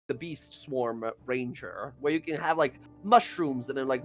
the Beast Swarm Ranger, where you can have like mushrooms and then like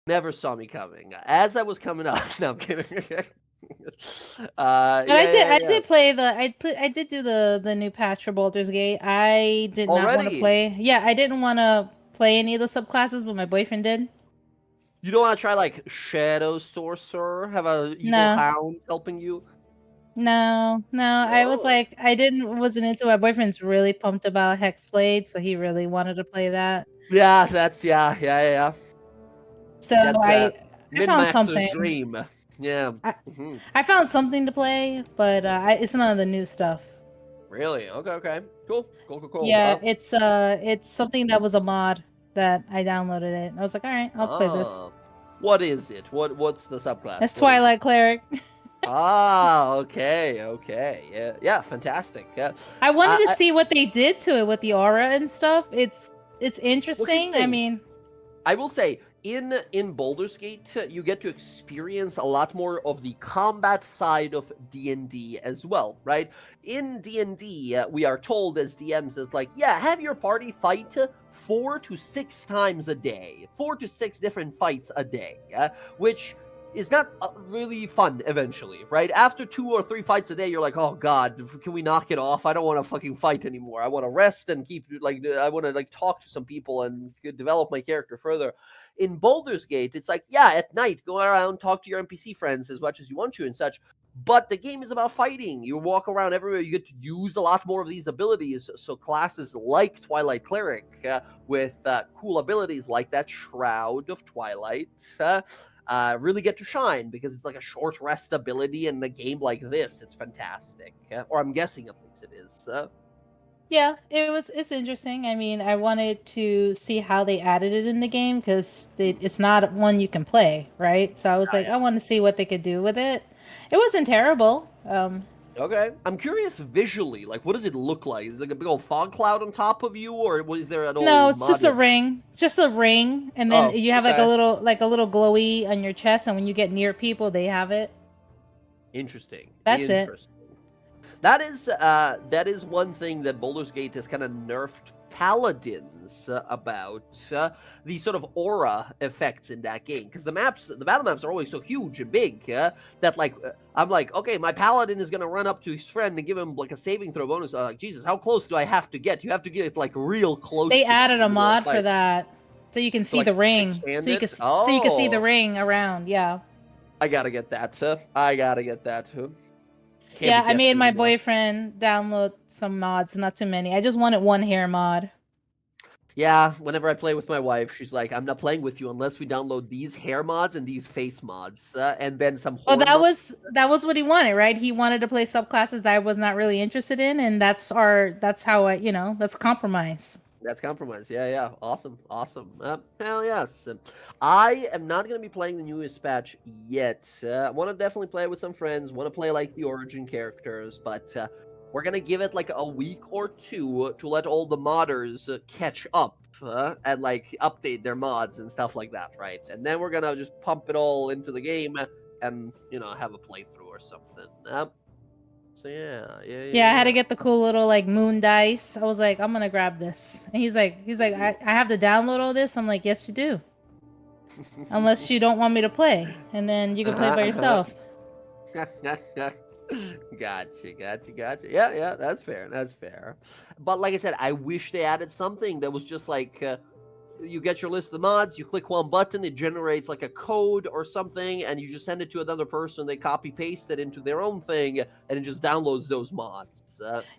Never saw me coming. As I was coming up, no, I'm kidding. But Yeah, yeah, I yeah. did play I did do the new patch for Baldur's Gate. I did not want to Already, play. Yeah, I didn't want to play any of the subclasses, but my boyfriend did. you don't want to try like Shadow Sorcerer? Have a evil No, hound helping you? no. I was No. like, wasn't into it. My boyfriend's really pumped about Hexblade, so he really wanted to play that. Yeah, that's yeah. So That's I min found maxer's something. dream. Yeah. I Hmm. I found something to play, but it's none of the new stuff. Really? Okay, okay. Cool. Yeah, it's something that was a mod that I downloaded it. I was like, all right, I'll play this. Ah. What is it? What's the subclass? It's What is it? Twilight Cleric. Ah, okay. Yeah, fantastic. Yeah. I wanted to I see what they did to it with the aura and stuff. It's well, here's the interesting. I thing. mean, I will say, in Baldur's Gate, you get to experience a lot more of the combat side of D&D as well, right? In D&D, we are told as DMs, it's like, yeah, have your party fight 4 to 6 times a day, 4 to 6 different fights a day, which is not really fun eventually, right? After 2 or 3 fights a day, you're like, oh god, can we knock it off? I don't want to fucking fight anymore. I want to rest and keep like I want to like talk to some people and develop my character further. In Baldur's Gate, it's like, yeah, at night, go around, talk to your NPC friends as much as you want to and such. But the game is about fighting. You walk around everywhere. You get to use a lot more of these abilities. So classes like Twilight Cleric, with cool abilities like that Shroud of Twilight, really get to shine because it's like a short rest ability in a game like this. It's fantastic, or I'm guessing at least it is. yeah, it's interesting. I mean, I wanted to see how they added it in the game because it's not one you can play, right? So I was like, I want to see what they could do with it. It wasn't terrible. Okay, I'm curious visually. Like, what does it look like? Is it like a big old fog cloud on top of you, or was there an No, old it's just a modded? ring. Just a ring, and then Oh, you have okay. like a little glowy on your chest, and when you get near people, they have it. Interesting. That's it. Interesting. That is one thing that Baldur's Gate has kind of nerfed paladins about, the sort of aura effects in that game, because the battle maps are always so huge and big, that like I'm like, okay, my paladin is gonna run up to his friend and give him like a saving throw bonus. Like, Jesus, how close do I have to get? You have to get like real close They to them added in a the middle of mod the for fight that, so you can to see like the ring. expand it. So you can see the Oh, ring around. Yeah. I gotta get that. I gotta get that. Can't be Yeah, I made guessing my anymore. boyfriend download some mods, not too many. I just wanted one hair mod. Yeah, whenever I play with my wife, she's like, "I'm not playing with you unless we download these hair mods and these face mods, and then some Well, horn mods." that was what he wanted, right? He wanted to play subclasses that I was not really interested in, and that's how I, that's compromise. That's compromise. Yeah. Awesome. Hell yes. I am not going to be playing the newest patch yet. I want to definitely play with some friends. Want to play like the origin characters, but we're going to give it like a week or two to let all the modders catch up. And like update their mods and stuff like that, right? And then we're gonna just pump it all into the game and have a playthrough or something. So Yeah, I had to yeah. get the cool little like moon dice. I was like, I'm gonna grab this, and he's like, I have to download all this. I'm like, yes, you do, unless you don't want me to play, and then you can play by Uh-huh. yourself. Gotcha. Yeah, that's fair. That's fair. But like I said, I wish they added something that was just like you get your list of mods, you click one button, it generates like a code or something, and you just send it to another person. They copy paste it into their own thing, and it just downloads those mods.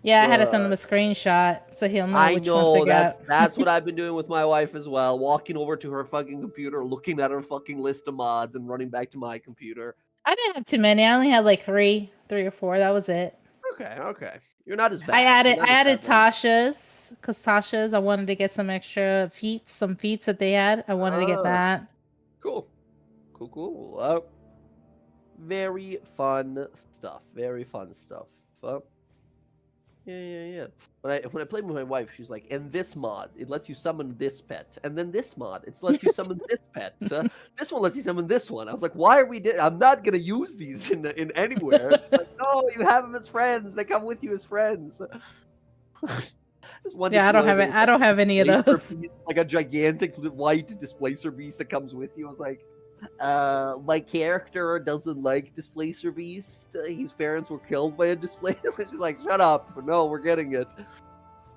Yeah, I had to send him But a screenshot so he'll know I which ones to know get. that's what I've been doing with my wife as well. Walking over to her fucking computer, looking at her fucking list of mods, and running back to my computer. I didn't have too many. I only had like three or four. That was it. Okay. You're not as bad. You're I not as added bad then. Tasha's because Tasha's. I wanted to get some extra feats, some feats that they had. I wanted to get Ah, that. cool. Cool. Very fun stuff. Very fun stuff. Uh, yeah. When I play with my wife, she's like, "And this mod, it lets you summon this pet, and then this mod, it lets you summon this pet. This one lets you summon this one." I was like, "Why are we? I'm not gonna use these in anywhere." She's like, "No, you have them as friends. They come with you as friends." There's one that Yeah, she wanted. There was I like don't a have any of displacer those. beast, like a gigantic white displacer beast that comes with you. I was like, My character doesn't like Displacer Beast. His parents were killed by a Displacer. She's like, shut up. No, we're getting it.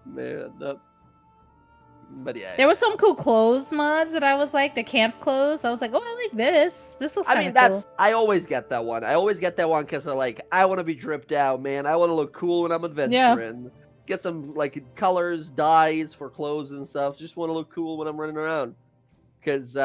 Man. But yeah. There was some cool clothes mods that I was like, the camp clothes. I was like, oh, I like this. This looks I kind mean, of cool. I always get that one. I always get that one because I want to be dripped out, man. I want to look cool when I'm adventuring. Get some, like, colors, dyes for clothes and stuff. Just want to look cool when I'm running around. Because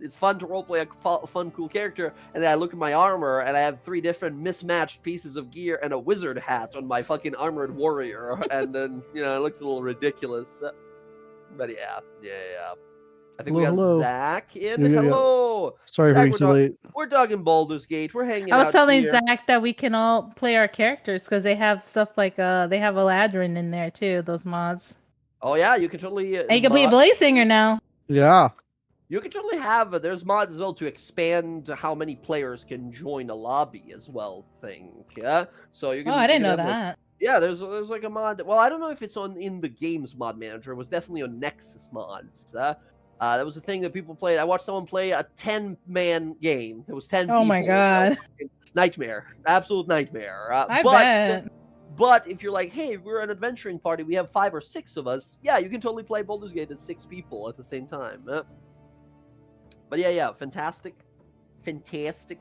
it's fun to roleplay a fun, cool character, and then I look at my armor, and I have 3 different mismatched pieces of gear and a wizard hat on my fucking armored warrior, and then, it looks a little ridiculous. But yeah. I think we got Hello. Zach in. Yeah. Hello. Sorry Zach, for being so late. We're talking Baldur's Gate. We're hanging out I was telling here. Zach that we can all play our characters because they have stuff like they have Eladrin in there too. Those mods. Oh yeah, you can totally. And you can play a Blaze Singer now. Yeah. You can totally have. There's mods as well to expand how many players can join a lobby as well. So you can. Oh, I didn't know have, that. Like, yeah, there's like a mod. Well, I don't know if it's in the games mod manager. It was definitely on Nexus mods. That was a thing that people played. I watched someone play a 10-man game. There was 10 people. Oh my god. Nightmare. Absolute nightmare. I bet. But if you're like, hey, we're an adventuring party, we have 5 or 6 of us, yeah, you can totally play Baldur's Gate as 6 people at the same time. But yeah, fantastic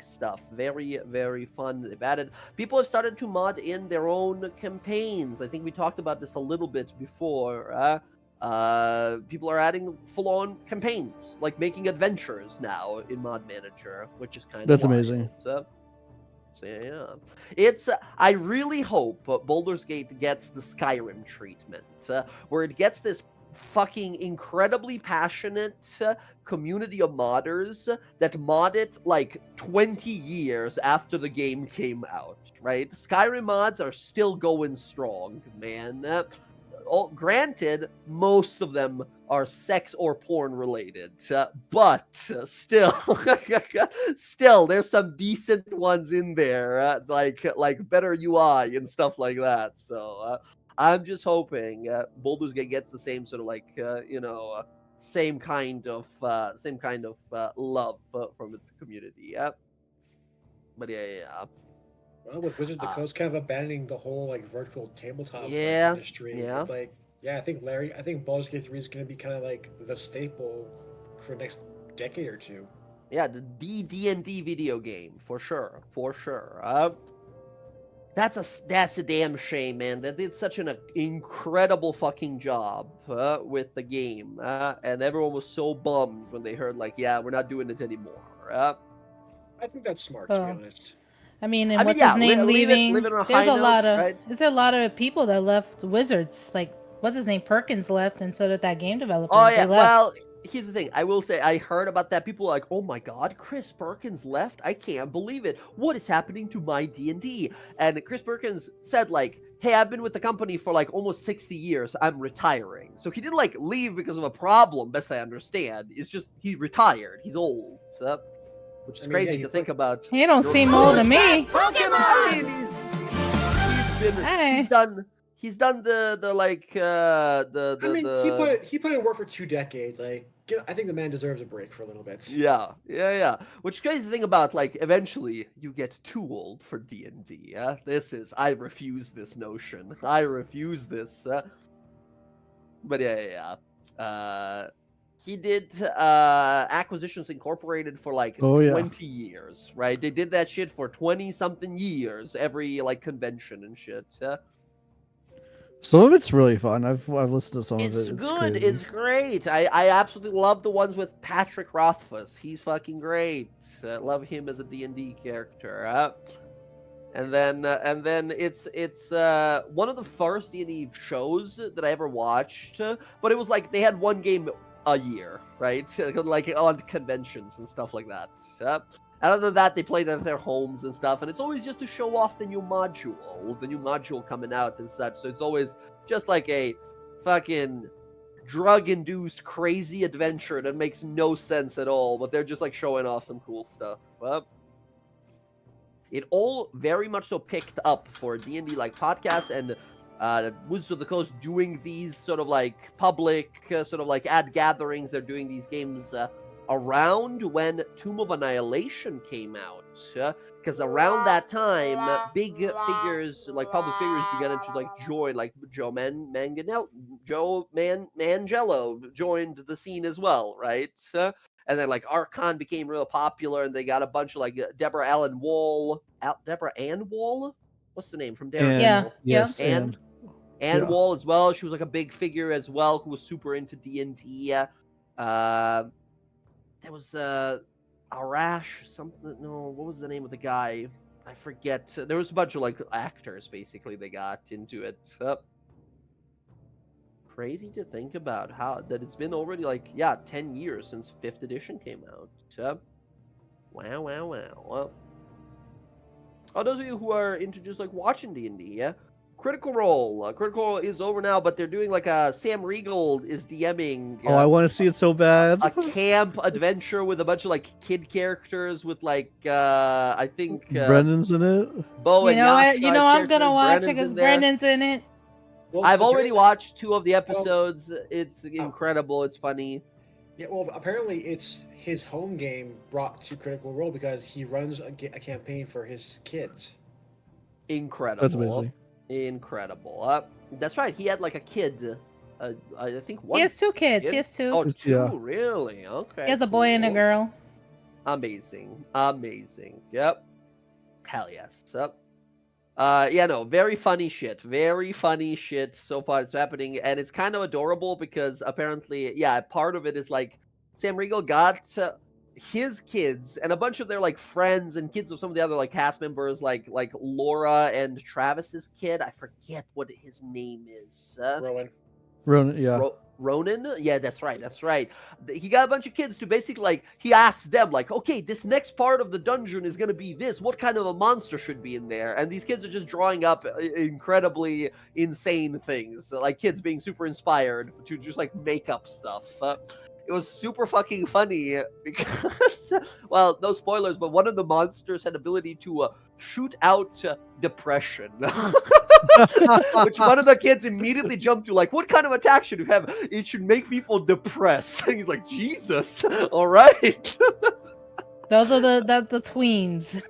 stuff. Very, very fun. They've added, people have started to mod in their own campaigns. I think we talked about this a little bit before. People are adding full-on campaigns, like making adventures now in Mod Manager, which is kind of That's wild. amazing. So yeah, it's. I really hope Baldur's Gate gets the Skyrim treatment, where it gets this fucking incredibly passionate community of modders that mod it like 20 years after the game came out. Right? Skyrim mods are still going strong, man. Granted, most of them are sex or porn related, but still, there's some decent ones in there, like better UI and stuff like that. So I'm just hoping Baldur's Gate gets the same sort of same kind of love from its community. But yeah. Well, with Wizards of the Coast kind of abandoning the whole like virtual tabletop industry, I think Baldur's Gate 3 is going to be kind of like the staple for the next decade or two. Yeah, the D&D video game for sure. That's a damn shame, man. They did such an incredible fucking job with the game, and everyone was so bummed when they heard we're not doing it anymore. I think that's smart, to be honest. I mean, and what's his name leaving? There's a lot of there's a lot of people that left Wizards. Like, what's his name? Perkins left, and so did that game developer. Oh yeah. Well, here's the thing. I will say I heard about that. People are like, oh my god, Chris Perkins left. I can't believe it. What is happening to my D&D? And Chris Perkins said hey, I've been with the company for almost 60 years. I'm retiring. So he didn't leave because of a problem. Best I understand. It's just he retired. He's old. So. Which is crazy to think about. He don't seem old to me. I mean, he's done he put in work for 2 decades. I think the man deserves a break for a little bit. Yeah. Which is crazy to think about. Eventually you get too old for D&D. I refuse this notion. I refuse this. But yeah. He did Acquisitions Incorporated for 20 years, right? They did that shit for 20-something years, every convention and shit. Some of it's really fun. I've listened to some of it. It's good. It's great. I absolutely love the ones with Patrick Rothfuss. He's fucking great. Love him as a D&D character. And then it's one of the first D&D shows that I ever watched. But it was they had one game a year, right? On conventions and stuff like that. Other than that, they played at their homes and stuff, and it's always just to show off the new module coming out and such. So it's always just a fucking drug-induced crazy adventure that makes no sense at all, but they're just showing off some cool stuff. It all very much so picked up for D&D podcasts and Wizards of the Coast doing these sort of public sort of ad gatherings. They're doing these games around when Tomb of Annihilation came out. Because around that time, big figures, like public figures, began to like join, like Joe Manganiello joined the scene as well, right? And then like Archon became real popular, and they got a bunch of like Deborah Ann Wall? What's the name from Daredevil? Yes, Ann yeah. Wall as well. She was like a big figure as well, who was super into D&D. There was Arash something. No, what was the name of the guy? I forget. There was a bunch of like actors basically. They got into it. Crazy to think about how that it's been already like 10 years since 5th edition came out. Wow. Those of you who are into just like watching D&D, Critical Role. Critical Role is over now, but they're doing like a Sam Riegel is DMing. Oh, I want to see it so bad. A camp adventure with a bunch of like kid characters with like I think Brendan's in it. Bo and what? Yashai's I'm gonna watch it Brennan's because in there. Brendan's in it. Well, I've so already apparently- watched 2 of the episodes. It's incredible. It's funny. Yeah, well, apparently it's his home game brought to Critical Role because he runs a campaign for his kids. Incredible. That's amazing. Incredible. That's right. He had like a kid. I think one. He has 2 kids. kid? He has 2. Oh, 2, Yeah. really? Okay. He has a boy and a cool. girl. Amazing. Yep. Hell yes. Yep. Very funny shit. Very funny shit so far it's happening, and it's kind of adorable because apparently, part of it is like Sam Riegel got his kids and a bunch of their like friends and kids of some of the other like cast members, like Laura and Travis's kid. I forget what his name is. Rowan, yeah. Ronan? Yeah, that's right. He got a bunch of kids to basically, like, he asked them, like, okay, this next part of the dungeon is going to be this. What kind of a monster should be in there? And these kids are just drawing up incredibly insane things. Like, kids being super inspired to just, like, make up stuff. It was super fucking funny because, well, no spoilers, but one of the monsters had ability to shoot out depression. Which one of the kids immediately jumped to, like, what kind of attack should you have? It should make people depressed. And he's like, Jesus, all right. Those are the tweens.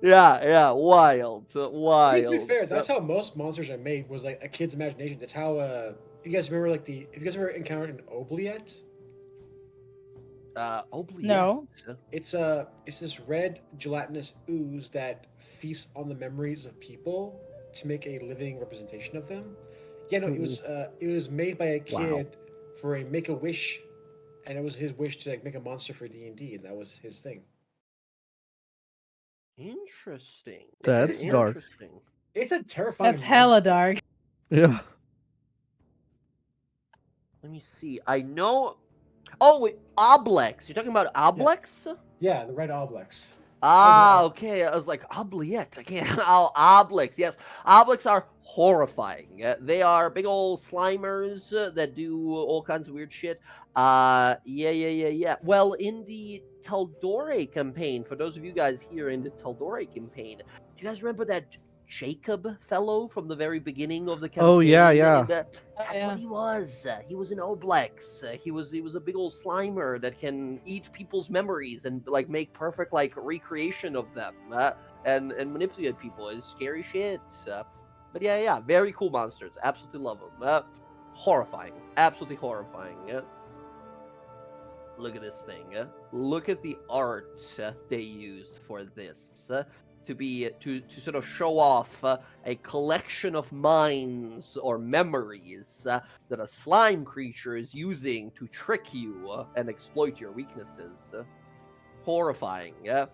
Yeah, wild. To be fair, that's how most monsters are made. Was like a kid's imagination. That's how. You guys remember like if you guys ever encountered an oubliette? Oubliette. No. It's this red gelatinous ooze that feasts on the memories of people to make a living representation of them. Yeah, no, it was made by a kid for a Make-A-Wish, and it was his wish to like make a monster for D&D, and that was his thing. Interesting. That's dark. It's a terrifying. That's hella dark. Yeah. Let me see. I know. Oh, wait, Oblex. You're talking about Oblex? Yeah, the red Oblex. Okay. I was like, Oubliette. I can't. Oh, Oblex. Yes. Oblex are horrifying. They are big old slimers that do all kinds of weird shit. Yeah. Well, in the Teldore campaign, for those of you guys here in the Teldore campaign, do you guys remember that Jacob fellow from the very beginning of the campaign? Oh, yeah. That's what he was. He was an Oblex. He was a big old slimer that can eat people's memories and like make perfect like recreation of them and manipulate people. It's scary shit. But yeah, very cool monsters. Absolutely love them. Horrifying. Absolutely horrifying. Look at this thing. Look at the art they used for this. To sort of show off a collection of minds or memories that a slime creature is using to trick you and exploit your weaknesses. Horrifying, yeah?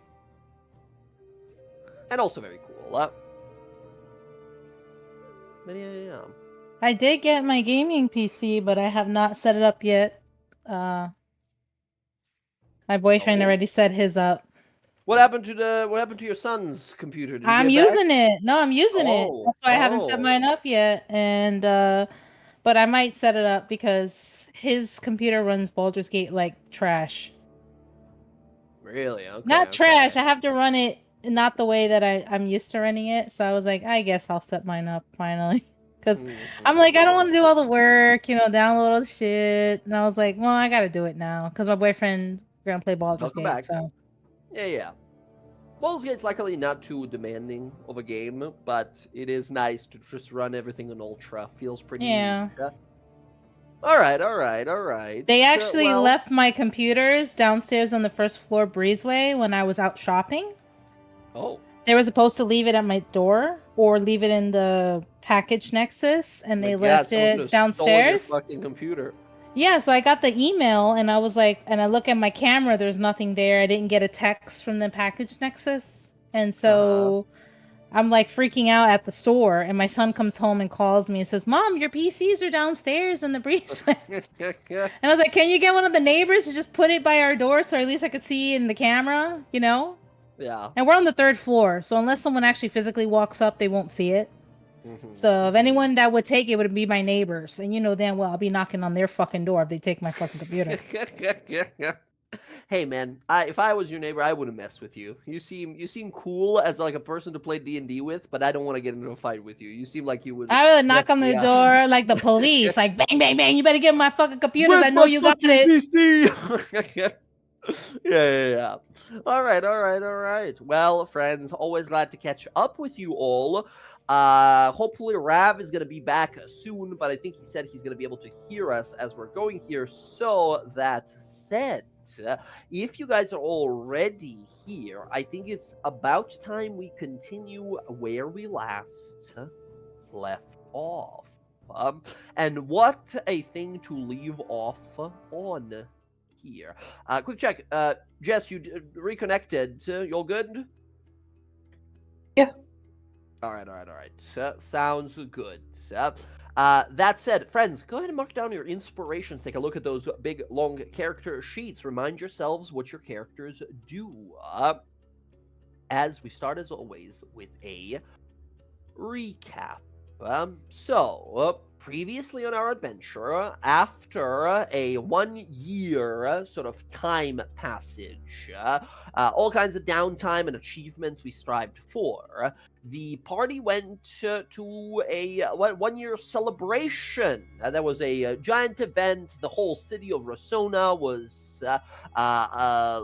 And also very cool. But yeah. I did get my gaming PC, but I have not set it up yet. My boyfriend already set his up. What happened to your son's computer? Did I'm using it. No, I'm using it. That's why I haven't set mine up yet. And but I might set it up because his computer runs Baldur's Gate like trash. Really? Okay. Not trash. I have to run it not the way that I'm used to running it. So I was like, I guess I'll set mine up finally. Because I'm like, I don't want to do all the work, download all the shit. And I was like, well, I got to do it now. Because my boyfriend We're gonna play Baldur's Welcome Gate. back. So Yeah. Baldur's Gate's luckily not too demanding of a game, but it is nice to just run everything on ultra. Feels pretty yeah. neat. All right. They actually well, left my computers downstairs on the first floor breezeway when I was out shopping. Oh. They were supposed to leave it at my door or leave it in the package nexus, and they left it downstairs. Your fucking computer. Yeah, so I got the email, and I was like, and I look at my camera, there's nothing there. I didn't get a text from the package nexus, and so I'm like freaking out at the store, and my son comes home and calls me and says, "Mom, your PCs are downstairs in the breezeway." And I was like, "Can you get one of the neighbors to just put it by our door so at least I could see in the camera, you know?" Yeah. And we're on the 3rd floor, so unless someone actually physically walks up, they won't see it. So if anyone that would take it would be my neighbors, and you know damn well I'll be knocking on their fucking door if they take my fucking computer. Hey man, if I was your neighbor, I wouldn't mess with you. You seem cool as like a person to play D&D with, but I don't want to get into a fight with you. You seem like you would. I would knock on the door like the police, like bang bang bang. You better get my fucking computers. Where's I know my you got fucking it. PC? Yeah. All right. Well, friends, always glad to catch up with you all. Hopefully Rav is going to be back soon, but I think he said he's going to be able to hear us as we're going here. So that said, if you guys are already here, I think it's about time we continue where we last left off. And what a thing to leave off on here. Quick check. Jess, you reconnected. You all good? Yeah. All right. Sounds good. That said, friends, go ahead and mark down your inspirations. Take a look at those big, long character sheets. Remind yourselves what your characters do. As we start, as always, with a recap. Previously on our adventure, after a 1 year sort of time passage, all kinds of downtime and achievements we strived for, the party went to a 1 year celebration. There was a giant event. The whole city of Rosona was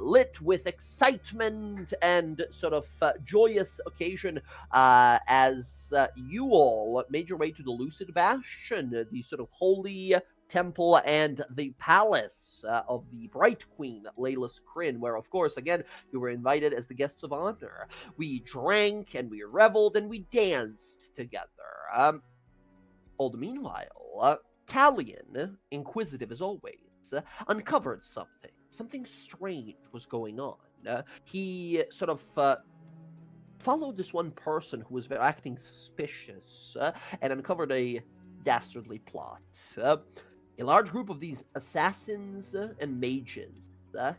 lit with excitement and sort of joyous occasion as you all made your way to the Lucid Bastion, the sort of holy temple and the palace of the Bright Queen, Layla's Kryn, where, of course, again, you were invited as the guests of honor. We drank and we reveled and we danced together. All the meanwhile, Talion, inquisitive as always, uncovered something. Something strange was going on. He sort of followed this one person who was acting suspicious and uncovered a dastardly plot. A large group of these assassins and mages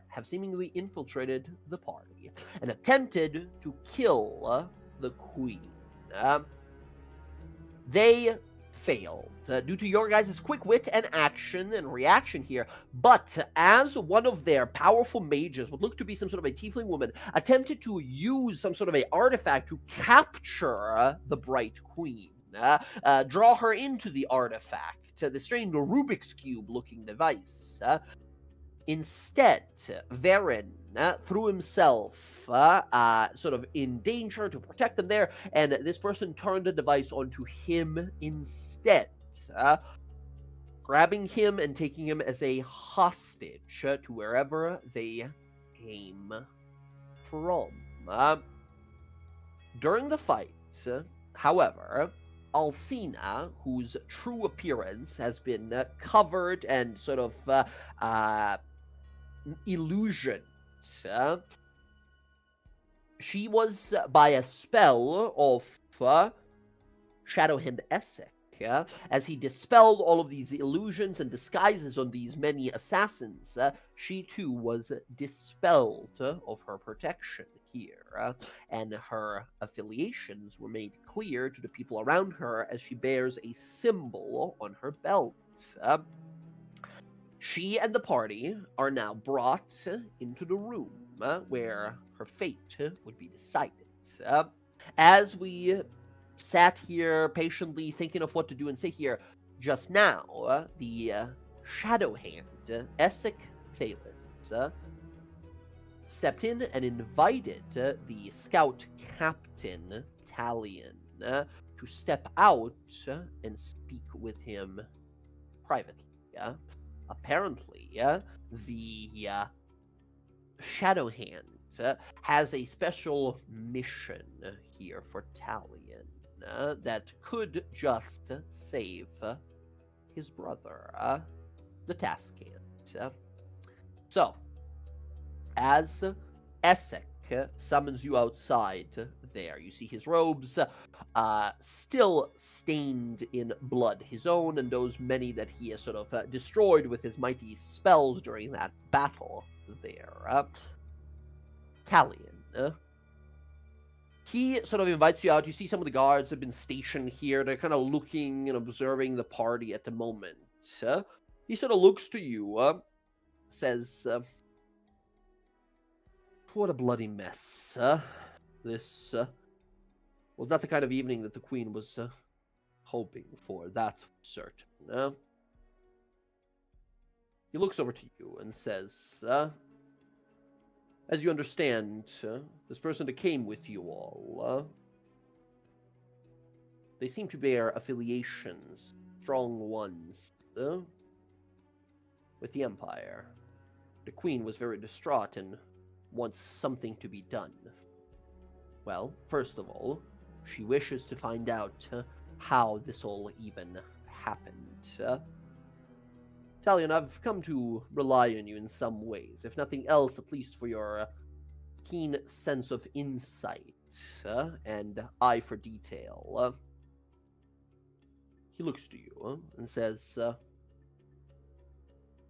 have seemingly infiltrated the party and attempted to kill the queen. They failed due to your guys' quick wit and action and reaction here, but as one of their powerful mages, what looked to be some sort of a tiefling woman, attempted to use some sort of a artifact to capture the Bright Queen, draw her into the artifact, the strange Rubik's Cube looking device. Instead, Varen threw himself sort of in danger to protect them there, and this person turned the device onto him instead, grabbing him and taking him as a hostage to wherever they came from. During the fight, however, Alcina, whose true appearance has been covered and sort of illusioned, she was by a spell of Shadowhand Essek, as he dispelled all of these illusions and disguises on these many assassins. She too was dispelled of her protection here, and her affiliations were made clear to the people around her as she bears a symbol on her belt. She and the party are now brought into the room where her fate would be decided. As we sat here patiently thinking of what to do and say here, just now, the Shadow Hand, Essek Thalis, stepped in and invited the scout captain, Talion, to step out and speak with him privately. Apparently, the Shadow Hand has a special mission here for Talion that could just save his brother, the Task Hand. So, as Essek summons you outside there, you see his robes still stained in blood, his own and those many that he has sort of destroyed with his mighty spells during that battle there. Talion. He sort of invites you out. You see some of the guards have been stationed here. They're kind of looking and observing the party at the moment. He sort of looks to you, says, what a bloody mess. This was not the kind of evening that the Queen was hoping for, that's for certain. He looks over to you and says, as you understand, this person that came with you all, they seem to bear affiliations, strong ones, with the Empire. The Queen was very distraught and wants something to be done. Well, first of all, she wishes to find out how this all even happened. Talion, I've come to rely on you in some ways, if nothing else, at least for your keen sense of insight and eye for detail. He looks to you and says,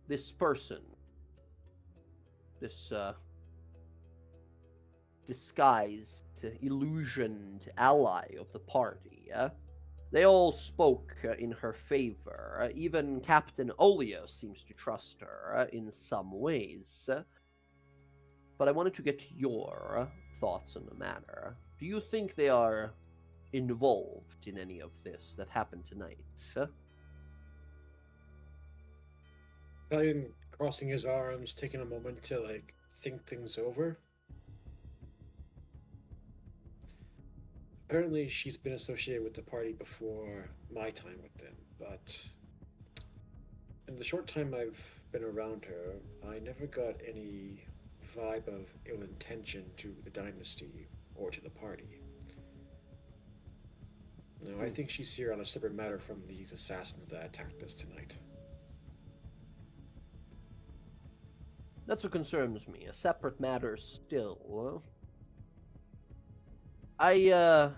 this person, this disguised, illusioned ally of the party, they all spoke in her favor. Even Captain Olio seems to trust her in some ways. But I wanted to get your thoughts on the matter. Do you think they are involved in any of this that happened tonight? Italian crossing his arms, taking a moment to think things over. Apparently, she's been associated with the party before my time with them, but in the short time I've been around her, I never got any vibe of ill intention to the dynasty or to the party. No, I think she's here on a separate matter from these assassins that attacked us tonight. That's what concerns me. A separate matter still. I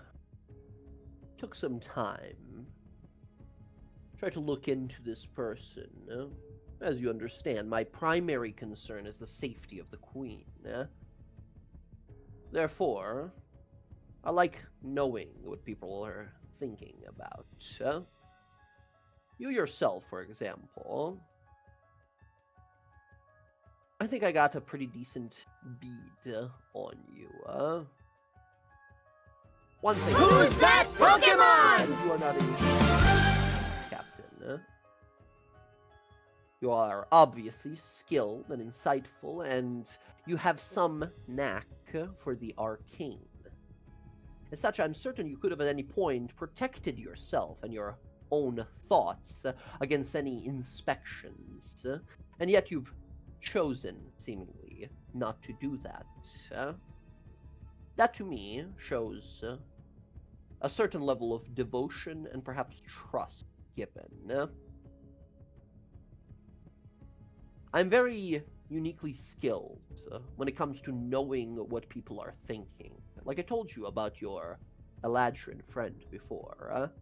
took some time, tried to look into this person. As you understand, my primary concern is the safety of the Queen. Therefore, I like knowing what people are thinking about. You yourself, for example, I think I got a pretty decent bead on you. One thing. Who's that Pokemon? You are not a captain. You are obviously skilled and insightful, and you have some knack for the arcane. As such, I'm certain you could have at any point protected yourself and your own thoughts against any inspections, and yet you've chosen, seemingly, not to do that. That, to me, shows a certain level of devotion and perhaps trust given. I'm very uniquely skilled when it comes to knowing what people are thinking. Like I told you about your Eladrin friend before.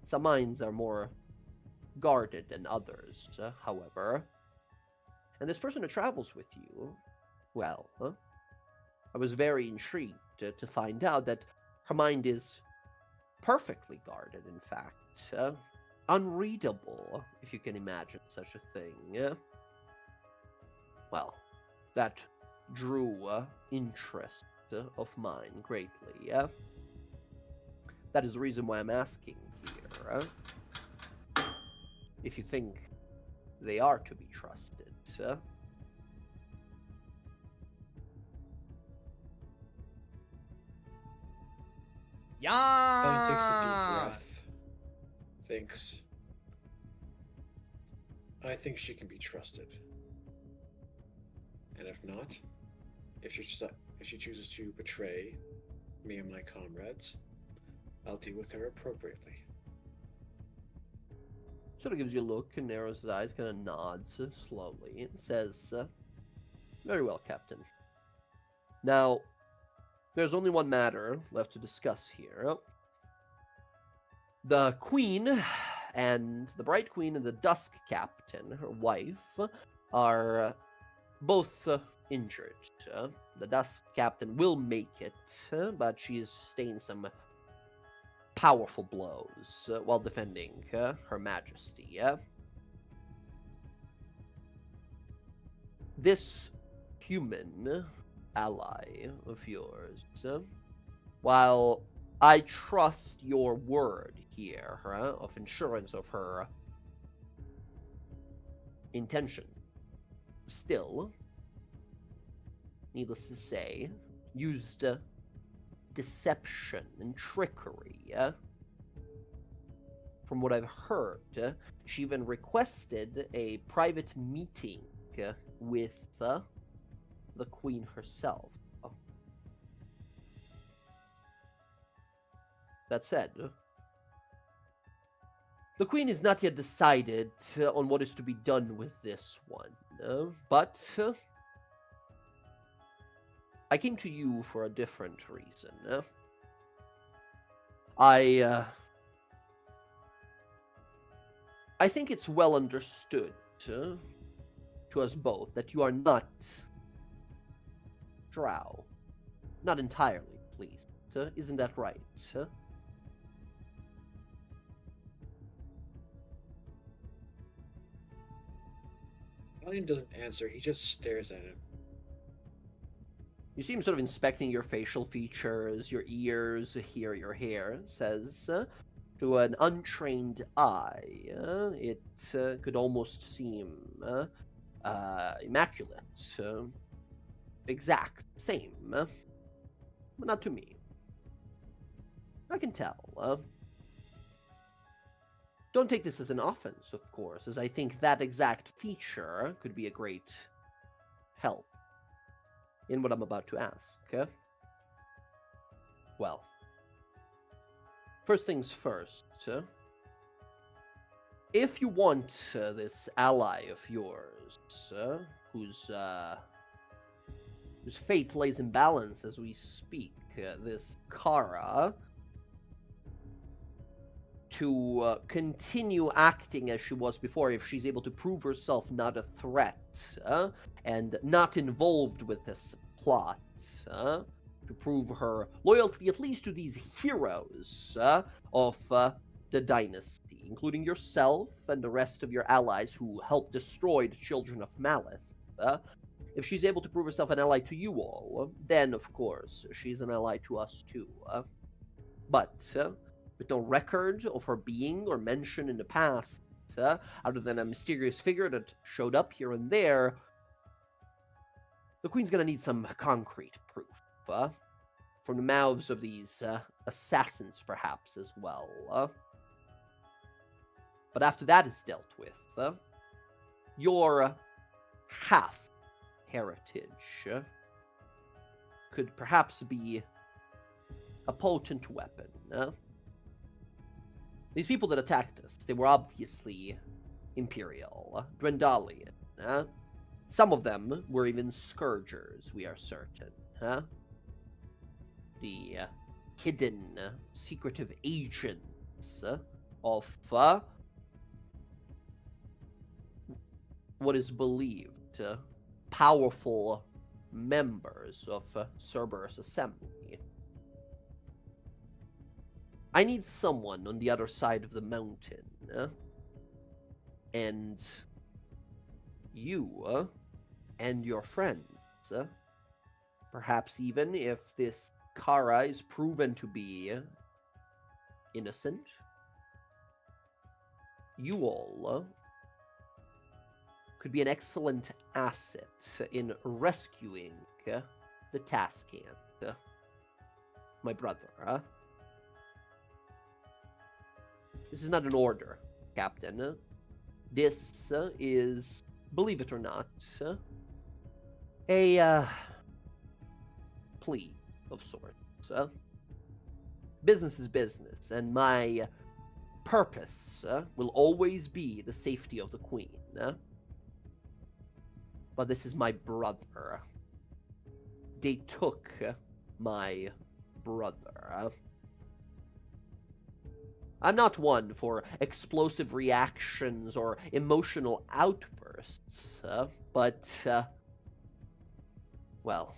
Some minds are more guarded than others, however. And this person that travels with you, well, I was very intrigued to find out that her mind is perfectly guarded, in fact. Unreadable, if you can imagine such a thing. Well, that drew interest of mine greatly. That is the reason why I'm asking here. If you think they are to be trusted. Colleen takes a deep Yeah. breath. Thinks. I think she can be trusted. And if not, if she chooses to betray me and my comrades, I'll deal with her appropriately. Sort of gives you a look and narrows his eyes, kind of nods slowly, and says, very well, Captain. Now, there's only one matter left to discuss here. The Queen and the Bright Queen and the Dusk Captain, her wife, are both injured. The Dusk Captain will make it, but she is sustained some powerful blows while defending Her Majesty. This human ally of yours, while I trust your word here of insurance of her intention, still, needless to say, used deception and trickery. From what I've heard, she even requested a private meeting with the Queen herself. That said, the Queen has not yet decided on what is to be done with this one, but I came to you for a different reason. I think it's well understood to us both that you are not Drow. Not entirely, please. Isn't that right? Colleen doesn't answer, he just stares at him. You see him sort of inspecting your facial features, your ears, here, your hair, says, to an untrained eye, it could almost seem immaculate, exact, same, but not to me. I can tell. Don't take this as an offense, of course, as I think that exact feature could be a great help in what I'm about to ask. Well, first things first. If you want this ally of yours, whose fate lays in balance as we speak, this Kara, to continue acting as she was before, if she's able to prove herself not a threat, and not involved with this plot, to prove her loyalty at least to these heroes of the dynasty, including yourself and the rest of your allies who helped destroy the Children of Malice. If she's able to prove herself an ally to you all, then, of course, she's an ally to us too. But with no record of her being or mention in the past, other than a mysterious figure that showed up here and there, the Queen's gonna need some concrete proof, from the mouths of these assassins, perhaps, as well. But after that is dealt with, your half-heritage could perhaps be a potent weapon. These people that attacked us, they were obviously Imperial, Dwendalian. Some of them were even Scourgers, we are certain. The hidden, secretive agents of what is believed powerful members of Cerberus Assembly. I need someone on the other side of the mountain, and you and your friends, perhaps even if this Kara is proven to be innocent, you all could be an excellent asset in rescuing the Taskant, my brother. This is not an order, Captain. This is, believe it or not, a plea of sorts. Business is business, and my purpose will always be the safety of the Queen. But this is my brother. They took my brother. I'm not one for explosive reactions or emotional outbursts, but, well,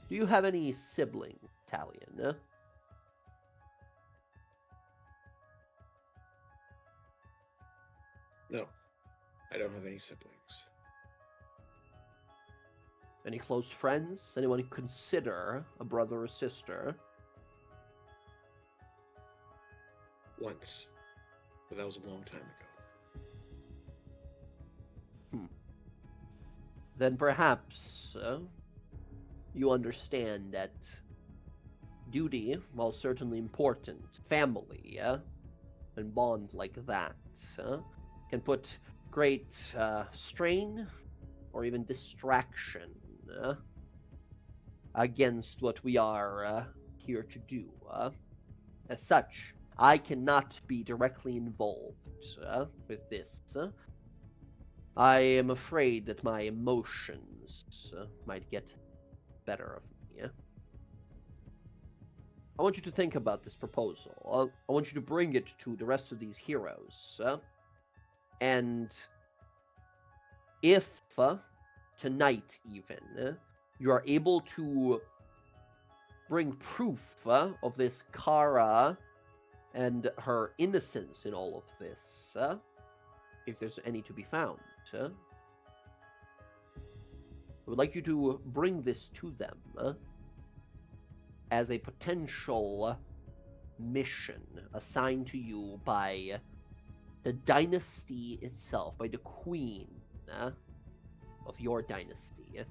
do you have any siblings, Talion? No, I don't have any siblings. Any close friends? Anyone you consider a brother or sister? Once, but that was a long time ago. Then perhaps you understand that duty, while certainly important, family, and bond like that, can put great strain or even distraction against what we are here to do. As such, I cannot be directly involved with this. I am afraid that my emotions might get better of me. I want you to think about this proposal. I want you to bring it to the rest of these heroes. And if tonight even you are able to bring proof of this Kara and her innocence in all of this, if there's any to be found, I would like you to bring this to them as a potential mission assigned to you by the dynasty itself, by the queen of your dynasty.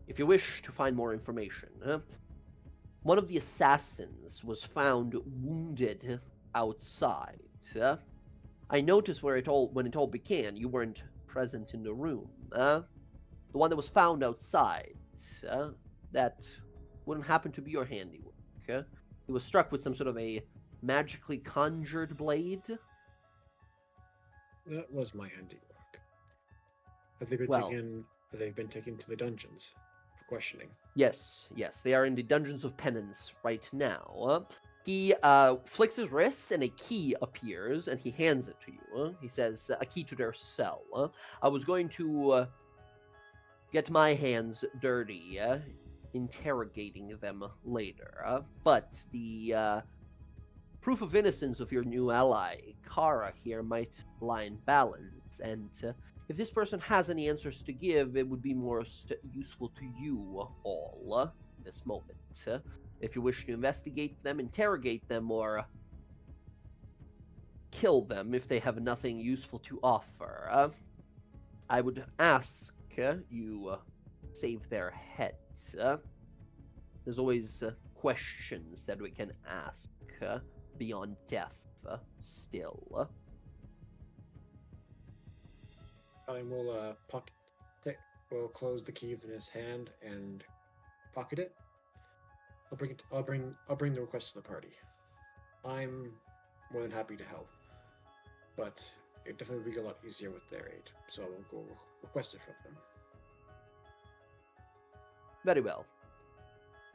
If you wish to find more information, one of the assassins was found wounded outside. I noticed when it all began, you weren't present in the room. The one that was found outside, that wouldn't happen to be your handiwork. He was struck with some sort of a magically conjured blade. That was my handiwork. Have they been taken to the dungeons for questioning? Yes, they are in the Dungeons of Penance right now. He flicks his wrists and a key appears and he hands it to you. He says, a key to their cell. I was going to get my hands dirty interrogating them later, but the proof of innocence of your new ally, Kara, here might lie in balance, and if this person has any answers to give, it would be more useful to you all in this moment. If you wish to investigate them, interrogate them, or kill them if they have nothing useful to offer, I would ask you save their heads. There's always questions that we can ask beyond death still. Colin will will close the key in his hand and pocket it. I'll bring the request to the party. I'm more than happy to help, but it definitely would be a lot easier with their aid. So I will go request it from them. Very well.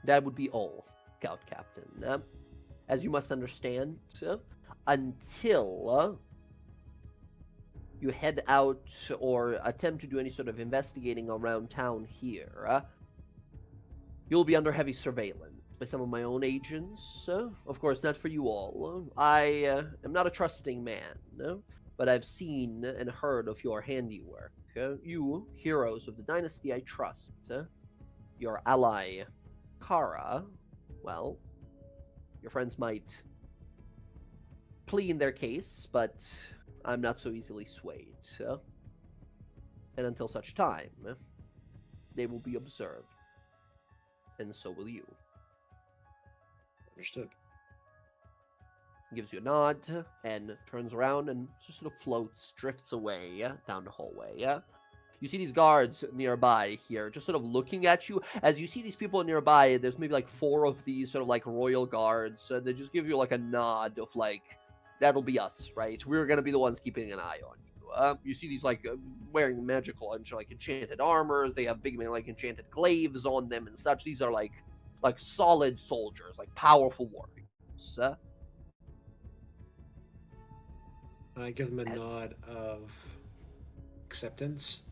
That would be all, Scout Captain. As you must understand, until you head out or attempt to do any sort of investigating around town here, you'll be under heavy surveillance by some of my own agents. Of course, not for you all. I am not a trusting man, but I've seen and heard of your handiwork. You, heroes of the dynasty, I trust. Your ally, Kara, well, your friends might plea in their case, but I'm not so easily swayed. And until such time, they will be observed. And so will you. Understood. gives you a nod, and turns around and just sort of floats, drifts away down the hallway. You see these guards nearby here, just sort of looking at you. As you see these people nearby, there's maybe like 4 of these sort of like royal guards. They just give you like a nod of like, that'll be us, right? We're gonna be the ones keeping an eye on you. You see these like wearing magical and like enchanted armors. They have big like enchanted glaives on them and such. These are like solid soldiers, like powerful warriors. I give them a nod of acceptance.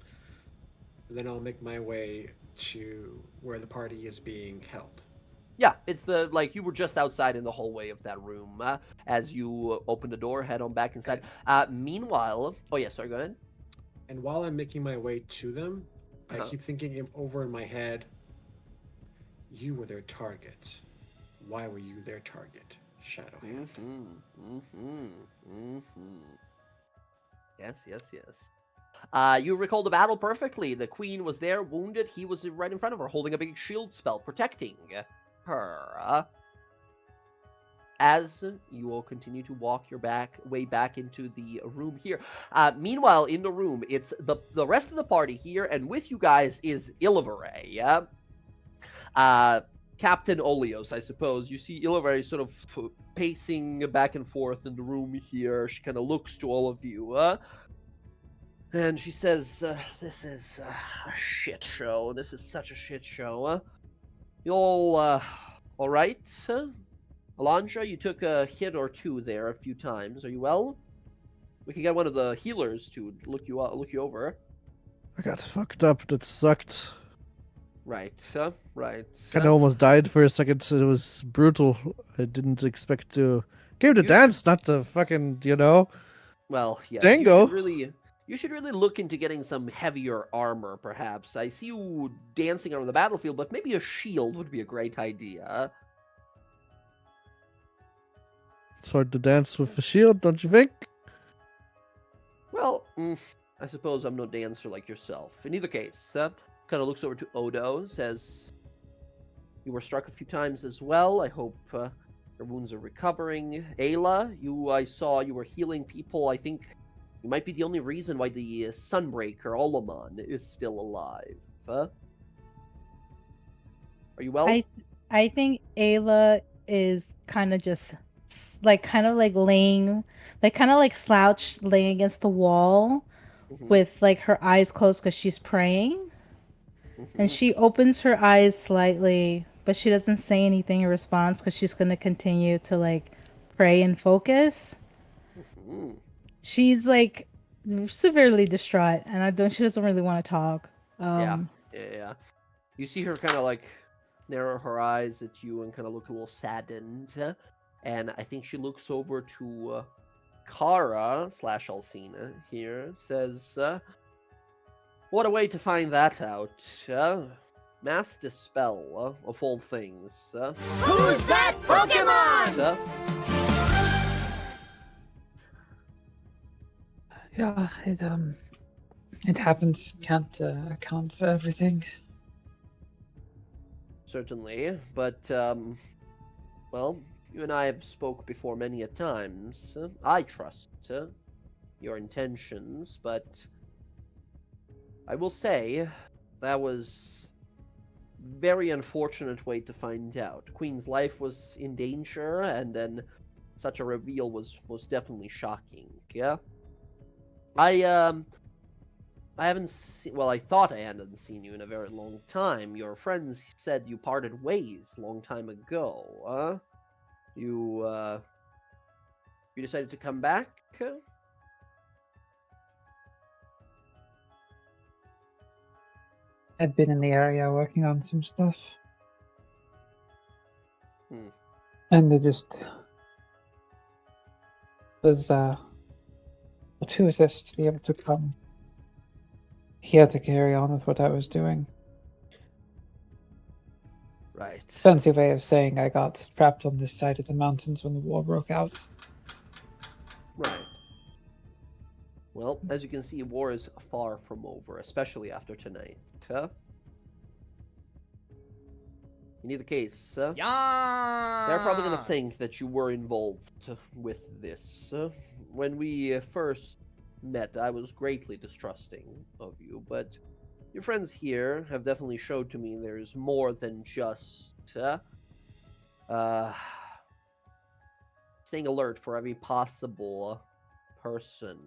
And then I'll make my way to where the party is being held. Yeah, it's you were just outside in the hallway of that room. As you open the door, head on back inside. Meanwhile, oh yeah, sorry, go ahead. And while I'm making my way to them, I keep thinking over in my head, you were their target. Why were you their target, Shadowhand? Yes. You recall the battle perfectly. The queen was there, wounded. He was right in front of her, holding a big shield spell, protecting her. As you will continue to walk your way back into the room here. Meanwhile, in the room, it's the rest of the party here, and with you guys is Ilivare. Captain Olios, I suppose. You see Ilivare sort of pacing back and forth in the room here. She kind of looks to all of you. And she says, this is a shit show. This is such a shit show. You all right? Alondra, you took a hit or two there a few times. Are you well? We can get one of the healers to look you over. I got fucked up. That sucked. Right. Kind of almost died for a second. It was brutal. I didn't expect to. Came to dance, not to fucking, Well, yes. Dango. You should really look into getting some heavier armor, perhaps. I see you dancing around the battlefield, but maybe a shield would be a great idea. It's hard to dance with a shield, don't you think? Well, I suppose I'm no dancer like yourself. In either case, kind of looks over to Odo, says, you were struck a few times as well. I hope your wounds are recovering. Ayla, I saw you were healing people. I think you might be the only reason why the Sunbreaker Olomon is still alive. Are you well? I think Ayla is kind of just laying, slouched, laying against the wall with her eyes closed because she's praying. And she opens her eyes slightly, but she doesn't say anything in response because she's going to continue to pray and focus. She's severely distraught, and she doesn't really want to talk. Yeah. You see her kind of narrow her eyes at you and kind of look a little saddened. And I think she looks over to Kara / Alcina here, says, what a way to find that out. Mass Dispel, of all things. Who's that Pokemon? Yeah, it happens. Can't account for everything. Certainly, but well, you and I have spoke before many a times. I trust your intentions, but I will say that was very unfortunate way to find out. Queen's life was in danger, and then such a reveal was definitely shocking. Yeah, I haven't seen. Well, I thought I hadn't seen you in a very long time. Your friends said you parted ways a long time ago. You decided to come back. I'd been in the area working on some stuff. And it just was fortuitous to be able to come here to carry on with what I was doing. Right. Fancy way of saying I got trapped on this side of the mountains when the war broke out. Right. Well, as you can see, war is far from over, especially after tonight. In either case, Yeah. they're probably going to think that you were involved with this. When we first met, I was greatly distrusting of you, but your friends here have definitely showed to me there's more than just staying alert for every possible person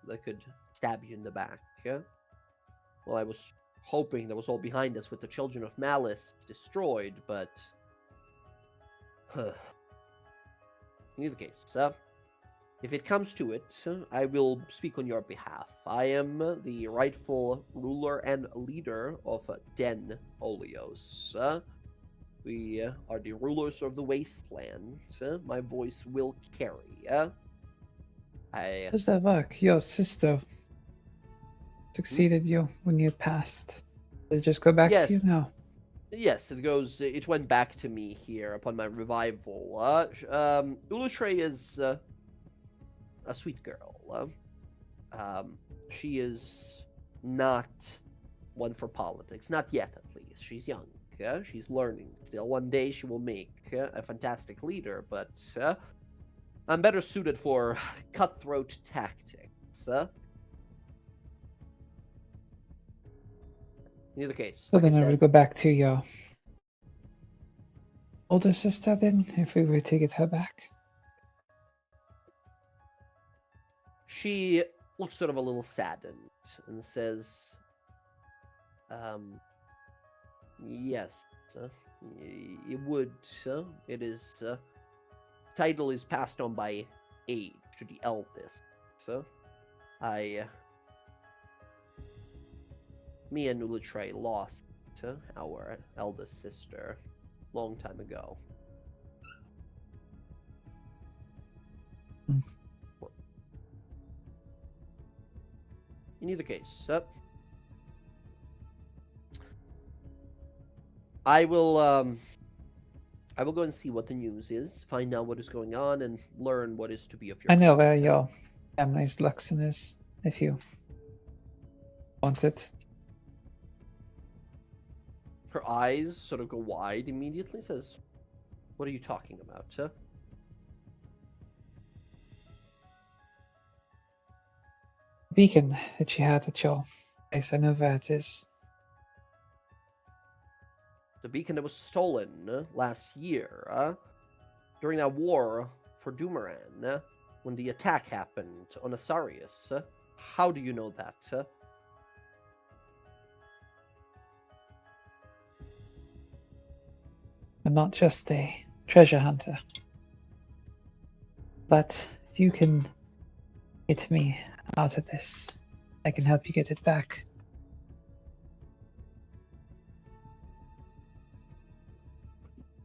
that could stab you in the back. Well, I was hoping that was all behind us with the Children of Malice destroyed, but in either case, if it comes to it, I will speak on your behalf. I am the rightful ruler and leader of Den Olios. We are the rulers of the wasteland. My voice will carry. How does that work? Your sister succeeded you when you passed. Did it just go back to you now? Yes, it went back to me here upon my revival. Ulutre is a sweet girl. She is not one for politics. Not yet, at least. She's young. She's learning still. One day she will make a fantastic leader, but I'm better suited for cutthroat tactics. In either case. So like then I would go back to your older sister then, if we were to get her back. She looks sort of a little saddened and says, yes, it would. It is, title is passed on by age to the eldest. So, me and Ulutre lost our eldest sister long time ago. In either case, I will go and see what the news is, find out what is going on, and learn what is to be of your. I know where your family's Luxon is, if you want it. Her eyes sort of go wide immediately, says, what are you talking about, sir? Beacon that you had at your place, I know where it is. The beacon that was stolen last year, during that war for Dumaran, when the attack happened on Asarius. How do you know that? I'm not just a treasure hunter. But if you can get me out of this, I can help you get it back.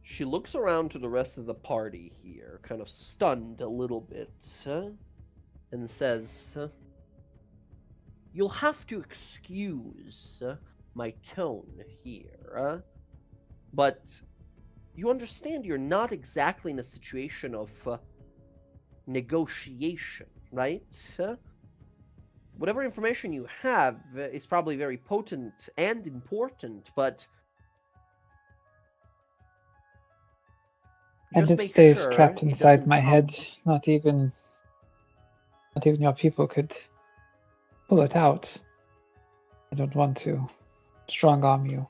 She looks around to the rest of the party here, kind of stunned a little bit, and says, you'll have to excuse my tone here, but you understand you're not exactly in a situation of negotiation, right? Whatever information you have is probably very potent and important, but and it stays trapped inside my head. Not even your people could pull it out. I don't want to strong arm you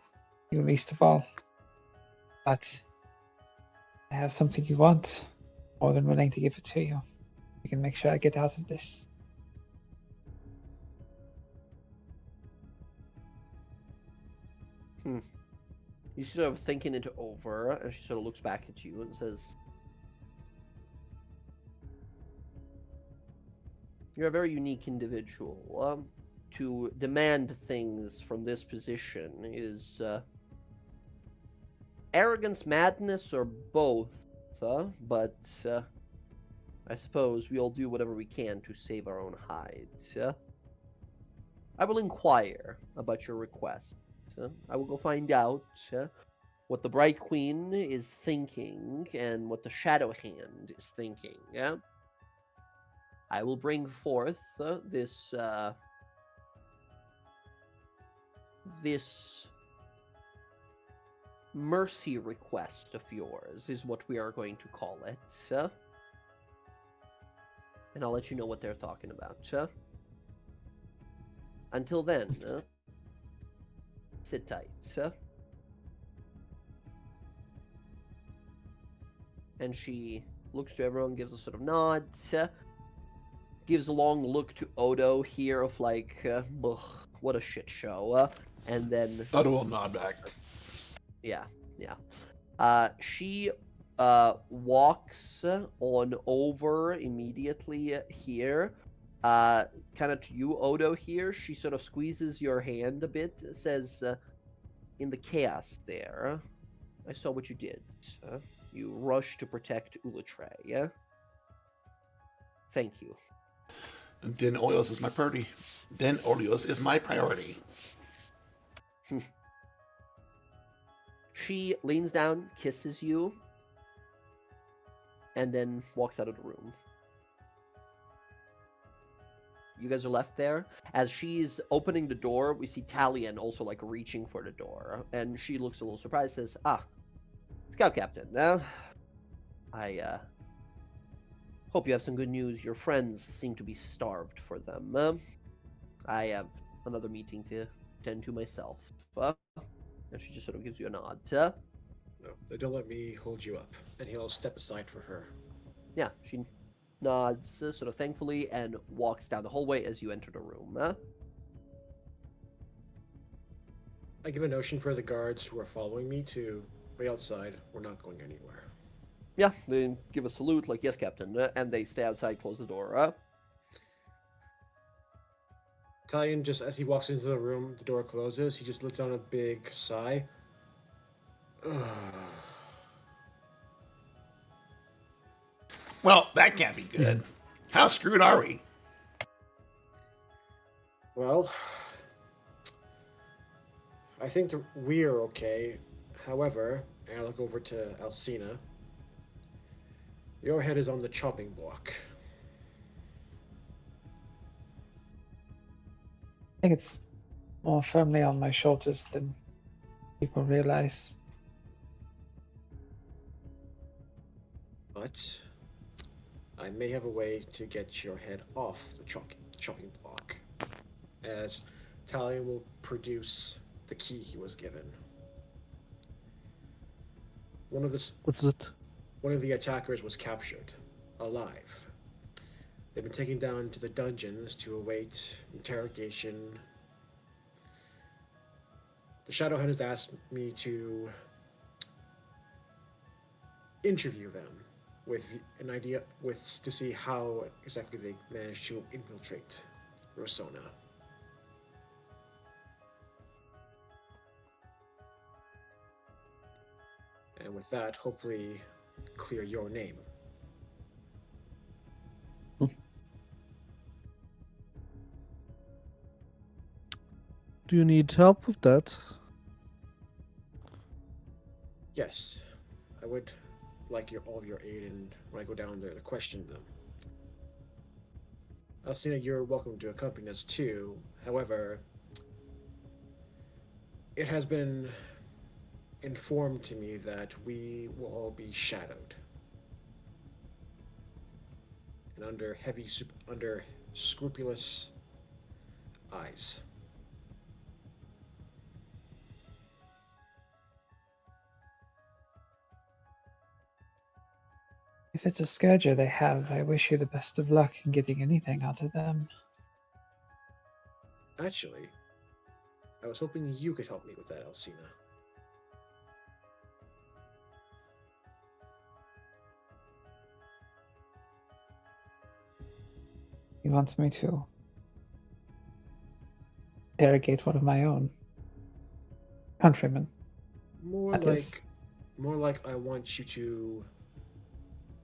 least of all. But I have something you want, more than willing to give it to you. You can make sure I get out of this. You're sort of thinking it over, and she sort of looks back at you and says, you're a very unique individual. To demand things from this position is arrogance, madness, or both. But I suppose we all do whatever we can to save our own hides. I will inquire about your request. I will go find out what the Bright Queen is thinking and what the Shadow Hand is thinking. I will bring forth this mercy request of yours, is what we are going to call it. And I'll let you know what they're talking about. Until then, sit tight. And she looks to everyone, gives a sort of nod, gives a long look to Odo here of like, ugh, what a shit show. And then Odo will nod back. Yeah. She walks on over immediately here, kind of to you, Odo. Here, she sort of squeezes your hand a bit. Says, "In the chaos there, I saw what you did. You rushed to protect Ulatray. Thank you." Den Oios is my priority. Den Oios is my priority. She leans down, kisses you, and then walks out of the room. You guys are left there. As she's opening the door, we see Talion also like reaching for the door, and she looks a little surprised. Says, Scout Captain, I hope you have some good news. Your friends seem to be starved for them. I have another meeting to attend to myself. And she just sort of gives you a nod. No, they don't let me hold you up. And he'll step aside for her. Yeah, she nods sort of thankfully and walks down the hallway as you enter the room. I give a notion for the guards who are following me to wait outside. We're not going anywhere. Yeah, they give a salute like, yes, Captain, and they stay outside, close the door. Talion, just as he walks into the room, the door closes, he just lets out a big sigh. Well, that can't be good. How screwed are we? Well, I think we're okay. However, and I look over to Alcina. Your head is on the chopping block. I think it's more firmly on my shoulders than people realize. But I may have a way to get your head off the chopping block, as Talion will produce the key he was given. What's it? One of the attackers was captured, alive. They've been taken down to the dungeons to await interrogation. The Shadowhand has asked me to interview them with an idea, to see how exactly they managed to infiltrate Rosona. And with that, hopefully clear your name. Do you need help with that? Yes, I would like all of your aid and when I go down there to question them. Alcina, you're welcome to accompany us too. However, it has been informed to me that we will all be shadowed and under scrupulous eyes. If it's a scourger they have, I wish you the best of luck in getting anything out of them. Actually, I was hoping you could help me with that, Alcina. You want me to interrogate one of my own countrymen? More like I want you to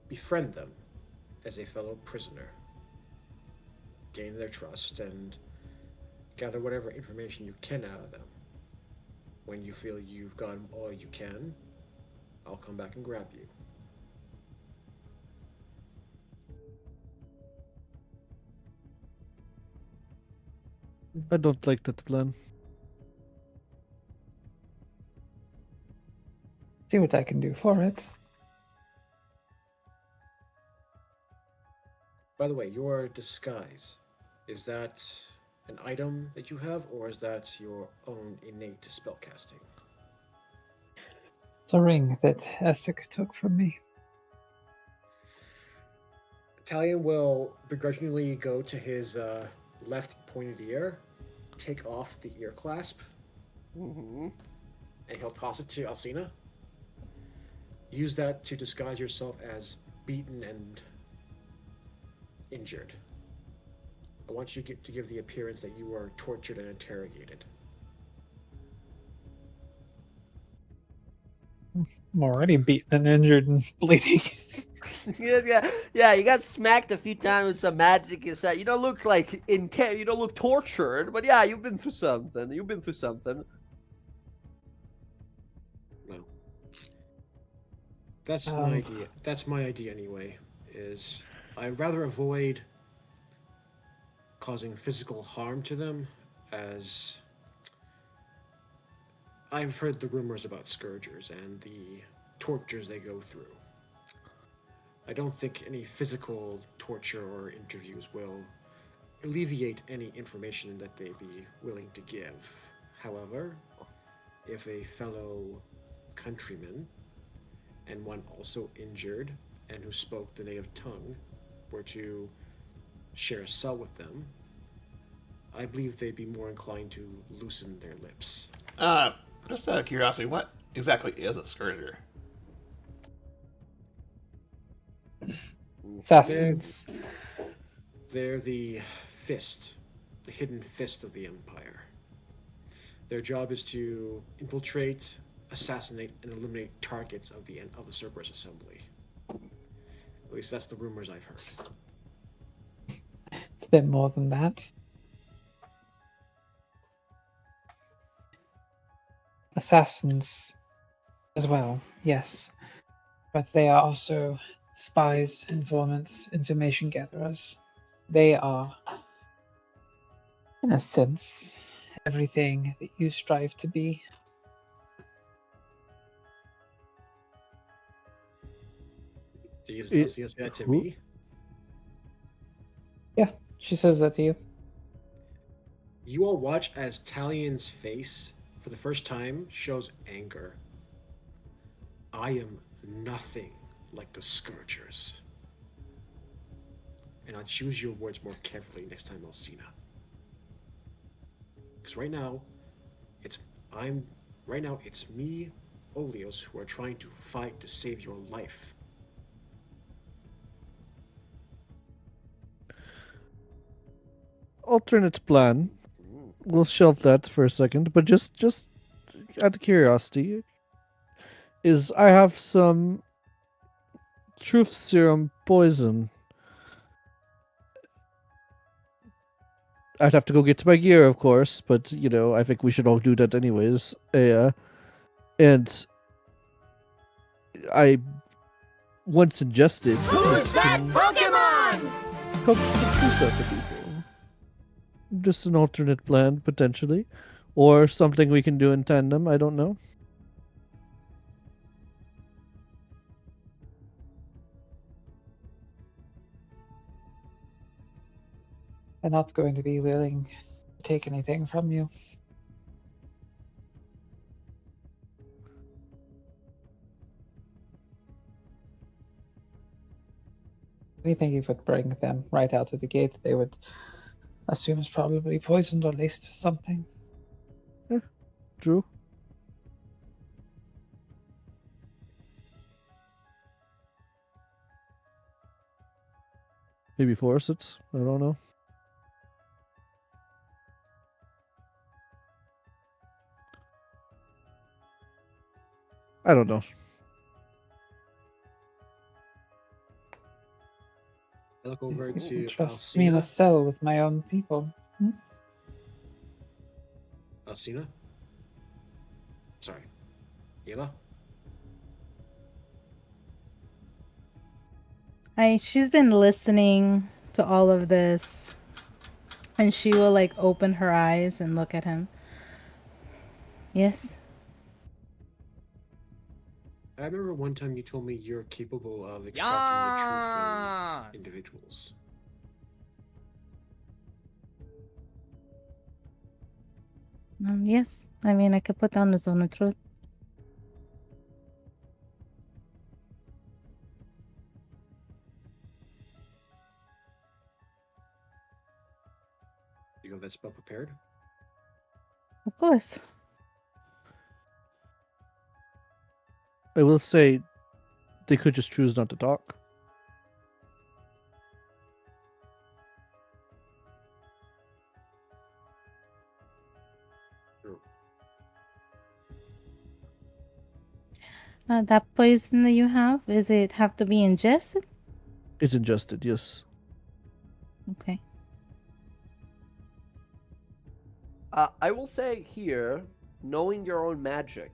befriend them as a fellow prisoner, gain their trust, and gather whatever information you can out of them. When you feel you've gotten all you can, I'll come back and grab you. I don't like that plan. See what I can do for it. By the way, your disguise, is that an item that you have, or is that your own innate spellcasting? It's a ring that Essek took from me. Italian will begrudgingly go to his left pointed ear, take off the ear clasp, and he'll toss it to Alcina. Use that to disguise yourself as beaten and injured. I want you to give the appearance that you were tortured and interrogated. I'm already beaten and injured and bleeding. yeah. You got smacked a few times with some magic. You don't look like you don't look tortured, but yeah, you've been through something. No. That's my idea. That's my idea anyway. Is I'd rather avoid causing physical harm to them, as I've heard the rumors about scourgers and the tortures they go through. I don't think any physical torture or interviews will alleviate any information that they'd be willing to give. However, if a fellow countryman, and one also injured and who spoke the native tongue, were to share a cell with them, I believe they'd be more inclined to loosen their lips. Just out of curiosity, what exactly is a scourger? Assassins. They're the fist, the hidden fist of the Empire. Their job is to infiltrate, assassinate, and eliminate targets of the Cerberus Assembly. At least that's the rumors I've heard. It's a bit more than that. Assassins as well, yes. But they are also spies, informants, information gatherers. They are, in a sense, everything that you strive to be. Do you say that to me? Yeah, she says that to you. You all watch as Talian's face, for the first time, shows anger. I am nothing like the Scourgers. And I'll choose your words more carefully next time, Alcina. Because right now, it's me, Oleos, who are trying to fight to save your life. Alternate plan. We'll shelve that for a second, but just out of curiosity, is I have some truth serum poison. I'd have to go get to my gear, of course, but I think we should all do that anyways. And I once ingested. Who's that Pokemon? Coax the truth out of people. Just an alternate plan, potentially. Or something we can do in tandem, I don't know. They're not going to be willing to take anything from you. Anything you would bring them right out of the gate, they would assume is probably poisoned or laced with something. Yeah, true. Maybe force it. I don't know. I don't know. I look over to Trust me in a cell with my own people. Alcina? Sorry. Yela? She's been listening to all of this, and she will open her eyes and look at him. Yes? I remember one time you told me you're capable of extracting the truth from individuals. Yes. I mean, I could put down the zone of truth. You have that spell prepared? Of course. I will say they could just choose not to talk. That poison that you have, is it have to be ingested? It's ingested, yes. Okay. I will say here, knowing your own magic,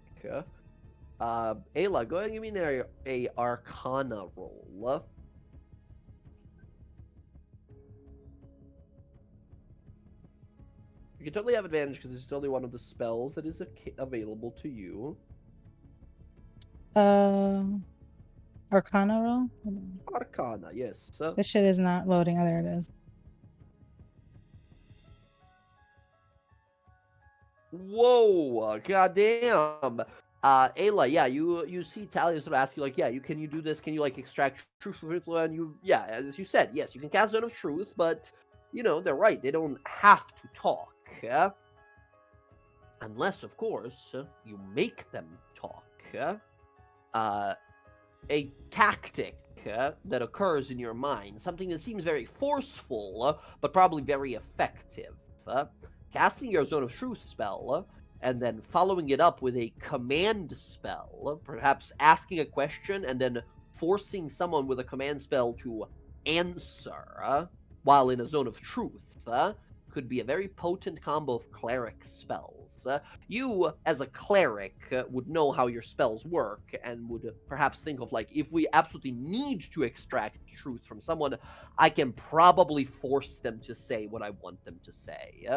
Ayla, go ahead and give me a Arcana roll. You can totally have advantage because it's only one of the spells that is available to you. Arcana roll? Arcana, yes. This shit is not loading. Oh, there it is. Whoa, goddamn. Ayla, yeah, you see Talia sort of ask you, like, yeah, can you do this? Can you, like, extract truth from people? And you, yeah, as you said, yes, you can cast Zone of Truth, but, you know, they're right. They don't have to talk. Unless, of course, you make them talk. A tactic that occurs in your mind, something that seems very forceful, but probably very effective. Casting your Zone of Truth spell, and then following it up with a command spell, perhaps asking a question and then forcing someone with a command spell to answer while in a Zone of Truth, could be a very potent combo of cleric spells. You, as a cleric, would know how your spells work and would perhaps think of, like, if we absolutely need to extract truth from someone, I can probably force them to say what I want them to say.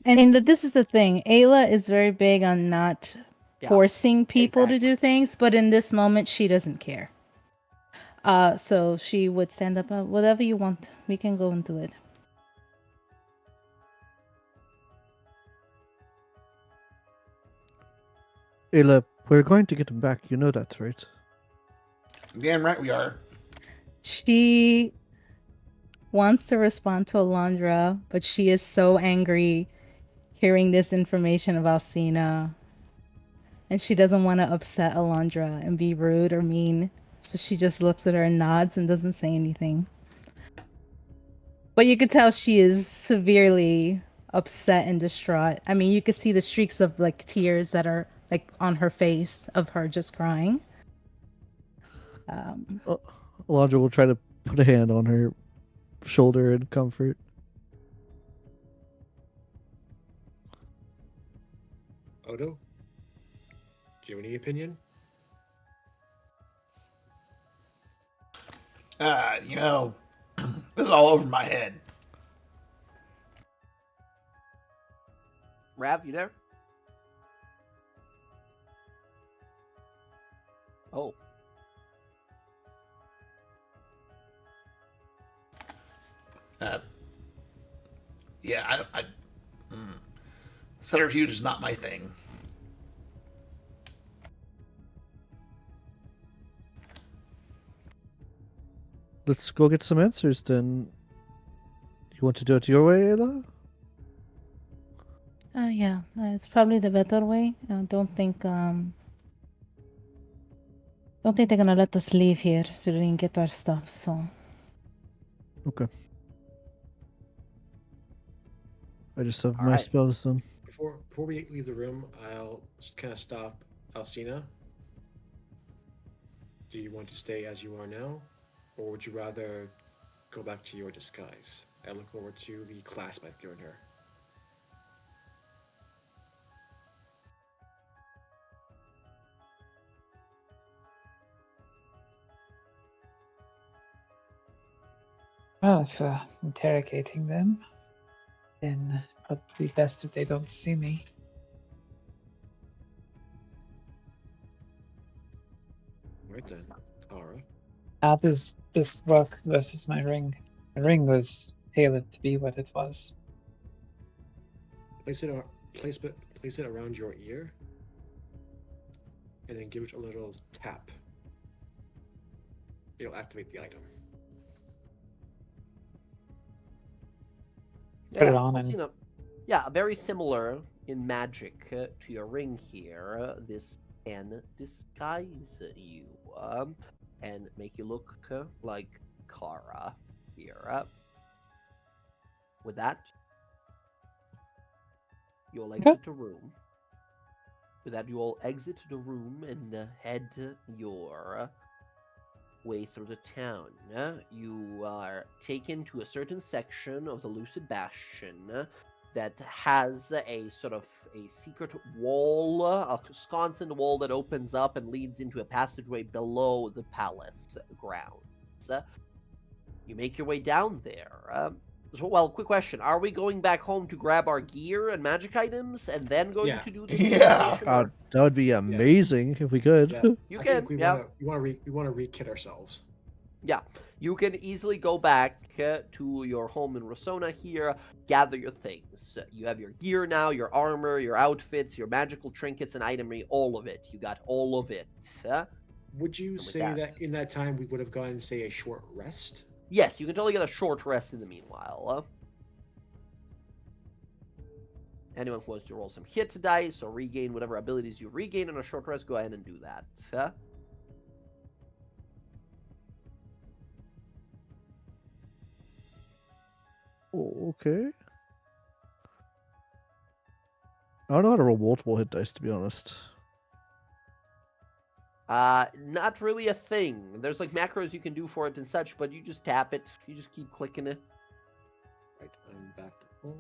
And this is the thing. Ayla is very big on not forcing people to do things, but in this moment, she doesn't care. So she would stand up, whatever you want, we can go into it. Ayla, we're going to get him back. You know that, right? Damn right we are. She wants to respond to Alondra, but she is so angry hearing this information about Cena. And she doesn't want to upset Alondra and be rude or mean. So she just looks at her and nods and doesn't say anything. But you could tell she is severely upset and distraught. I mean, you could see the streaks of like tears that are like on her face of her just crying. Alondra will try to put a hand on her shoulder in comfort. Odo, do you have any opinion? You know, this is all over my head. Rav, you there? Oh. Yeah, Centrifuge is not my thing. Let's go get some answers then. You want to do it your way, Ayla? Yeah, it's probably the better way. I don't think they're gonna let us leave here if we didn't get our stuff, so. Okay. I just have my spells done. Before we leave the room, I'll just kind of stop Alcina. Do you want to stay as you are now, or would you rather go back to your disguise? I look over to the clasp I've given her. Well, if interrogating them, then probably best if they don't see me. Right then, Kara. How does this work versus my ring? My ring was tailored to be what it was. Place it around your ear, and then give it a little tap. It'll activate the item. Put it on and very similar in magic to your ring here. This can disguise you and make you look like Kara here. With that, you'll exit the room. With that, you all exit the room and head your way through the town. You are taken to a certain section of the Lucid Bastion that has a sort of a secret wall, a sconce wall that opens up and leads into a passageway below the palace grounds. You make your way down there. Well, quick question. Are we going back home to grab our gear and magic items and then going to do this? Yeah. God, that would be amazing if we could. Yeah. You I can. think we want to re-kit ourselves. Yeah, you can easily go back to your home in Rosona here, gather your things. You have your gear now, your armor, your outfits, your magical trinkets and itemry, all of it. You got all of it. Would you say that in that time we would have gotten, say, a short rest? Yes, you can totally get a short rest in the meanwhile. Anyone who wants to roll some hit dice or regain whatever abilities you regain on a short rest, go ahead and do that. Okay. I don't know how to roll multiple hit dice, to be honest. Not really a thing. There's like macros you can do for it and such, but you just tap it. You just keep clicking it. Right, I'm back to full.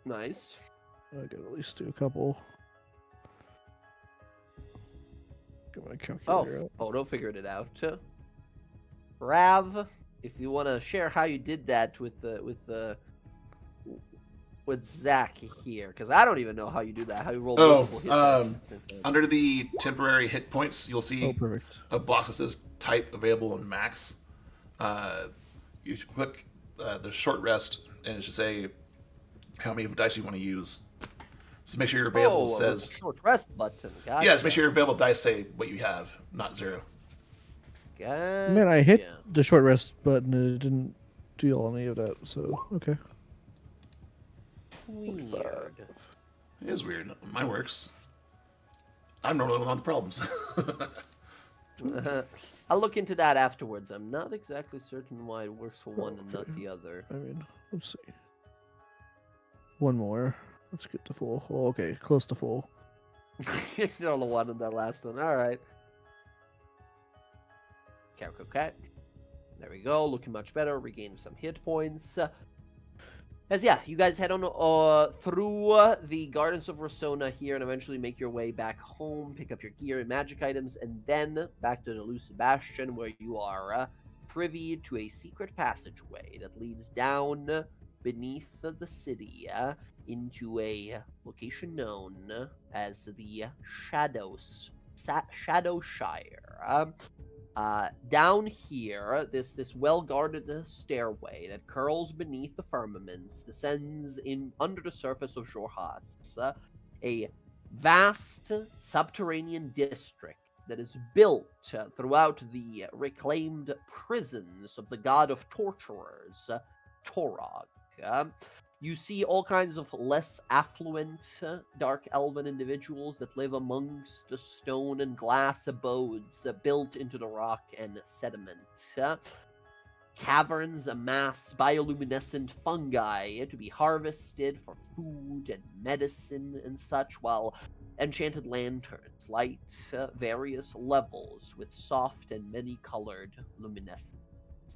Nice. I could at least do a couple. Get my calculator out. Odo figured it out. Rav, if you want to share how you did that with Zach here, because I don't even know how you do that. How you roll multiple hit dice. Under the temporary hit points, you'll see perfect. a box that says type available in max. You should click the short rest, and it should say how many dice you want to use. So make sure your available says short rest button. Gotcha. Yeah, just make sure your available dice say what you have, not 0. Gotcha. Man, I hit the short rest button and it didn't do any of that, so okay. Weird. It is weird. Mine works. I'm normally one of the problems. I'll look into that afterwards. I'm not exactly certain why it works for one and not the other. I mean, let's see. One more. Let's get to full. Oh, okay, close to full. You're on the one in that last one. All right. Okay. There we go. Looking much better. Regained some hit points. You guys head on through the Gardens of Rosona here and eventually make your way back home, pick up your gear and magic items, and then back to the Lucid Bastion where you are privy to a secret passageway that leads down beneath the city into a location known as the Shadowshire. Down here, this well-guarded stairway that curls beneath the firmaments descends in under the surface of Jorhas, a vast subterranean district that is built throughout the reclaimed prisons of the god of torturers, Torog. You see all kinds of less affluent dark elven individuals that live amongst the stone and glass abodes built into the rock and sediment. Caverns amass bioluminescent fungi to be harvested for food and medicine and such, while enchanted lanterns light various levels with soft and many-colored luminescence.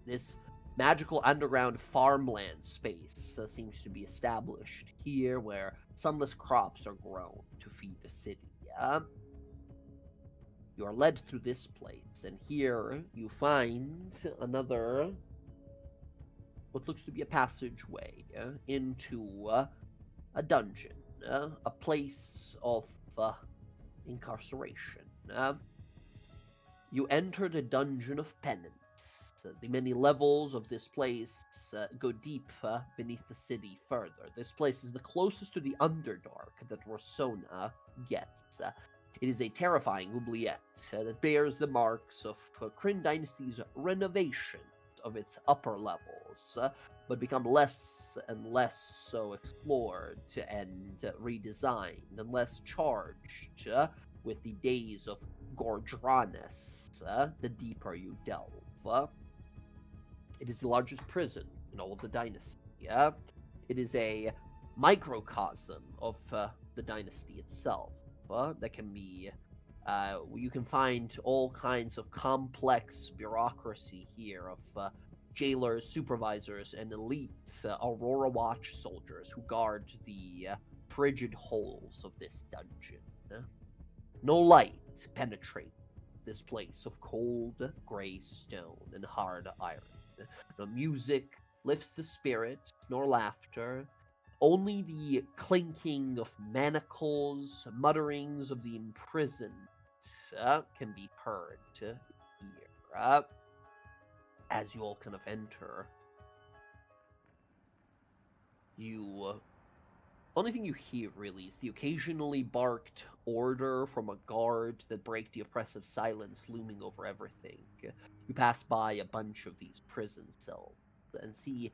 This magical underground farmland space seems to be established here, where sunless crops are grown to feed the city. You are led through this place, and here you find another, what looks to be a passageway into a dungeon, a place of incarceration. You enter the Dungeon of Penance. The many levels of this place go deep beneath the city further. This place is the closest to the Underdark that Rorsona gets. It is a terrifying oubliette that bears the marks of Kryn Dynasty's renovation of its upper levels, but become less and less so explored and redesigned, and less charged with the days of Gordranis, the deeper you delve. It is the largest prison in all of the dynasty. It is a microcosm of the dynasty itself. That can be, you can find all kinds of complex bureaucracy here of jailers, supervisors, and elite Aurora Watch soldiers who guard the frigid holes of this dungeon. No light penetrates this place of cold gray stone and hard iron. No music lifts the spirit, nor laughter. Only the clinking of manacles, mutterings of the imprisoned can be heard here. As you all kind of enter, only thing you hear really is the occasionally barked order from a guard that break the oppressive silence looming over everything. You pass by a bunch of these prison cells and see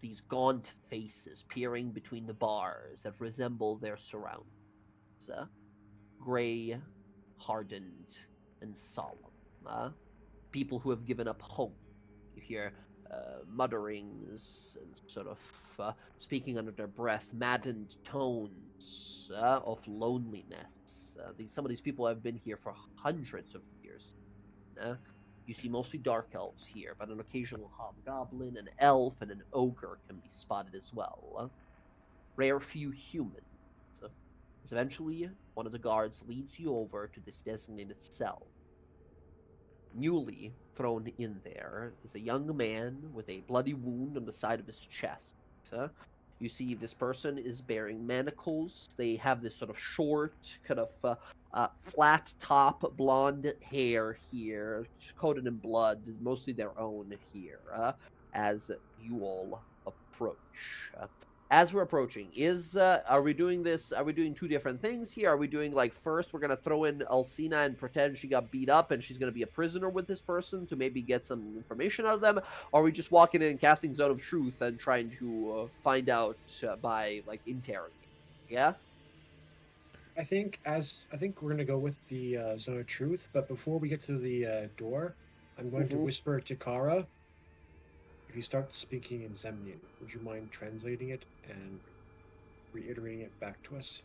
these gaunt faces peering between the bars that resemble their surroundings. Gray, hardened, and solemn. People who have given up hope. You hear mutterings and sort of speaking under their breath, maddened tones of loneliness. Some of these people have been here for hundreds of years. You see mostly dark elves here, but an occasional hobgoblin, an elf, and an ogre can be spotted as well. Rare few humans. As eventually, one of the guards leads you over to this designated cell. Newly thrown in there is a young man with a bloody wound on the side of his chest. You see this person is bearing manacles. They have this sort of short, kind of flat top, blonde hair here, coated in blood, mostly their own here, as you all approach. As we're approaching, are we doing this? Are we doing two different things here? Are we doing like first we're gonna throw in Alcina and pretend she got beat up and she's gonna be a prisoner with this person to maybe get some information out of them? Or are we just walking in and casting Zone of Truth and trying to find out by like interrogating? Yeah. I think we're gonna go with the Zone of Truth, but before we get to the door, I'm going to whisper to Kara. If you start speaking in Zemnian, would you mind translating it and reiterating it back to us?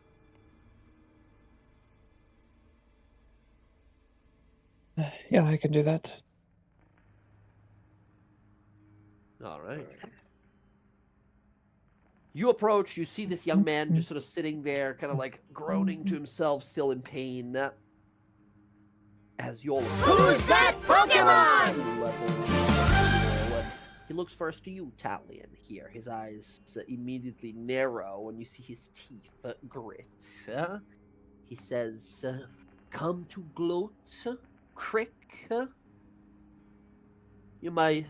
Yeah, I can do that. All right. You approach, you see this young man just sort of sitting there, kind of like groaning to himself, still in pain. As you all Who's that Pokemon? He looks first to you, Talion, here. His eyes immediately narrow, and you see his teeth grit. He says, "Come to gloat, Crick? You might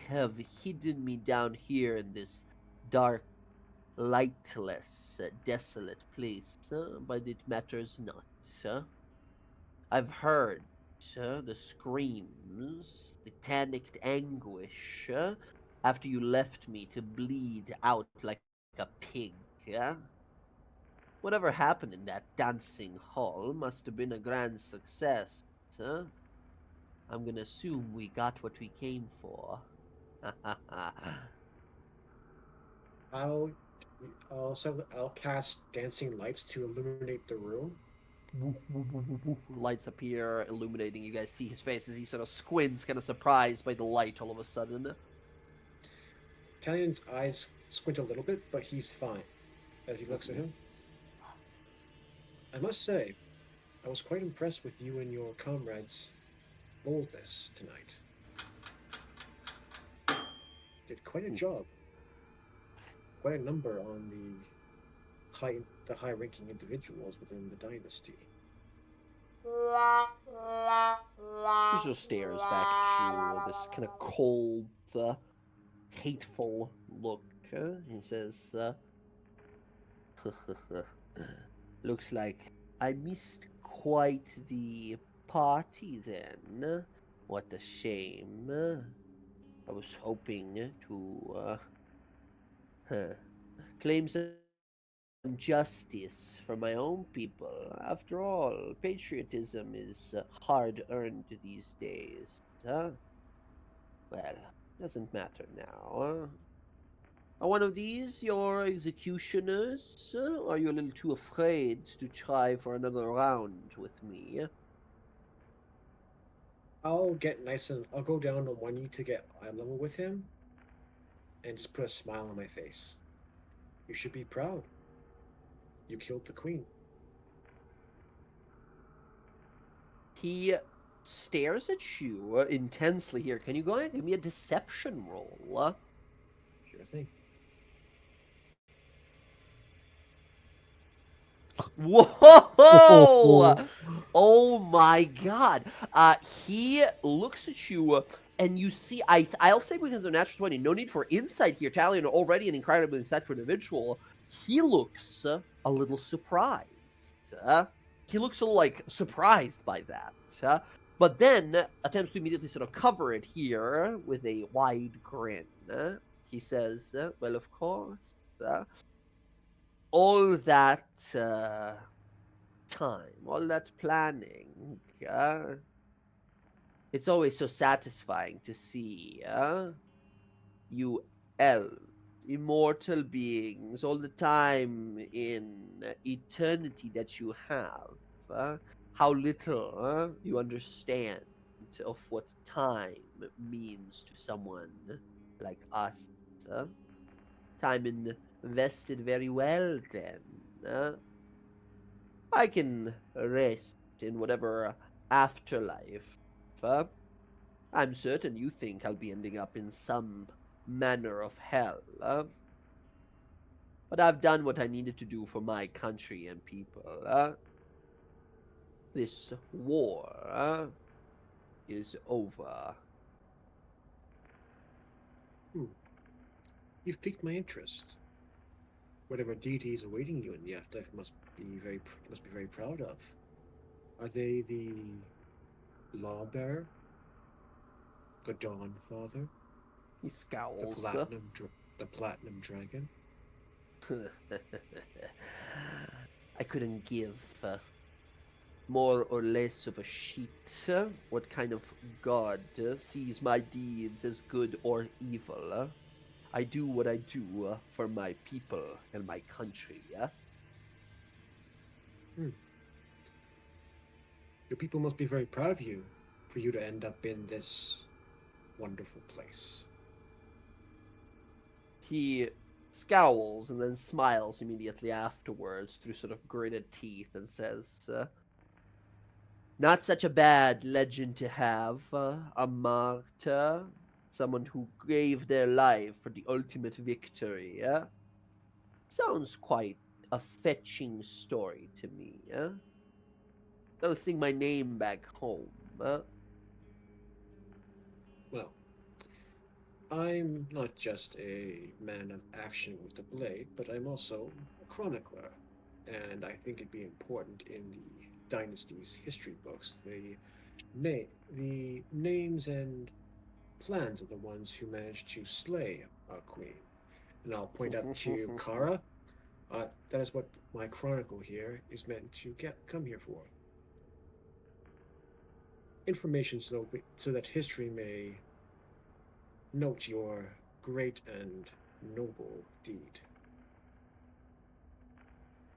have hidden me down here in this dark, lightless, desolate place, but it matters not. I've heard the screams, the panicked anguish after you left me to bleed out like a pig. Whatever happened in that dancing hall must have been a grand success. I'm gonna assume we got what we came for." I'll cast dancing lights to illuminate the room. Lights appear, illuminating. You guys see his face as he sort of squints, kind of surprised by the light all of a sudden. Talion's eyes squint a little bit, but he's fine as he looks at him. I must say, I was quite impressed with you and your comrades' boldness tonight. Did quite a job. Quite a number on the high-ranking individuals within the dynasty. He just stares back at you with this kind of cold, hateful look. He says, looks like I missed quite the party then. What a shame. I was hoping to claim some justice for my own people. After all, patriotism is hard earned these days. Well, doesn't matter now. Are one of these your executioners? Are you a little too afraid to try for another round with me? I'll go down on one knee to get eye level with him, and just put a smile on my face. You should be proud. You killed the queen. He stares at you intensely here. Can you go ahead and give me a deception roll? Sure thing. Whoa! Oh my god. He looks at you and you see I'll say because of natural 20, no need for insight here. Talion already an incredibly insightful individual. He looks a little surprised. He looks a little like surprised by that. But then attempts to immediately sort of cover it here with a wide grin. He says, well, of course. All that time, all that planning, it's always so satisfying to see you elves, immortal beings, all the time in eternity that you have, how little you understand of what time means to someone like us. Time invested very well then. I can rest in whatever afterlife. I'm certain you think I'll be ending up in some manner of hell. But I've done what I needed to do for my country and people. This war is over. You've piqued my interest. Whatever deity is awaiting you in the afterlife must be very proud of. Are they the Lawbearer? The Dawn Father? He scowls. The Platinum Dragon? I couldn't give more or less of a shit what kind of god sees my deeds as good or evil. I do what I do for my people and my country. Your people must be very proud of you for you to end up in this wonderful place. He scowls and then smiles immediately afterwards through sort of gritted teeth and says, not such a bad legend to have, a martyr, someone who gave their life for the ultimate victory. Sounds quite a fetching story to me. They'll sing my name back home. Well, I'm not just a man of action with the blade, but I'm also a chronicler. And I think it'd be important in the dynasty's history books. The names and plans of the ones who managed to slay our queen. And I'll point out to Kara. That is what my chronicle here is meant to come here for. Information so that history may note your great and noble deed.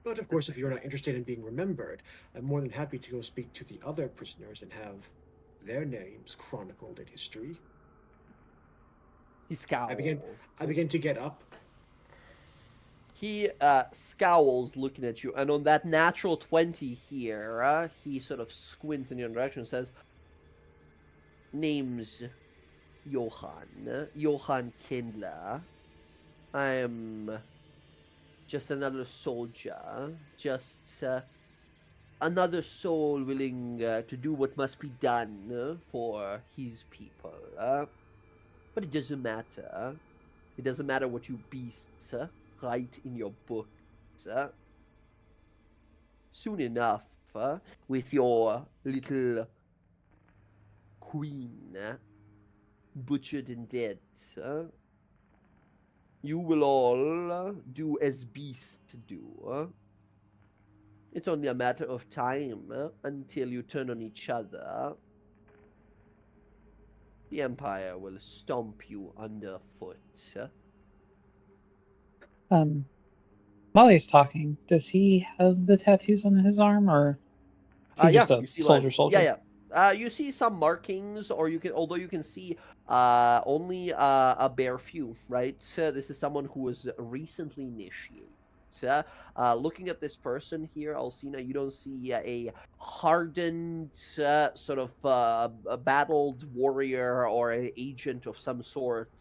But of course, if you're not interested in being remembered, I'm more than happy to go speak to the other prisoners and have their names chronicled in history. He scowls. I begin to get up. He scowls looking at you, and on that natural 20 here, he sort of squints in your direction and says, name's Johann Kindler. I am just another soldier, just another soul willing to do what must be done for his people. But it doesn't matter. It doesn't matter what you beasts write in your books. Soon enough, with your little queen butchered and dead, you will all do as beasts do. It's only a matter of time until you turn on each other. The Empire will stomp you underfoot. Molly's talking. Does he have the tattoos on his arm, or is he just a you see soldier? you see some markings, or although you can see only a bare few, right? This is someone who was recently initiated. Looking at this person here, Alcina, you don't see a hardened sort of a battled warrior or an agent of some sort.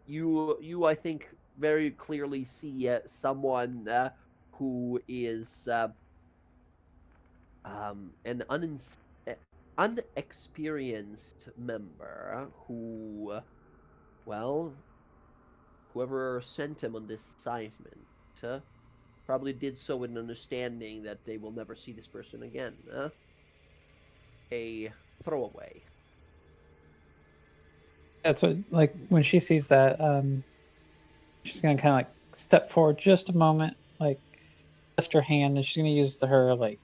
You I think very clearly see someone who is an unexperienced member who, well, whoever sent him on this assignment probably did so with an understanding that they will never see this person again. A throwaway. That's what, like, when she sees that, she's gonna kind of like step forward just a moment, like lift her hand, and she's gonna use her like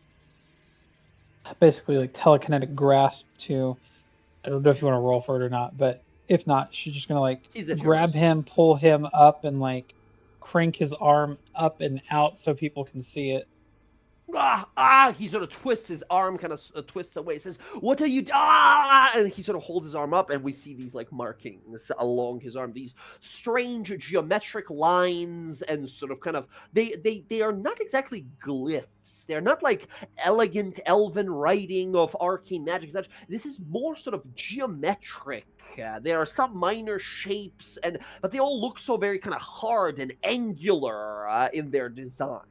basically like telekinetic grasp to, I don't know if you want to roll for it or not, but if not, she's just gonna like grab him, pull him up, and like crank his arm up and out so people can see it. He sort of twists his arm, kind of twists away, says, "What are you and he sort of holds his arm up, and we see these like markings along his arm, these strange geometric lines, and sort of kind of they are not exactly glyphs. They're not like elegant elven writing of arcane magic. This is more sort of geometric. There are some minor shapes, but they all look so very kind of hard and angular in their design.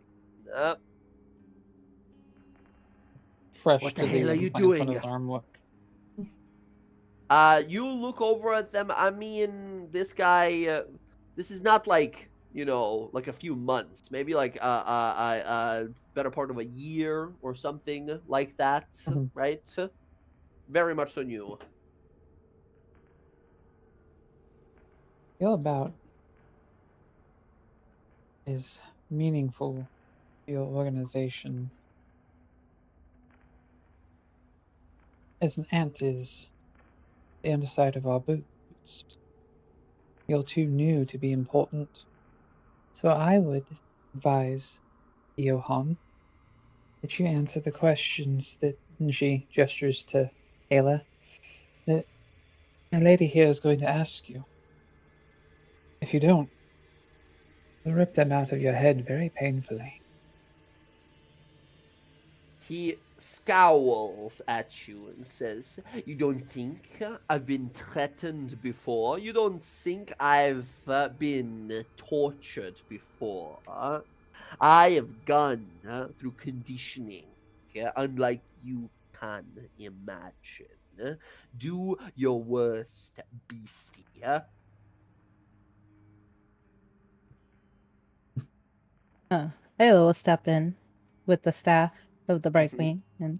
Fresh. What the hell are you doing? His arm look. You look over at them. I mean, this guy. This is not like like a few months. Maybe like a better part of a year or something like that, right? Very much so new. Feel about is meaningful to your organization. As an ant is the underside of our boots. You're too new to be important. So I would advise, Johan, that you answer the questions that, and she gestures to Ayla, that my lady here is going to ask you. If you don't, you'll rip them out of your head very painfully. He scowls at you and says, "You don't think I've been threatened before? You don't think I've been tortured before? I have gone through conditioning, unlike you can imagine. Do your worst, beastie." Ayla will step in with the staff of the Bright Queen, and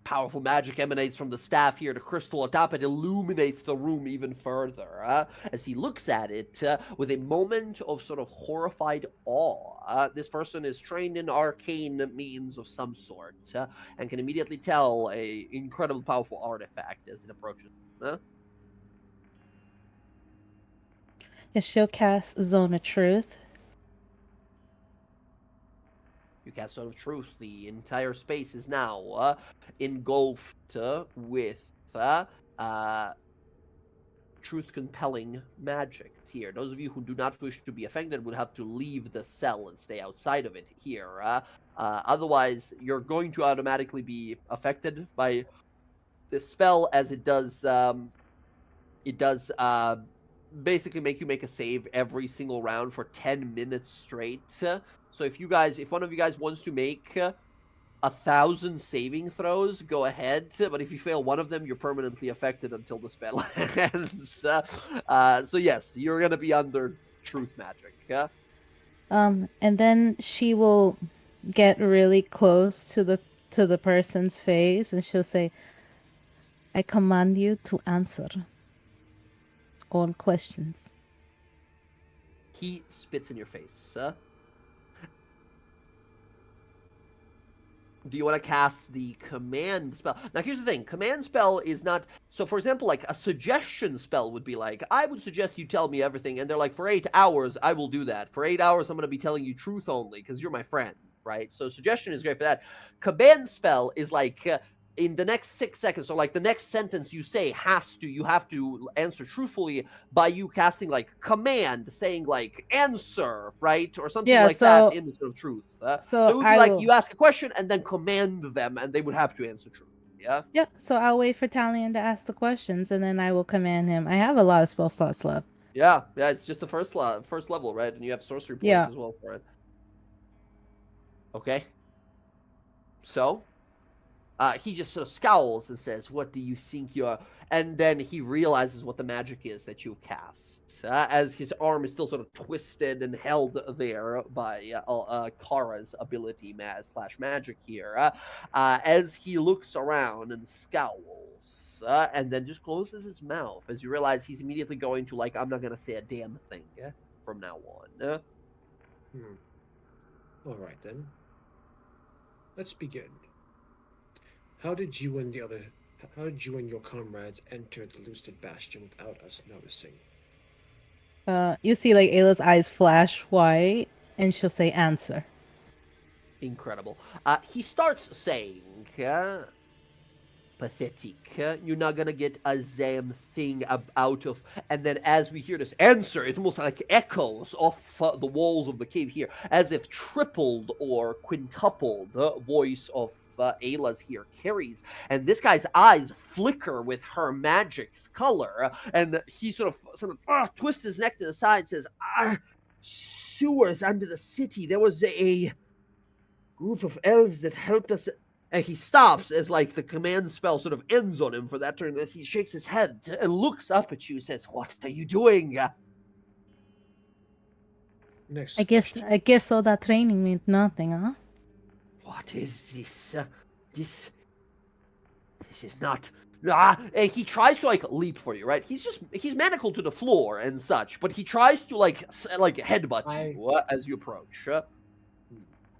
powerful magic emanates from the staff here. The crystal atop it illuminates the room even further. As he looks at it with a moment of sort of horrified awe. This person is trained in arcane means of some sort and can immediately tell a incredibly powerful artifact as it approaches. Yes, she'll cast Zone of Truth. You cast Zone of Truth. The entire space is now engulfed with truth-compelling magic here. Those of you who do not wish to be affected would have to leave the cell and stay outside of it here. Otherwise, you're going to automatically be affected by this spell, as it does basically make you make a save every single round for 10 minutes straight. So if one of you guys wants to make 1,000 saving throws, go ahead. But if you fail one of them, you're permanently affected until the spell ends. So yes, you're gonna be under truth magic. And then she will get really close to the person's face, and she'll say, "I command you to answer all questions." He spits in your face. Do you want to cast the command spell? Now, here's the thing. Command spell is not... So, for example, like, a suggestion spell would be like, I would suggest you tell me everything. And they're like, for 8 hours, I will do that. For 8 hours, I'm going to be telling you truth only because you're my friend, right? So, suggestion is great for that. Command spell is like... in the next 6 seconds, or like the next sentence you say you have to answer truthfully by you casting like command, saying like answer, right, or something like that in the sort of truth. So it would be like you ask a question and then command them, and they would have to answer truth. Yeah. Yeah. So I'll wait for Talion to ask the questions, and then I will command him. I have a lot of spell slots left. Yeah. It's just the first level, right? And you have sorcery points as well for it. Okay. So. He just sort of scowls and says, "What do you think you're?" And then he realizes what the magic is that you cast, as his arm is still sort of twisted and held there by Kara's ability / magic here. As he looks around and scowls, and then just closes his mouth as you realize he's immediately going to like, "I'm not gonna say a damn thing from now on." All right then. Let's begin. How did you and your comrades enter the Lucid Bastion without us noticing? You see like Ayla's eyes flash white, and she'll say, "Answer." Incredible. He starts saying, pathetic. You're not gonna get a damn thing out of... And then as we hear this answer, it almost like echoes off the walls of the cave here, as if tripled or quintupled voice of Ayla's here carries. And this guy's eyes flicker with her magic's color, and he sort of twists his neck to the side and says, sewers under the city. There was a group of elves that helped us. And he stops as like the command spell sort of ends on him for that turn. As he shakes his head and looks up at you and says, "What are you doing?" Next. I guess all that training meant nothing, huh? What is this? This is not... And he tries to like leap for you, right? He's manacled to the floor and such, but he tries to like headbutt you as you approach.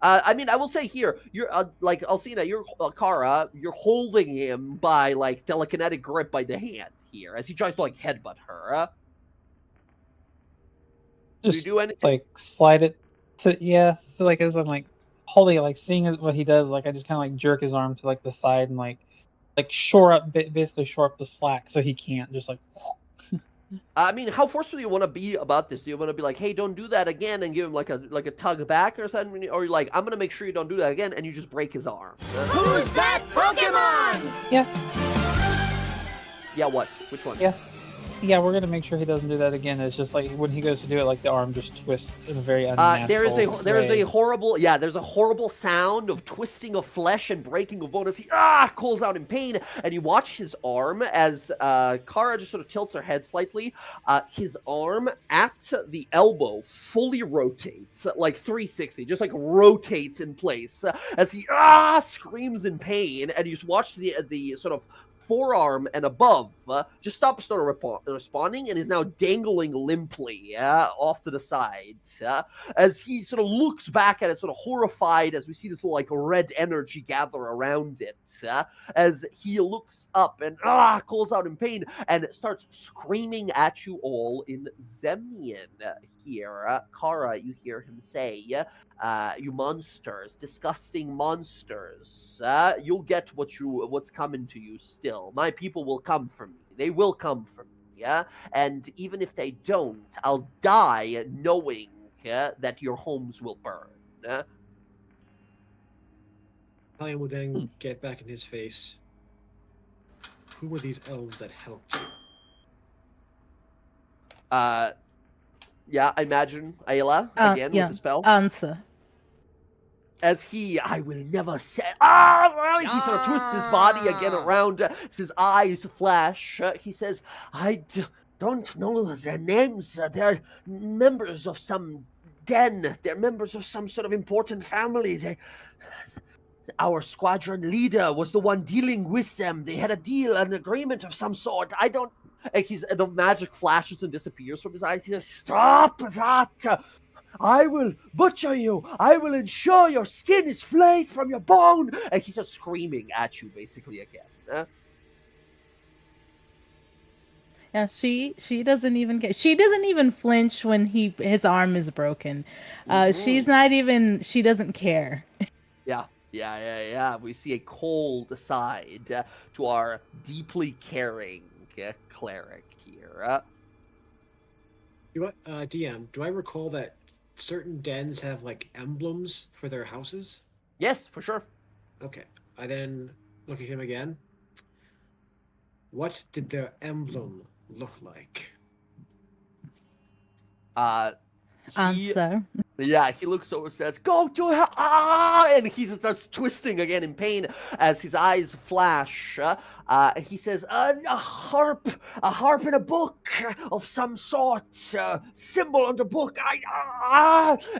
I mean, I will say here, you're like Alcina, you're Kara, you're holding him by like telekinetic grip by the hand here as he tries to like headbutt her. Just do you do anything? Like slide it to So like as I'm like holding it, like seeing what he does, like I just kind of like jerk his arm to like the side and like basically shore up the slack so he can't just like. I mean, how forceful do you want to be about this? Do you want to be like, "Hey, don't do that again," and give him like a tug back or something, or you're like, "I'm gonna make sure you don't do that again," and you just break his arm? Who's that Pokemon? Yeah. Yeah. What? Which one? Yeah, we're gonna make sure he doesn't do that again. It's just like when he goes to do it, like the arm just twists in a very unnatural there's a way. horrible sound of twisting of flesh and breaking of bones. He calls out in pain, and you watch his arm as Kara just sort of tilts her head slightly. His arm at the elbow fully rotates, like 360, just like rotates in place as he screams in pain, and you watch the sort of forearm and above just stops responding and is now dangling limply off to the side as he sort of looks back at it, sort of horrified, as we see this little like red energy gather around it as he looks up and calls out in pain and starts screaming at you all in Zemnian here. Kara, you hear him say, "You monsters, disgusting monsters! You'll get what's coming to you. Still, my people will come for me. They will come for me. Yeah, and even if they don't, I'll die knowing that your homes will burn." I will then get back in his face. Who were these elves that helped you? Yeah, I imagine Ayla again with the spell. Answer. As I will never say. He sort of twists his body again around. His eyes flash. He says, don't know their names. They're members of some den. They're members of some sort of important family. Our squadron leader was the one dealing with them. They had a deal, an agreement of some sort. I don't. And the magic flashes and disappears from his eyes. He says, "Stop that! I will butcher you. I will ensure your skin is flayed from your bone." And he starts screaming at you, basically again. Yeah, she doesn't even care. She doesn't even flinch when his arm is broken. She's not even. She doesn't care. Yeah. We see a cold side to our deeply caring cleric here. DM, do I recall that certain dens have like emblems for their houses? Yes, for sure. Okay. I then look at him again. What did their emblem look like? Answer. Yeah, he looks over and says, "Go to her!" And he starts twisting again in pain as his eyes flash. He says, a harp in a book of some sort, symbol on the book.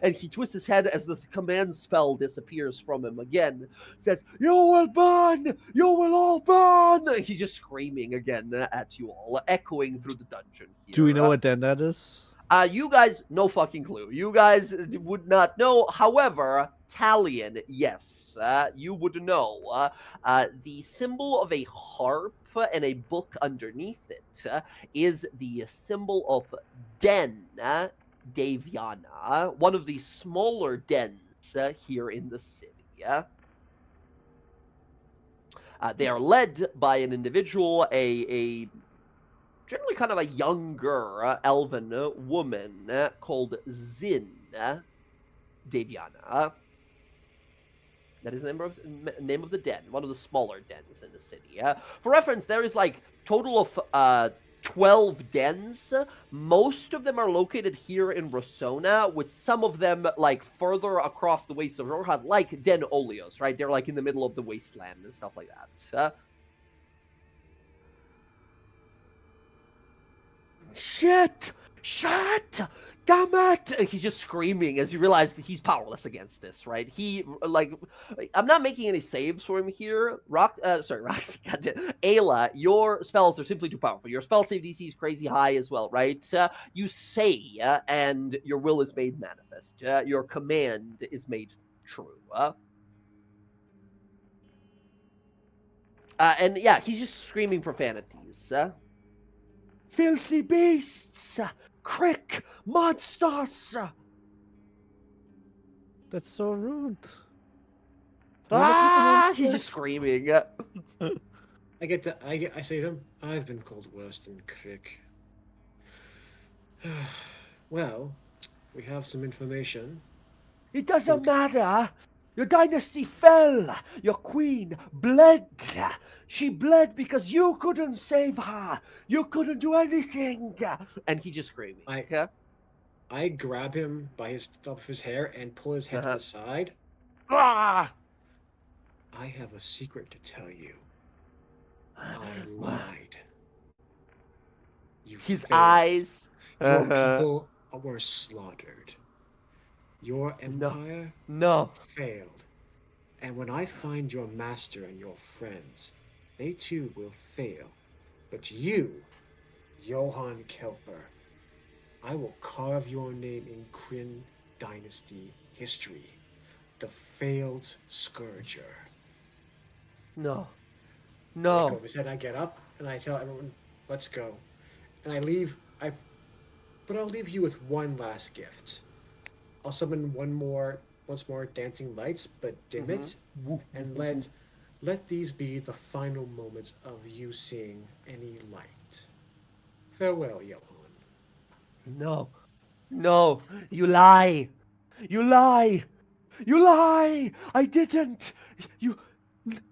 And he twists his head as the command spell disappears from him again. Says, "You will burn! You will all burn!" And he's just screaming again at you all, echoing through the dungeon here. Do we know what den that is? You guys, no fucking clue. You guys would not know. However, Talion, yes, you would know. The symbol of a harp and a book underneath it is the symbol of Den Daviana, one of the smaller dens here in the city. They are led by an individual, a generally kind of a younger elven woman called Zin Daviana. That is the name of the den, one of the smaller dens in the city. For reference, there is like total of 12 dens. Most of them are located here in Rossona, with some of them like further across the waste of Rorhad, like Den Olios, right? They're like in the middle of the wasteland and stuff like that. Shit! Damn it! And he's just screaming as you realize that he's powerless against this, right? I'm not making any saves for him here. Ayla, your spells are simply too powerful. Your spell save DC is crazy high as well, right? You say, and your will is made manifest. Your command is made true. And yeah, he's just screaming profanities. Filthy beasts! Crick! Monsters! That's so rude. He's just screaming. I say to him, I've been called worse than Crick. Well, we have some information. It doesn't matter. Your dynasty fell. Your queen bled. She bled because you couldn't save her. You couldn't do anything. And he just screaming. I grab him by his top of his hair and pull his head to the side. Ah! I have a secret to tell you. I lied. His eyes. Your people were slaughtered. Your empire failed. And when I find your master and your friends, they too will fail. But you, Johann Kelper, I will carve your name in Kryn dynasty history. The failed Scourger. No. I go over his head, I get up, and I tell everyone, let's go. And I leave, but I'll leave you with one last gift. I'll summon once more dancing lights, but dim it, and let these be the final moments of you seeing any light. Farewell, Johann. No, you lie. You lie. I didn't.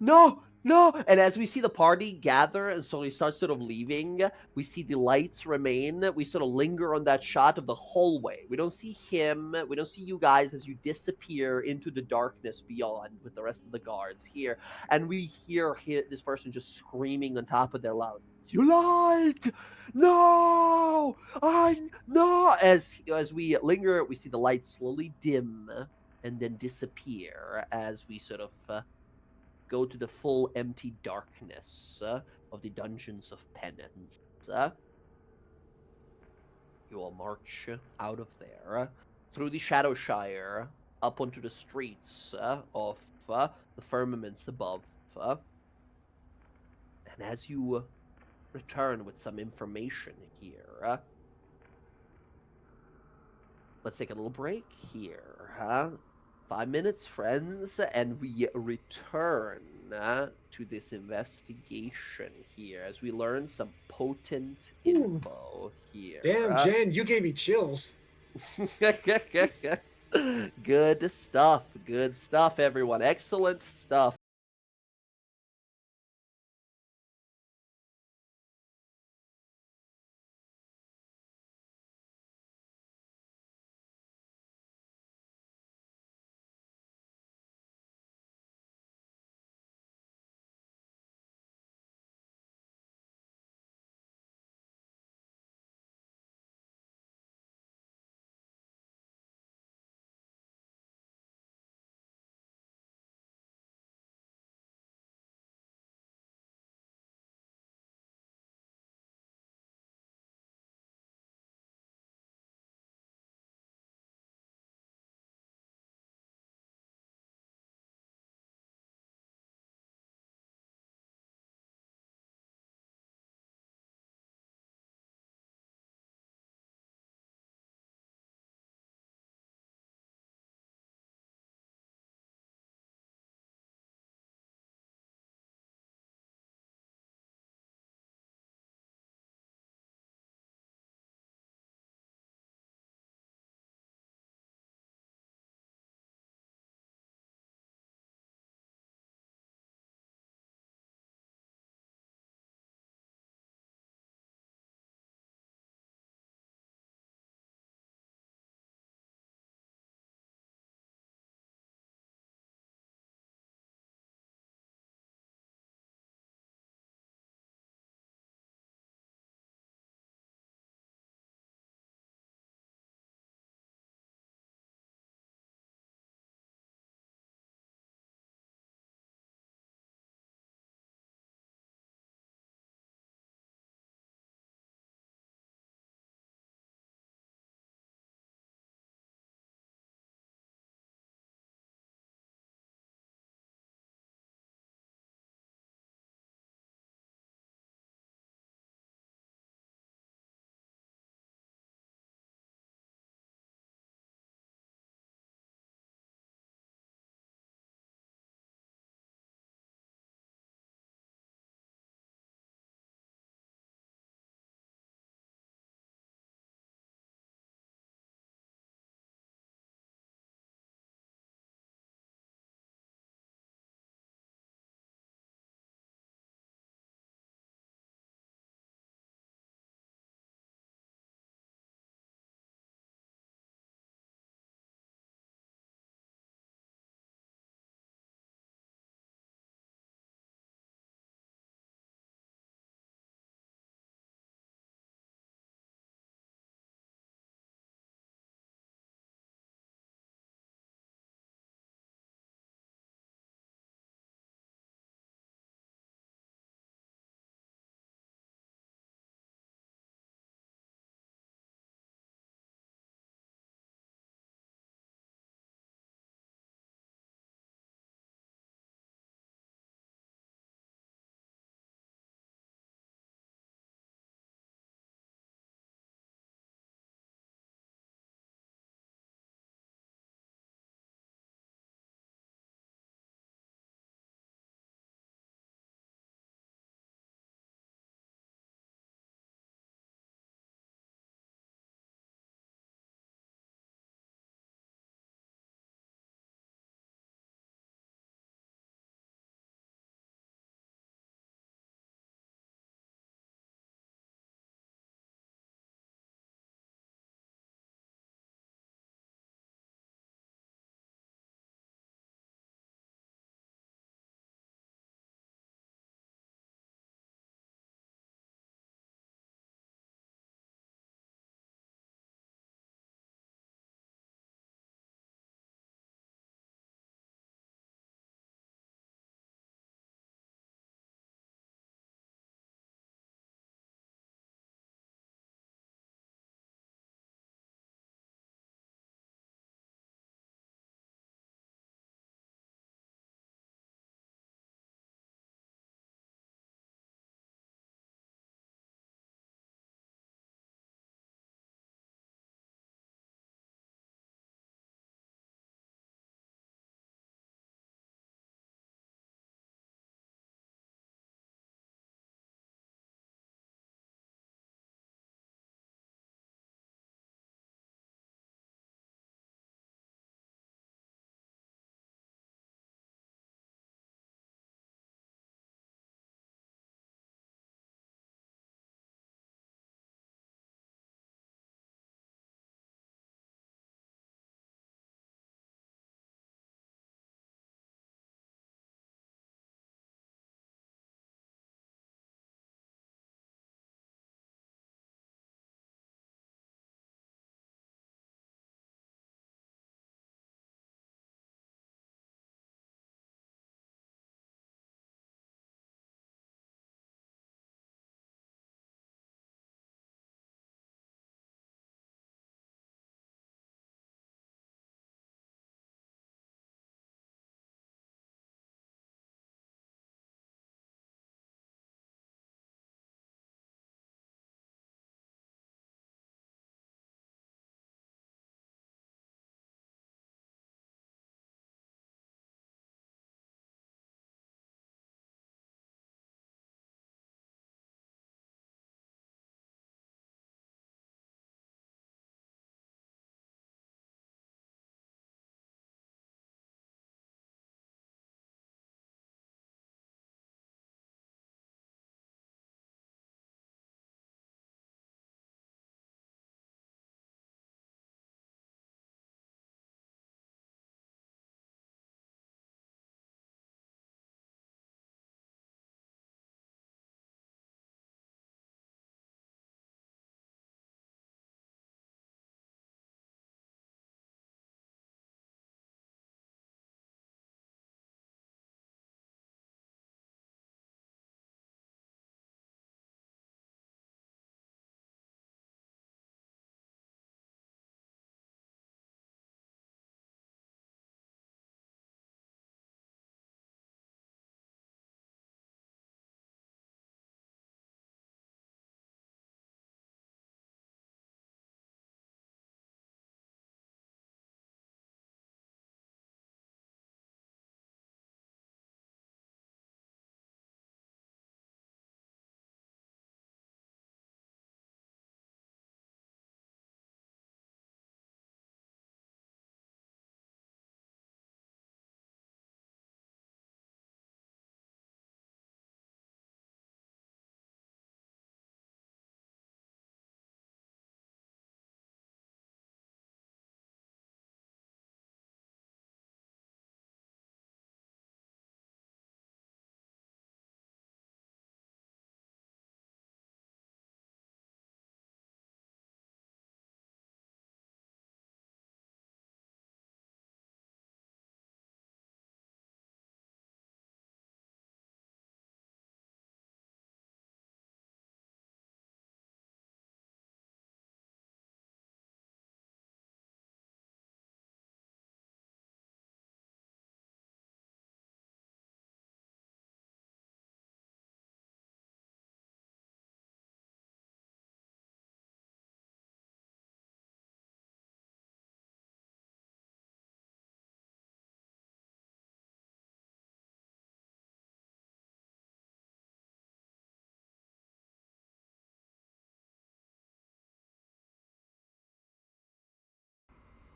No, No! And as we see the party gather and slowly start sort of leaving, we see the lights remain. We sort of linger on that shot of the hallway. We don't see him. We don't see you guys as you disappear into the darkness beyond with the rest of the guards here. And we hear this person just screaming on top of their lungs, "You lied! No! No!" As we linger, we see the lights slowly dim and then disappear as we sort of go to the full empty darkness of the dungeons of penance. You all march out of there through the Shadowshire up onto the streets of the firmaments above. And as you return with some information here, let's take a little break here. 5 minutes, friends, and we return to this investigation here as we learn some potent info here. Damn, Jen, you gave me chills. Good stuff, everyone. Excellent stuff.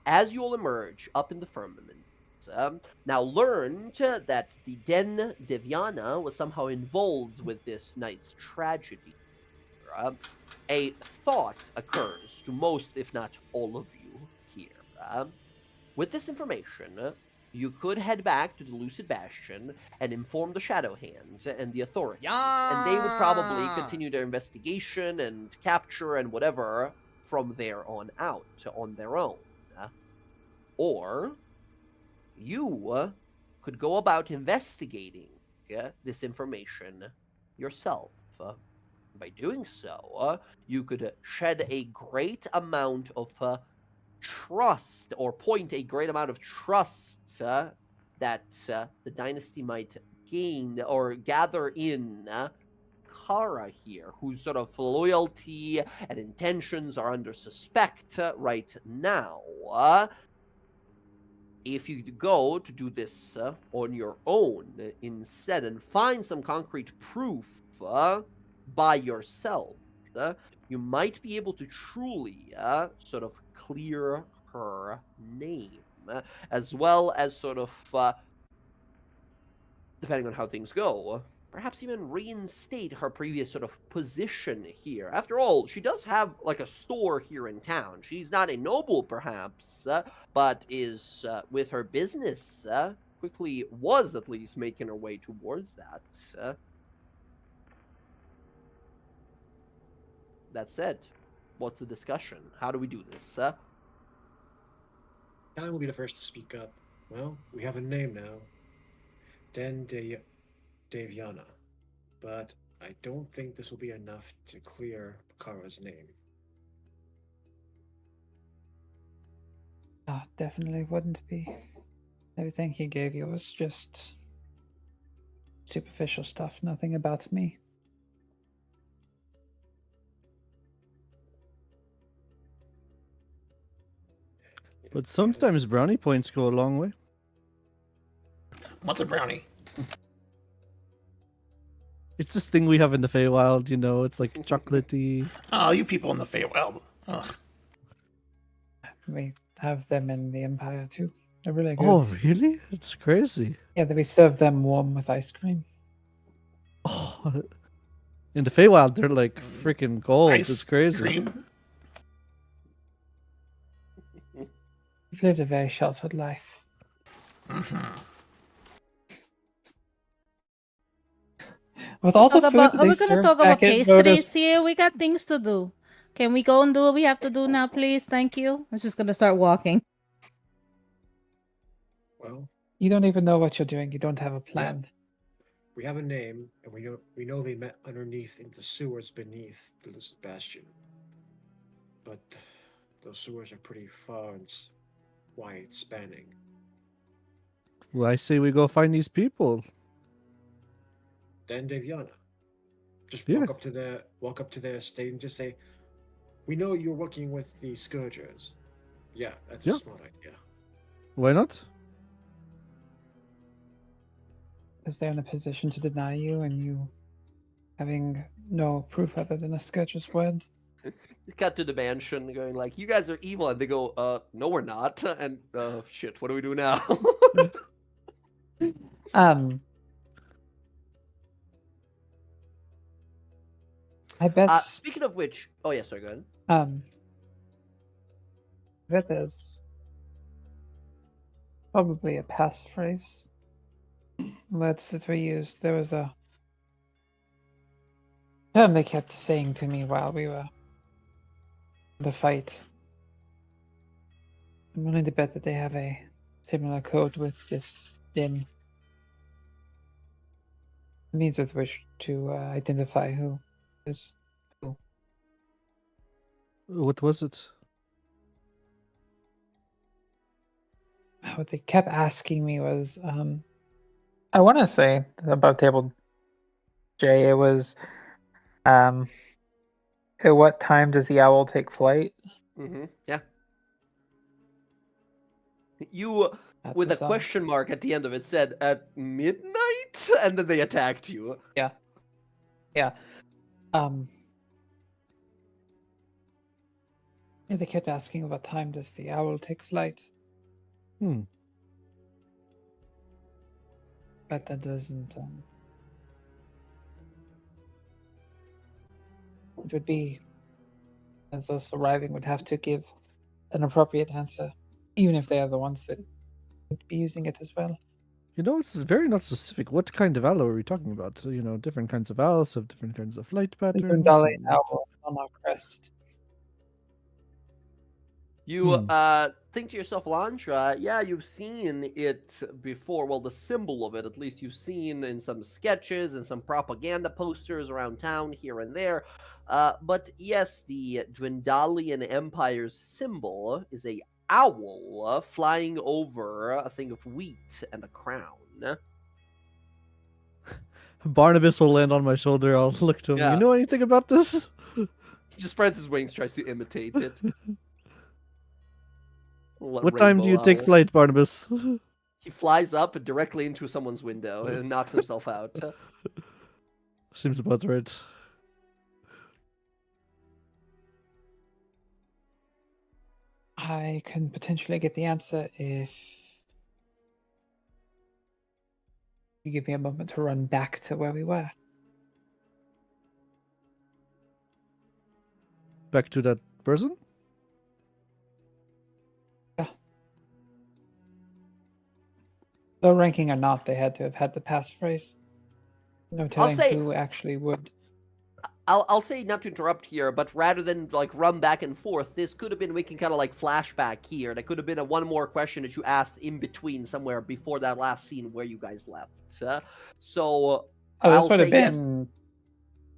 as you'll emerge up in the firmament, now learned that the Den Deviana was somehow involved with this night's tragedy. A thought occurs to most, if not all of you here. With this information, you could head back to the Lucid Bastion and inform the Shadow Hand and the authorities, and they would probably continue their investigation and capture and whatever from there on out on their own. Or you could go about investigating this information yourself. By doing so, you could shed a great amount of trust, or point a great amount of trust that the dynasty might gain or gather in Kara here, whose sort of loyalty and intentions are under suspect right now. If you go to do this on your own instead and find some concrete proof by yourself, you might be able to truly sort of clear her name, as well as sort of, depending on how things go, perhaps even reinstate her previous sort of position here. After all, she does have like a store here in town. She's not a noble, perhaps, but is, with her business, quickly was at least making her way towards that. That said, what's the discussion? How do we do this? I will be the first to speak up. Well, we have a name now. Den Deviana. But I don't think this will be enough to clear Kara's name. Definitely wouldn't be. Everything he gave you was just superficial stuff, nothing about me. But sometimes brownie points go a long way. What's a brownie? It's this thing we have in the Feywild, you know, it's like chocolatey. Oh, you people in the Feywild. Ugh. We have them in the Empire too. They're really good. Oh, really? It's crazy. Yeah, we serve them warm with ice cream. Oh, in the Feywild, they're like freaking gold. Ice It's crazy. cream? We've lived a very sheltered life. With all the food that Are they we gonna serve talk about back at pastries Rhoda's, here? We got things to do. Can we go and do what we have to do now, please? Thank you. I'm just gonna start walking. Well, you don't even know what you're doing. You don't have a plan. we have a name, and we know they met underneath in the sewers beneath the Lucid Bastion. But those sewers are pretty far and wide spanning. Well, I say we go find these people. Den Deviana. Just Yeah. walk up to their estate and just say, "We know you're working with the Scourgers." Yeah, that's Yeah. a smart idea. Why not? Is they in a position to deny you and you having no proof other than a Scourger's word? You cut to the mansion going like, you guys are evil, and they go, no we're not, and shit, what do we do now? I bet speaking of which, oh yeah, sorry, go ahead. I bet there's probably a passphrase words that we used. There was a term they kept saying to me while we were in the fight. I'm willing to bet that they have a similar code with this din. Means with which to identify who is who. What was it? What they kept asking me was, I want to say about table J, it was, at what time does the owl take flight? Mm-hmm. Yeah. You, That's with a what's up. question mark at the end of it, said at midnight, and then they attacked you. Yeah. Yeah, they kept asking what time does the owl take flight. Hmm. But that doesn't. It would be, as us arriving would have to give an appropriate answer, even if they are the ones that would be using it as well. You know, it's very not specific. What kind of owl are we talking about? Different kinds of owls have different kinds of flight The patterns. Dundallian and- owl on our crest. You think to yourself, Landra, yeah, you've seen it before. Well, the symbol of it, at least, you've seen in some sketches and some propaganda posters around town here and there. But yes, the Dwendalian Empire's symbol is a owl flying over a thing of wheat and a crown. Barnabas will land on my shoulder. I'll look to him. Yeah. You know anything about this? He just spreads his wings, tries to imitate it. What time do you Rainbow take owl. flight, Barnabas? He flies up directly into someone's window and knocks himself out. Seems about right. I can potentially get the answer if you give me a moment to run back to where we were. Back to that person? Though ranking or not, they had to have had the passphrase. No telling say- who actually would. I'll say, not to interrupt here, but rather than like run back and forth, this could have been, we can kind of like flashback here. There could have been a one more question that you asked in between somewhere before that last scene where you guys left. So Oh, this I'll would have say yes. been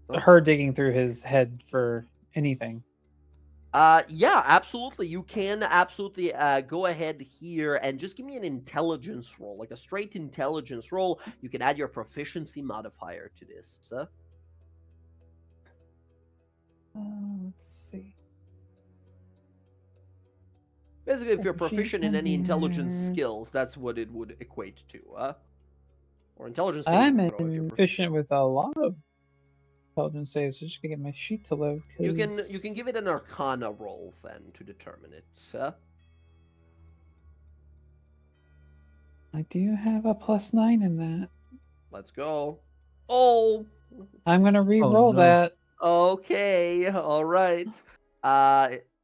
Oh. her digging through his head for anything. Yeah, absolutely. You can absolutely go ahead here and just give me an intelligence roll, like a straight intelligence roll. You can add your proficiency modifier to this. Let's see. Basically, if you're proficient in any intelligence Proficient. skills, that's what it would equate to. Or intelligence I'm saving throw if you're proficient with a lot of intelligence saves. So just gonna get my sheet to load. You can 'cause give it an Arcana roll then to determine it. I do have a +9 in that. Let's go. Oh, I'm gonna re-roll no. that. okay, all right.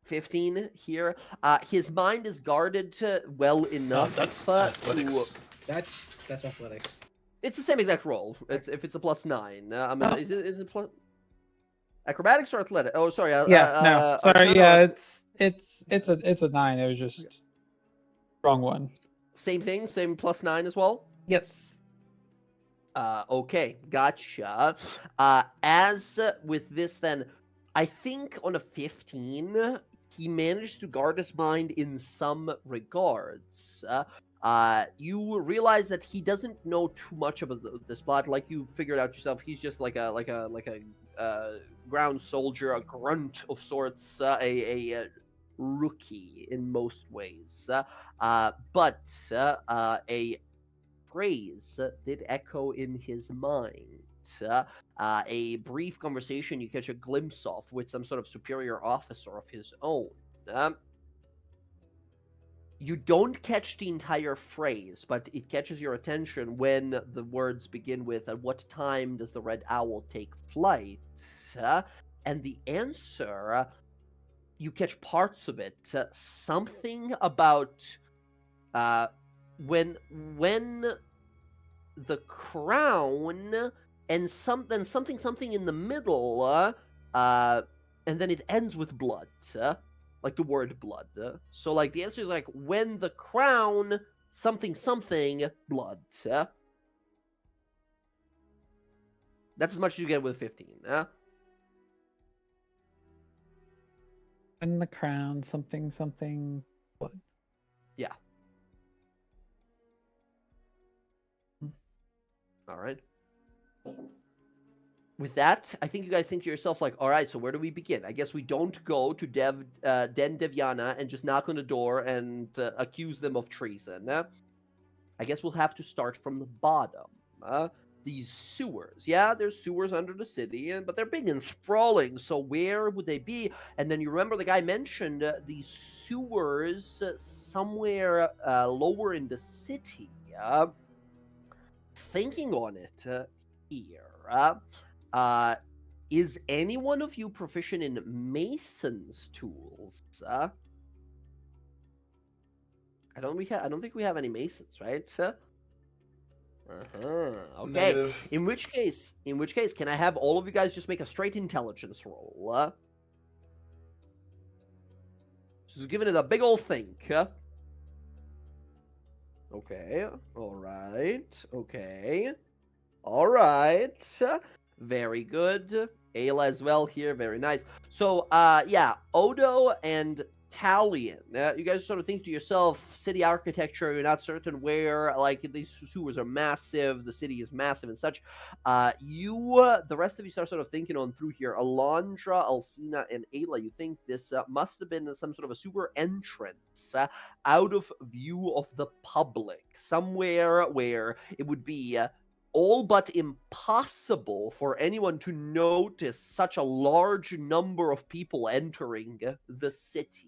15 here. His mind is guarded well enough. That's but athletics. That's athletics. It's the same exact roll. If it's a +9. Is it plus acrobatics or athletic? Oh, sorry. No, sorry. Arcana Yeah, or- it's a 9. It was just wrong one. Same thing. Same +9 as well. Yes. Okay, gotcha. As with this, then, I think on a 15, he managed to guard his mind in some regards. You realize that he doesn't know too much about this plot. Like you figured out yourself, he's just like a ground soldier, a grunt of sorts, a rookie in most ways. But a phrase did echo in his mind. A brief conversation you catch a glimpse of with some sort of superior officer of his own. You don't catch the entire phrase, but it catches your attention when the words begin with, "At what time does the red owl take flight?" And the answer, you catch parts of it. Something about when the crown and something in the middle, and then it ends with blood, like the word blood. So like the answer is like when the crown something blood. That's as much as you get with 15. In the crown, something. What? Yeah. All right. With that, I think you guys think to yourself, like, all right, so where do we begin? I guess we don't go to Den Devyana and just knock on the door and accuse them of treason. I guess we'll have to start from the bottom. these sewers. Yeah, there's sewers under the city, but they're big and sprawling. So where would they be? And then you remember the guy mentioned these sewers somewhere lower in the city. Thinking on it here, is any one of you proficient in Mason's tools? I don't think we have any Masons, right? Okay. Negative. In which case, can I have all of you guys just make a straight intelligence roll? Just giving it a big old think. Okay. All right. Okay. All right. Very good. Ayla as well here. Very nice. So, yeah, Odo and Talion. You guys sort of think to yourself, city architecture, you're not certain where, like, these sewers are massive, the city is massive and such. The rest of you start sort of thinking on through here. Alondra, Alcina, and Ayla, you think this must have been some sort of a sewer entrance out of view of the public, somewhere where it would be all but impossible for anyone to notice such a large number of people entering the city.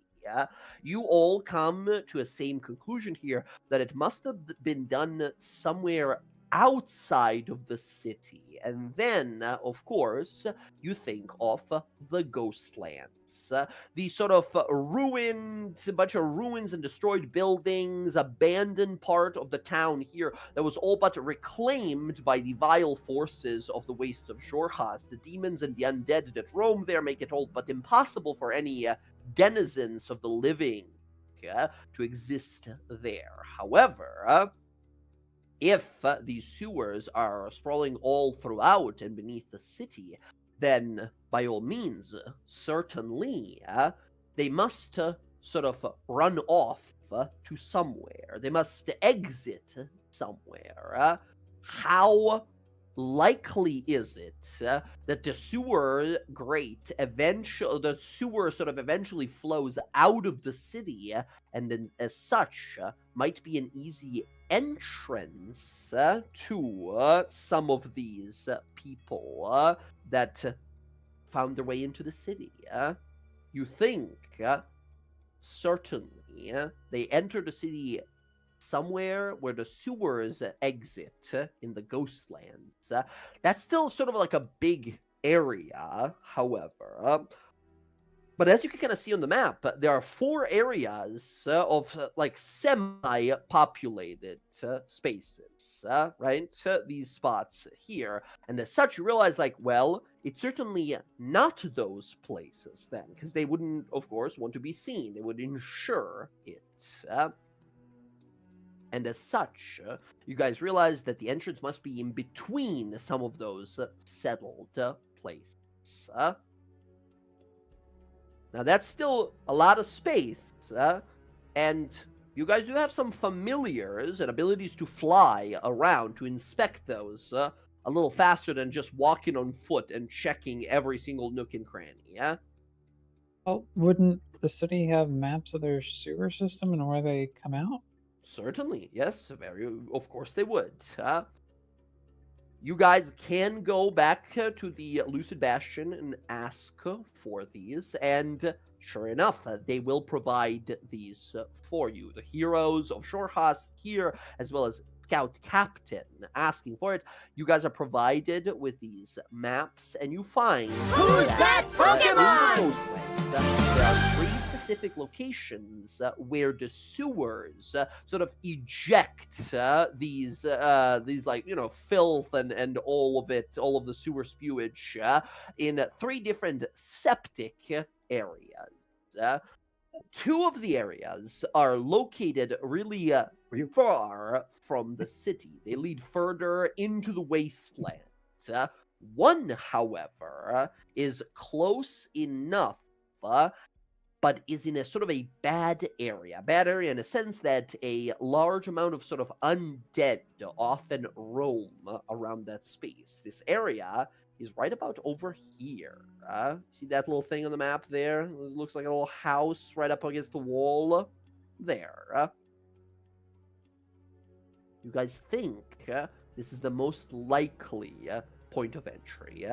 You all come to a same conclusion here, that it must have been done somewhere outside of the city. And then, of course, you think of the Ghostlands. These sort of ruined, a bunch of ruins and destroyed buildings, abandoned part of the town here that was all but reclaimed by the vile forces of the wastes of Xhorhas. The demons and the undead that roam there make it all but impossible for any denizens of the living to exist there. However, if these sewers are sprawling all throughout and beneath the city, then by all means, certainly, they must sort of run off to somewhere. They must exit somewhere. How likely is it that the sewer eventually flows out of the city, and then as such might be an easy entrance to some of these people that found their way into the city? You think certainly they enter the city somewhere where the sewers exit in the Ghostlands. That's still sort of like a big area, however. But as you can kind of see on the map, there are 4 areas of like semi-populated spaces, right? These spots here. And as such, you realize, like, well, it's certainly not those places then, because they wouldn't, of course, want to be seen. They would ensure it. And as such, you guys realize that the entrance must be in between some of those settled places. Now, that's still a lot of space, and you guys do have some familiars and abilities to fly around to inspect those a little faster than just walking on foot and checking every single nook and cranny, yeah? Oh, wouldn't the city have maps of their sewer system and where they come out? Certainly, yes, of course they would. You guys can go back to the Lucid Bastion and ask for these, and sure enough, they will provide these for you. The heroes of Xhorhas here, as well as Scout Captain asking for it. You guys are provided with these maps, and you find Who's that Pokemon? in the Ghostlands, there are 3 specific locations where the sewers sort of eject these like, you know, filth and all of the sewer spewage in 3 different septic areas. 2 of the areas are located really far from the city. They lead further into the wasteland. One, however, is close enough, but is in a sort of a bad area. Bad area in a sense that a large amount of sort of undead often roam around that space. This area is right about over here. See that little thing on the map there? It looks like a little house right up against the wall. There. You guys think This is the most likely point of entry.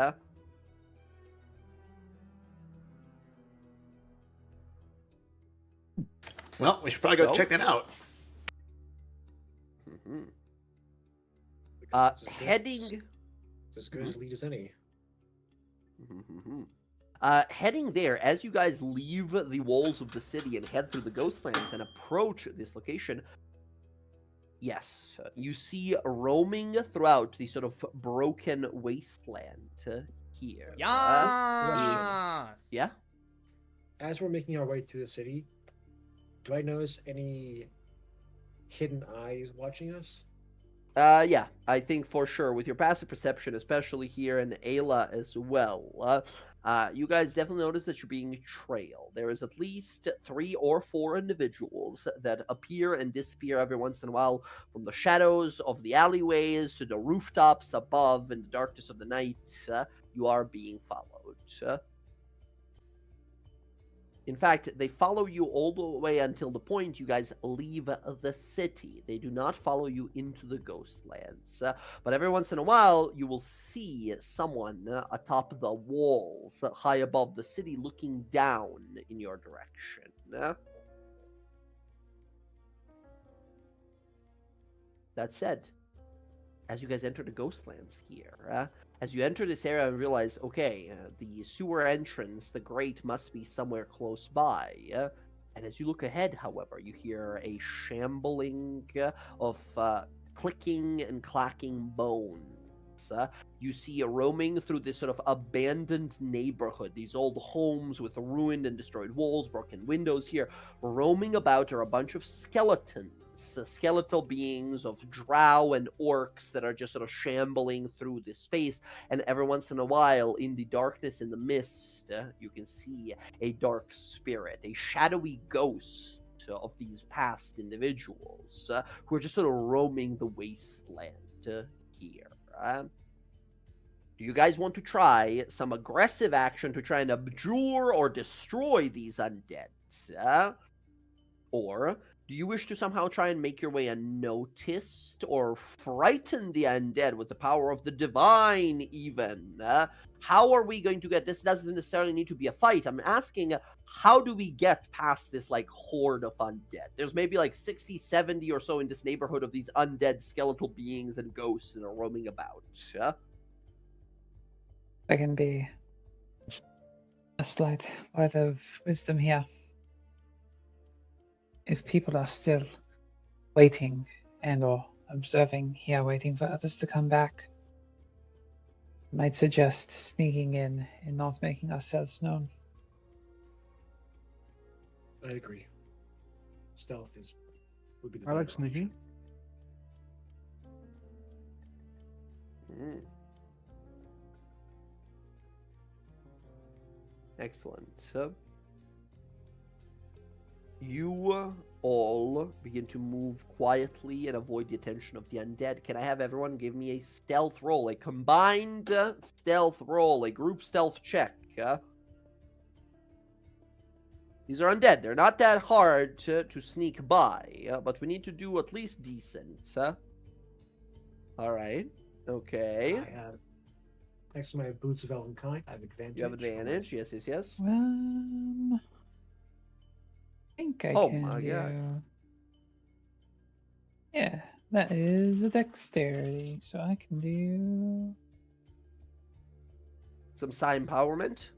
Well, we should probably go check that out. Mm-hmm. It's Heading. as good as lead as any. Heading there, as you guys leave the walls of the city and head through the Ghostlands and approach this location, yes, you see roaming throughout the sort of broken wasteland here. Yeah? As we're making our way through the city, do I notice any hidden eyes watching us? Yeah, I think for sure. With your passive perception, especially here in Ayla as well, you guys definitely notice that you're being trailed. There is at least 3 or 4 individuals that appear and disappear every once in a while from the shadows of the alleyways to the rooftops above in the darkness of the night. You are being followed. In fact, they follow you all the way until the point you guys leave the city. They do not follow you into the Ghostlands. But every once in a while, you will see someone atop the walls high above the city looking down in your direction. That said, as you guys enter the Ghostlands here, as you enter this area and realize, okay, the sewer entrance, the grate, must be somewhere close by. And as you look ahead, however, you hear a shambling of clicking and clacking bones. You see roaming through this sort of abandoned neighborhood, these old homes with ruined and destroyed walls, broken windows here. Roaming about are a bunch of skeletons. Skeletal beings of drow and orcs that are just sort of shambling through this space, and every once in a while, in the darkness, in the mist, you can see a dark spirit, a shadowy ghost of these past individuals who are just sort of roaming the wasteland here. Do you guys want to try some aggressive action to try and abjure or destroy these undeads? Or do you wish to somehow try and make your way unnoticed or frighten the undead with the power of the divine even? How are we going to get this? Doesn't necessarily need to be a fight. I'm asking, how do we get past this like horde of undead? There's maybe like 60, 70 or so in this neighborhood of these undead skeletal beings and ghosts that are roaming about. There can be a slight word of wisdom here. If people are still waiting and or observing here, waiting for others to come back, I might suggest sneaking in and not making ourselves known. I agree. Stealth would be the I like better sneaking. option. Excellent. You all begin to move quietly and avoid the attention of the undead. Can I have everyone give me a stealth roll, a combined stealth roll, a group stealth check? These are undead. They're not that hard to sneak by, but we need to do at least decent. All right. Okay. Next to my boots of elven kind, I have advantage. You have advantage. Yes, yes, yes. I think I can my do. God. Yeah, that is a dexterity, so I can do. Some psi empowerment.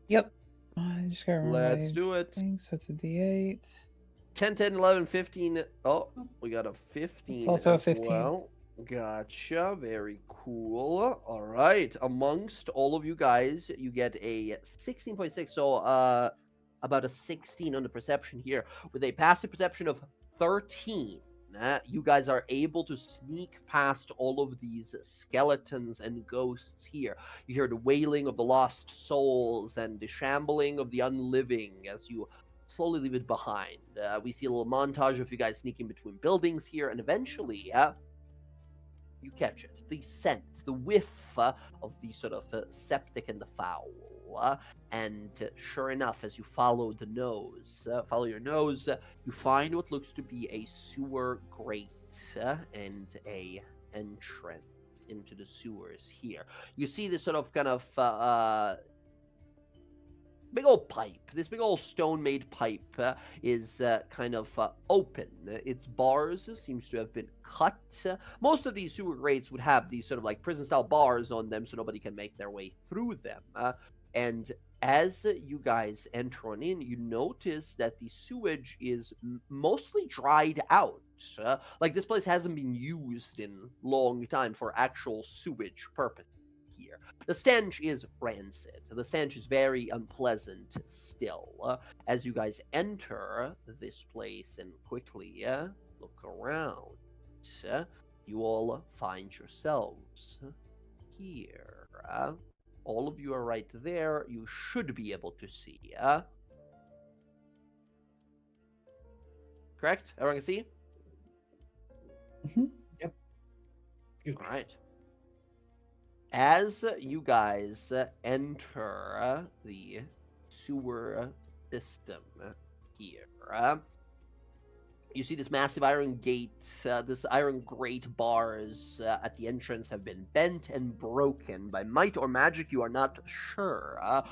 Yep. I just gotta remember. Let's do it. So it's a D8. 10, 10, 11, 15. Oh, we got a 15. It's also a as 15. Well. Gotcha. Very cool. All right. Amongst all of you guys, you get a 16.6. So, about a 16 on the perception here. With a passive perception of 13, you guys are able to sneak past all of these skeletons and ghosts here. You hear the wailing of the lost souls and the shambling of the unliving as you slowly leave it behind. We see a little montage of you guys sneaking between buildings here, and eventually, you catch it. The scent, the whiff of the sort of septic and the foul. And sure enough, as you follow the nose, you find what looks to be a sewer grate and a entrance into the sewers here. You see this sort of kind of big old pipe. This big old stone-made pipe is kind of open. Its bars seems to have been cut. Most of these sewer grates would have these sort of like prison-style bars on them so nobody can make their way through them. And as you guys enter on in, you notice that the sewage is mostly dried out. Like this place hasn't been used in long time for actual sewage purpose here. The stench is rancid. The stench is very unpleasant still. As you guys enter this place and quickly look around, you all find yourselves here. All of you are right there. You should be able to see. Correct? Everyone can see? Mm-hmm. Yep. All right. As you guys enter the sewer system here, you see this massive iron gate. This iron grate bars at the entrance have been bent and broken by might or magic. You are not sure.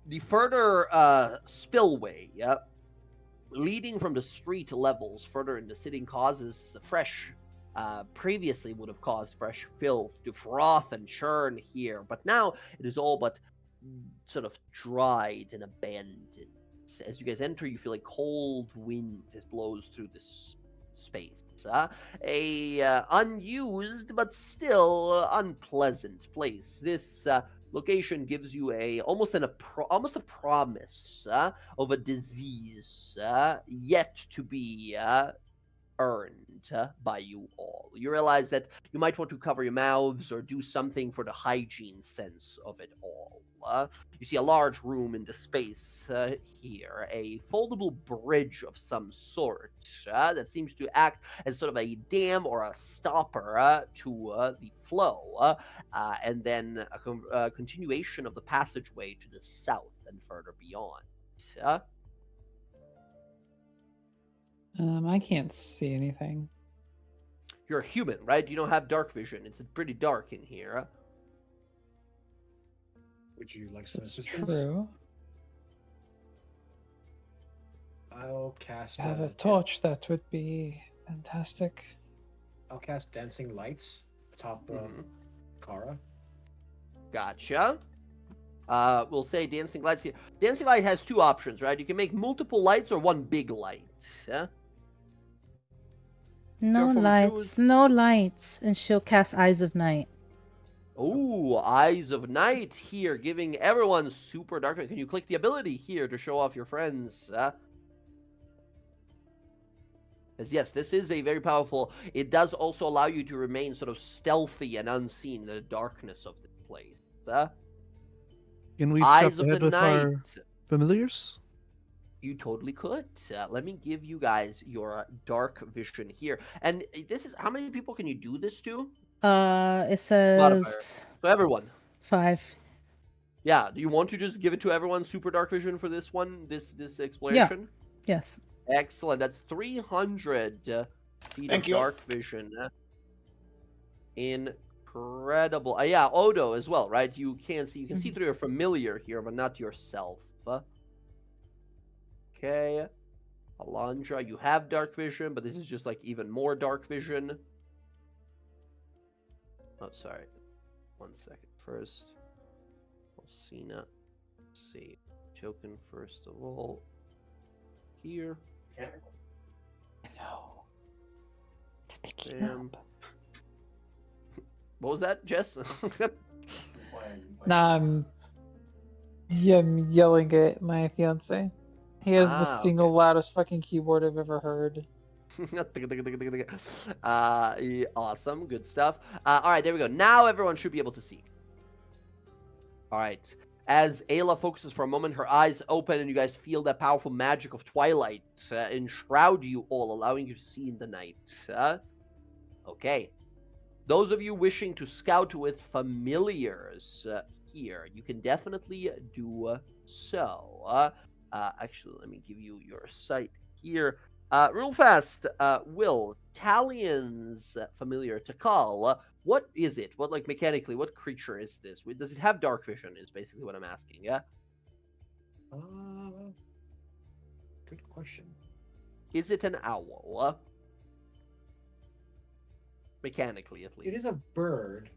The further spillway leading from the street levels further into the city causes fresh. Previously would have caused fresh filth to froth and churn here, but now it is all but sort of dried and abandoned. As you guys enter, you feel a cold wind just blows through this space. A unused but still unpleasant place. This location gives you almost a promise of a disease yet to be earned by you all. You realize that you might want to cover your mouths or do something for the hygiene sense of it all. You see a large room in the space here, a foldable bridge of some sort that seems to act as sort of a dam or a stopper to the flow, and then a continuation of the passageway to the south and further beyond. I can't see anything. You're a human, right? You don't have dark vision. It's pretty dark in here. Would you like some That's assistance? true. I'll cast. Have a torch, that would be fantastic. I'll cast dancing lights atop of Kara. Gotcha. We'll say dancing lights here. Dancing light has two options, right? You can make multiple lights or one big light. No Careful, lights, choose. no lights, and she'll cast Eyes of Night. Ooh, Eyes of Night here, giving everyone super dark. Can you click the ability here to show off your friends? As yes, this is a very powerful. It does also allow you to remain sort of stealthy and unseen in the darkness of this place. Can we Eyes step of ahead the with our Night. familiars? You totally could. Let me give you guys your dark vision here. And this is how many people can you do this to? It says Modifier. So everyone. 5. Yeah. Do you want to just give it to everyone super dark vision for this one? This exploration? Yes. Excellent. That's 300 feet Thank of you. dark vision. Incredible. Yeah, Odo as well, right? You can see through your familiar here, but not yourself. Okay. Alondra, you have dark vision, but this is just like even more dark vision. Oh, sorry. 1 second. First, Alcina. Let's see. Token first of all. Here. No. It's picking Bam. up. What was that, Jess? Nah, I'm yelling at my fiance. He has the single loudest fucking keyboard I've ever heard. Awesome, good stuff. All right, there we go. Now everyone should be able to see. All right. As Ayla focuses for a moment, her eyes open, and you guys feel that powerful magic of twilight enshroud you all, allowing you to see in the night. Okay. Those of you wishing to scout with familiars here, you can definitely do so. Actually, let me give you your sight here. Real fast, Will, Talion's familiar Takal, what is it? What, like, mechanically, what creature is this? Does it have dark vision, is basically what I'm asking, yeah? Good question. Is it an owl? Mechanically, at least. It is a bird.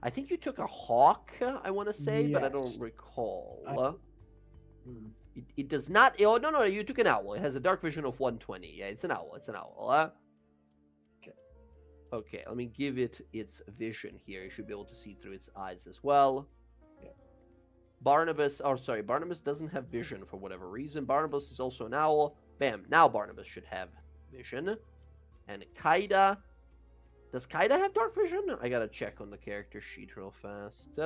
I think you took a hawk, I want to say, but I don't Yes. recall. It does not. Oh, no, you took an owl. It has a dark vision of 120. Yeah, it's an owl. It's an owl. Okay. Okay, let me give it its vision here. You should be able to see through its eyes as well. Yeah. Barnabas doesn't have vision for whatever reason. Barnabas is also an owl. Bam, now Barnabas should have vision. And Kaida. Does Kaida have dark vision? I gotta check on the character sheet real fast.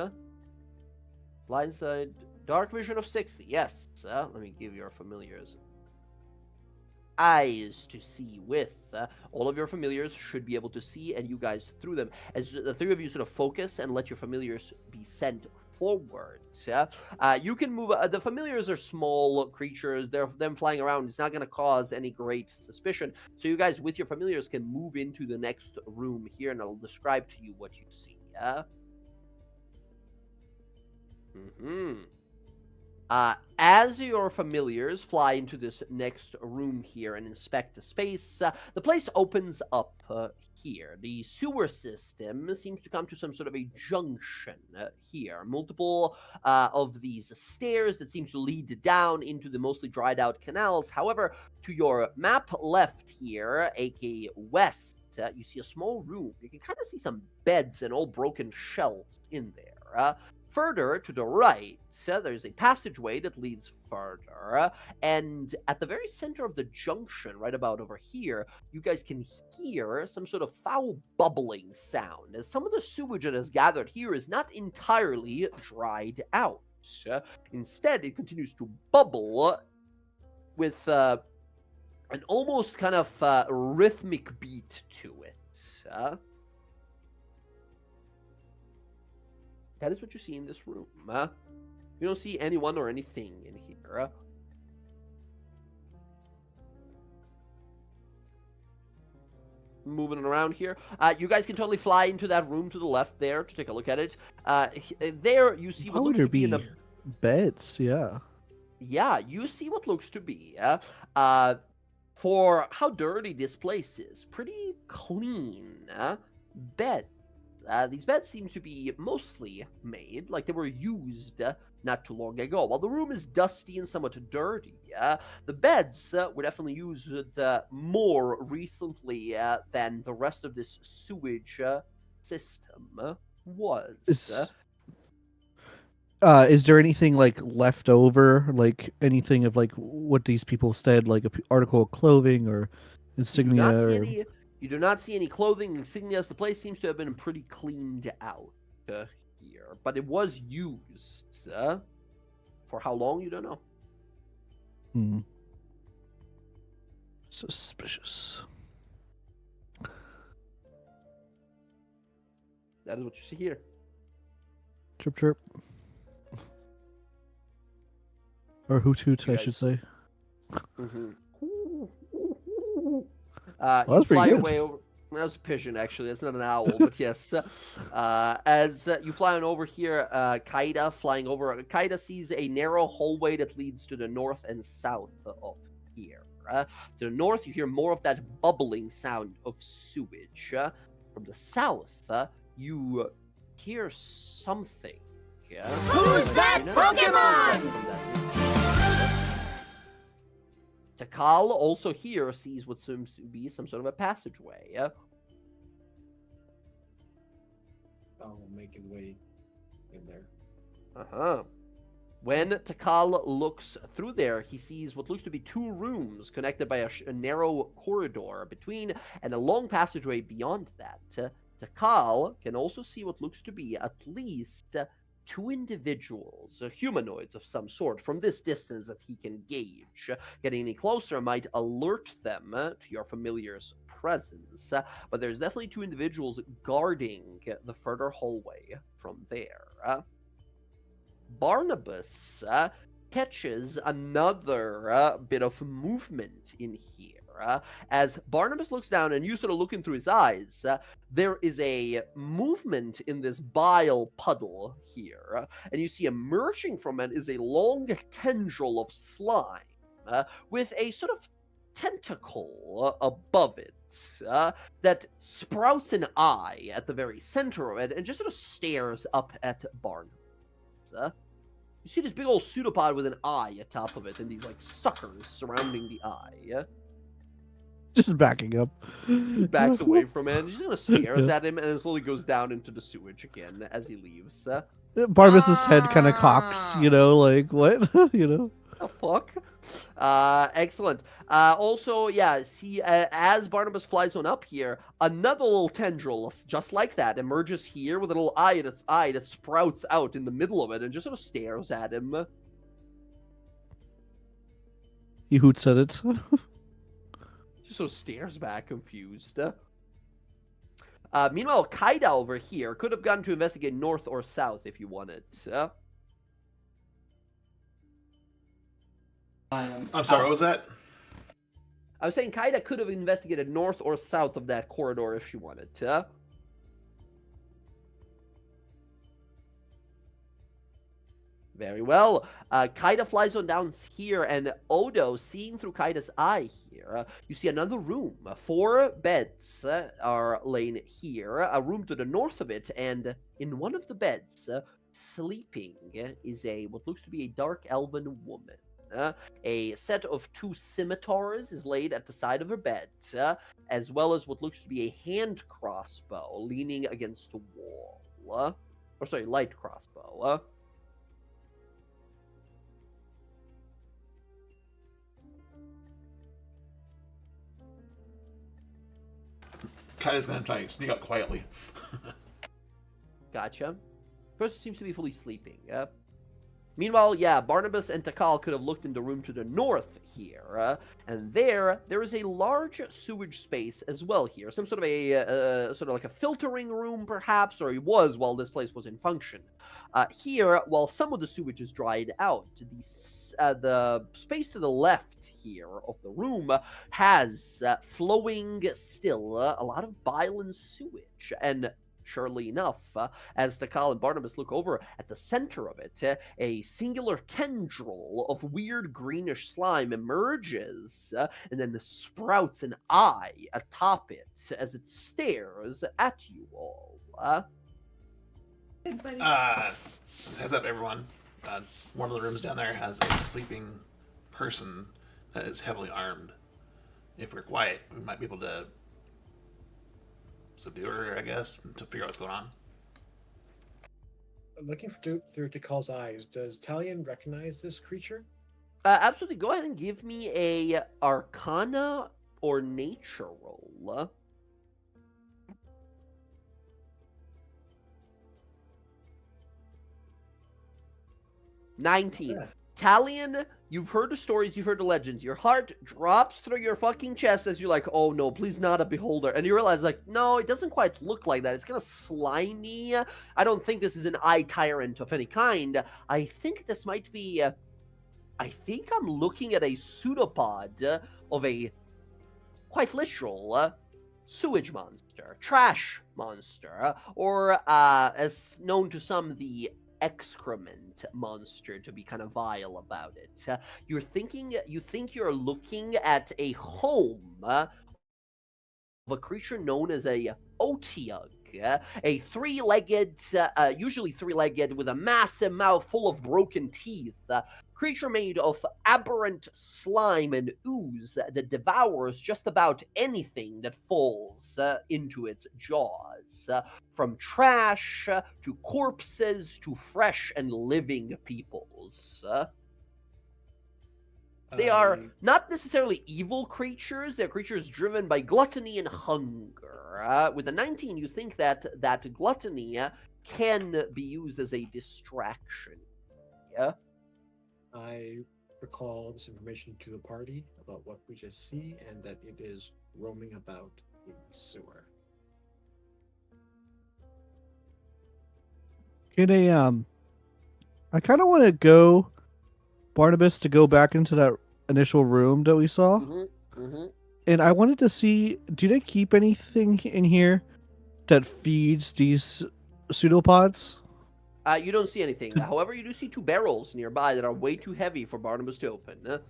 Blindside, dark vision of 60. Yes. Let me give your familiars eyes to see with. All of your familiars should be able to see, and you guys through them. As the three of you sort of focus and let your familiars be sent forward. You can move. The familiars are small creatures. Them flying around is not going to cause any great suspicion. So you guys, with your familiars, can move into the next room here, and I'll describe to you what you see. As your familiars fly into this next room here and inspect the space, the place opens up here. The sewer system seems to come to some sort of a junction here. Multiple of these stairs that seem to lead down into the mostly dried out canals. However, to your map left here, aka west, you see a small room. You can kind of see some beds and old broken shelves in there. Further to the right, there's a passageway that leads further, and at the very center of the junction, right about over here, you guys can hear some sort of foul bubbling sound, as some of the sewage that is gathered here is not entirely dried out. Instead, it continues to bubble with an almost kind of rhythmic beat to it. That is what you see in this room. You don't see anyone or anything in here. Moving around here. You guys can totally fly into that room to the left there to take a look at it. There you see what looks to be beds, yeah. Yeah, you see what looks to be for how dirty this place is. Pretty clean bed. These beds seem to be mostly made like they were used not too long ago. While the room is dusty and somewhat dirty, the beds were definitely used more recently than the rest of this sewage system was. Is there anything like left over, like anything of like what these people said, like an article of clothing or insignia? You do not see any clothing, insignia. The place seems to have been pretty cleaned out here, but it was used. For how long, you don't know. Suspicious. That is what you see here. Chirp chirp. Or hoot hoot, I should say. Mm-hmm. Well, you fly good. away over. That was a pigeon, actually. That's not an owl, but yes. As you fly on over here, Kaida flying over. Kaida sees a narrow hallway that leads to the north and south of here. To the north, you hear more of that bubbling sound of sewage. From the south, you hear something. Who's that Pokemon? Takal also here sees what seems to be some sort of a passageway. I'll make his way in there. When Takal looks through there, he sees what looks to be two rooms connected by a narrow corridor between and a long passageway beyond that. Takal can also see what looks to be at least two individuals, humanoids of some sort, from this distance that he can gauge. Getting any closer might alert them to your familiar's presence, but there's definitely two individuals guarding the further hallway from there. Barnabas, catches another bit of movement in here. As Barnabas looks down and you sort of looking through his eyes, there is a movement in this bile puddle here, and you see emerging from it is a long tendril of slime with a sort of tentacle above it that sprouts an eye at the very center of it and just sort of stares up at Barnabas. You see this big old pseudopod with an eye atop of it and these like suckers surrounding the eye. Just backing up. Backs away from it and just kind of stares at him and then slowly goes down into the sewage again as he leaves. Barbas's head kind of cocks, like what? The fuck? Excellent. Also, yeah, see, as Barnabas flies on up here, another little tendril, just like that, emerges here with a little eye in its eye that sprouts out in the middle of it and just sort of stares at him. He hoots at it. Just sort of stares back, confused. Meanwhile, Kaida over here could have gone to investigate north or south if you wanted. I'm sorry, what was that? I was saying Kaida could have investigated north or south of that corridor if she wanted to. Very well. Kaida flies on down here, and Odo, seeing through Kaida's eye here, you see another room. 4 beds are laying here, a room to the north of it, and in one of the beds, sleeping is what looks to be a dark elven woman. A set of 2 scimitars is laid at the side of her bed, as well as what looks to be a hand crossbow leaning against the wall. Light crossbow. Kai's gonna try to sneak up quietly. Gotcha. Person seems to be fully sleeping. Meanwhile, yeah, Barnabas and Takal could have looked in the room to the north here, and there is a large sewage space as well here. Some sort of a, sort of like a filtering room, perhaps, or it was while this place was in function. Here, while some of the sewage is dried out, the space to the left here of the room has flowing still a lot of bile and sewage, and surely enough, as Takal and Barnabas look over at the center of it, a singular tendril of weird greenish slime emerges and then sprouts an eye atop it as it stares at you all. Heads up, everyone. One of the rooms down there has a sleeping person that is heavily armed. If we're quiet, we might be able to subdue her, I guess, to figure out what's going on. Looking through Takal's eyes, does Talion recognize this creature? Absolutely. Go ahead and give me a Arcana or Nature roll. 19. Yeah. Talion, you've heard the stories, you've heard the legends. Your heart drops through your fucking chest as you're like, oh no, please not a beholder. And you realize, like, no, it doesn't quite look like that. It's kind of slimy. I don't think this is an eye tyrant of any kind. I think this might be... I think I'm looking at a pseudopod of a, quite literal, sewage monster, trash monster, or as known to some, the excrement monster, to be kind of vile about it. You think you're looking at a home of a creature known as a Otiug, a usually three-legged with a massive mouth full of broken teeth, creature made of aberrant slime and ooze that devours just about anything that falls into its jaws, from trash to corpses to fresh and living peoples. They are not necessarily evil creatures. They're creatures driven by gluttony and hunger. With a 19, you think that gluttony can be used as a distraction. Yeah. I recall this information to the party about what we just see, and that it is roaming about in the sewer. I kind of want to go Barnabas to go back into that initial room that we saw. And I wanted to see, do they keep anything in here that feeds these pseudopods? You don't see anything. However, you do see 2 barrels nearby that are way too heavy for Barnabas to open.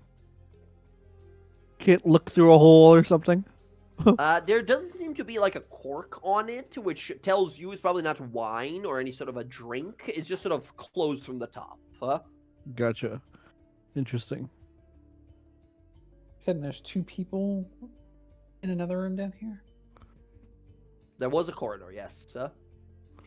Can't look through a hole or something? There doesn't seem to be like a cork on it, which tells you it's probably not wine or any sort of a drink. It's just sort of closed from the top. Gotcha. Interesting. Said there's 2 people in another room down here. There was a corridor, yes.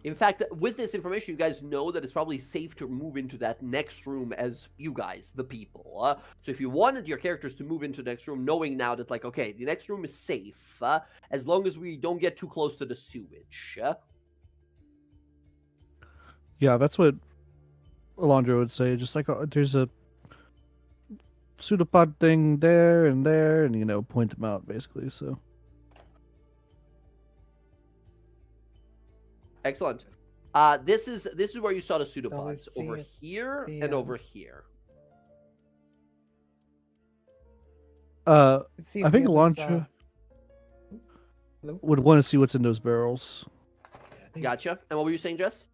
In fact, with this information, you guys know that it's probably safe to move into that next room as you guys, the people. So if you wanted your characters to move into the next room, knowing now that, like, okay, the next room is safe, as long as we don't get too close to the sewage. Yeah, that's what Alondra would say. Just like, there's a pseudopod thing there, and, you know, point them out, basically, so... Excellent. This is where you saw the pseudopods. Over here and over here. I think Alondra would want to see what's in those barrels. Gotcha. And what were you saying, Jess?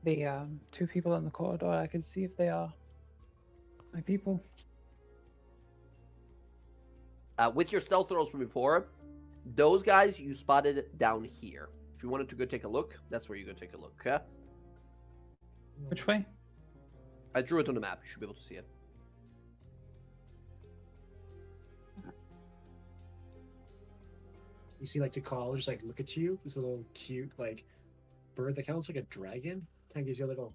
The 2 people in the corridor, I can see if they are my people. With your stealth rolls from before, those guys you spotted down here. If you wanted to go take a look, that's where you go take a look. Which way? I drew it on the map. You should be able to see it. You see, like, the collars, like, look at you. This little cute, like, bird that kind of looks like a dragon. Kind of gives you a little...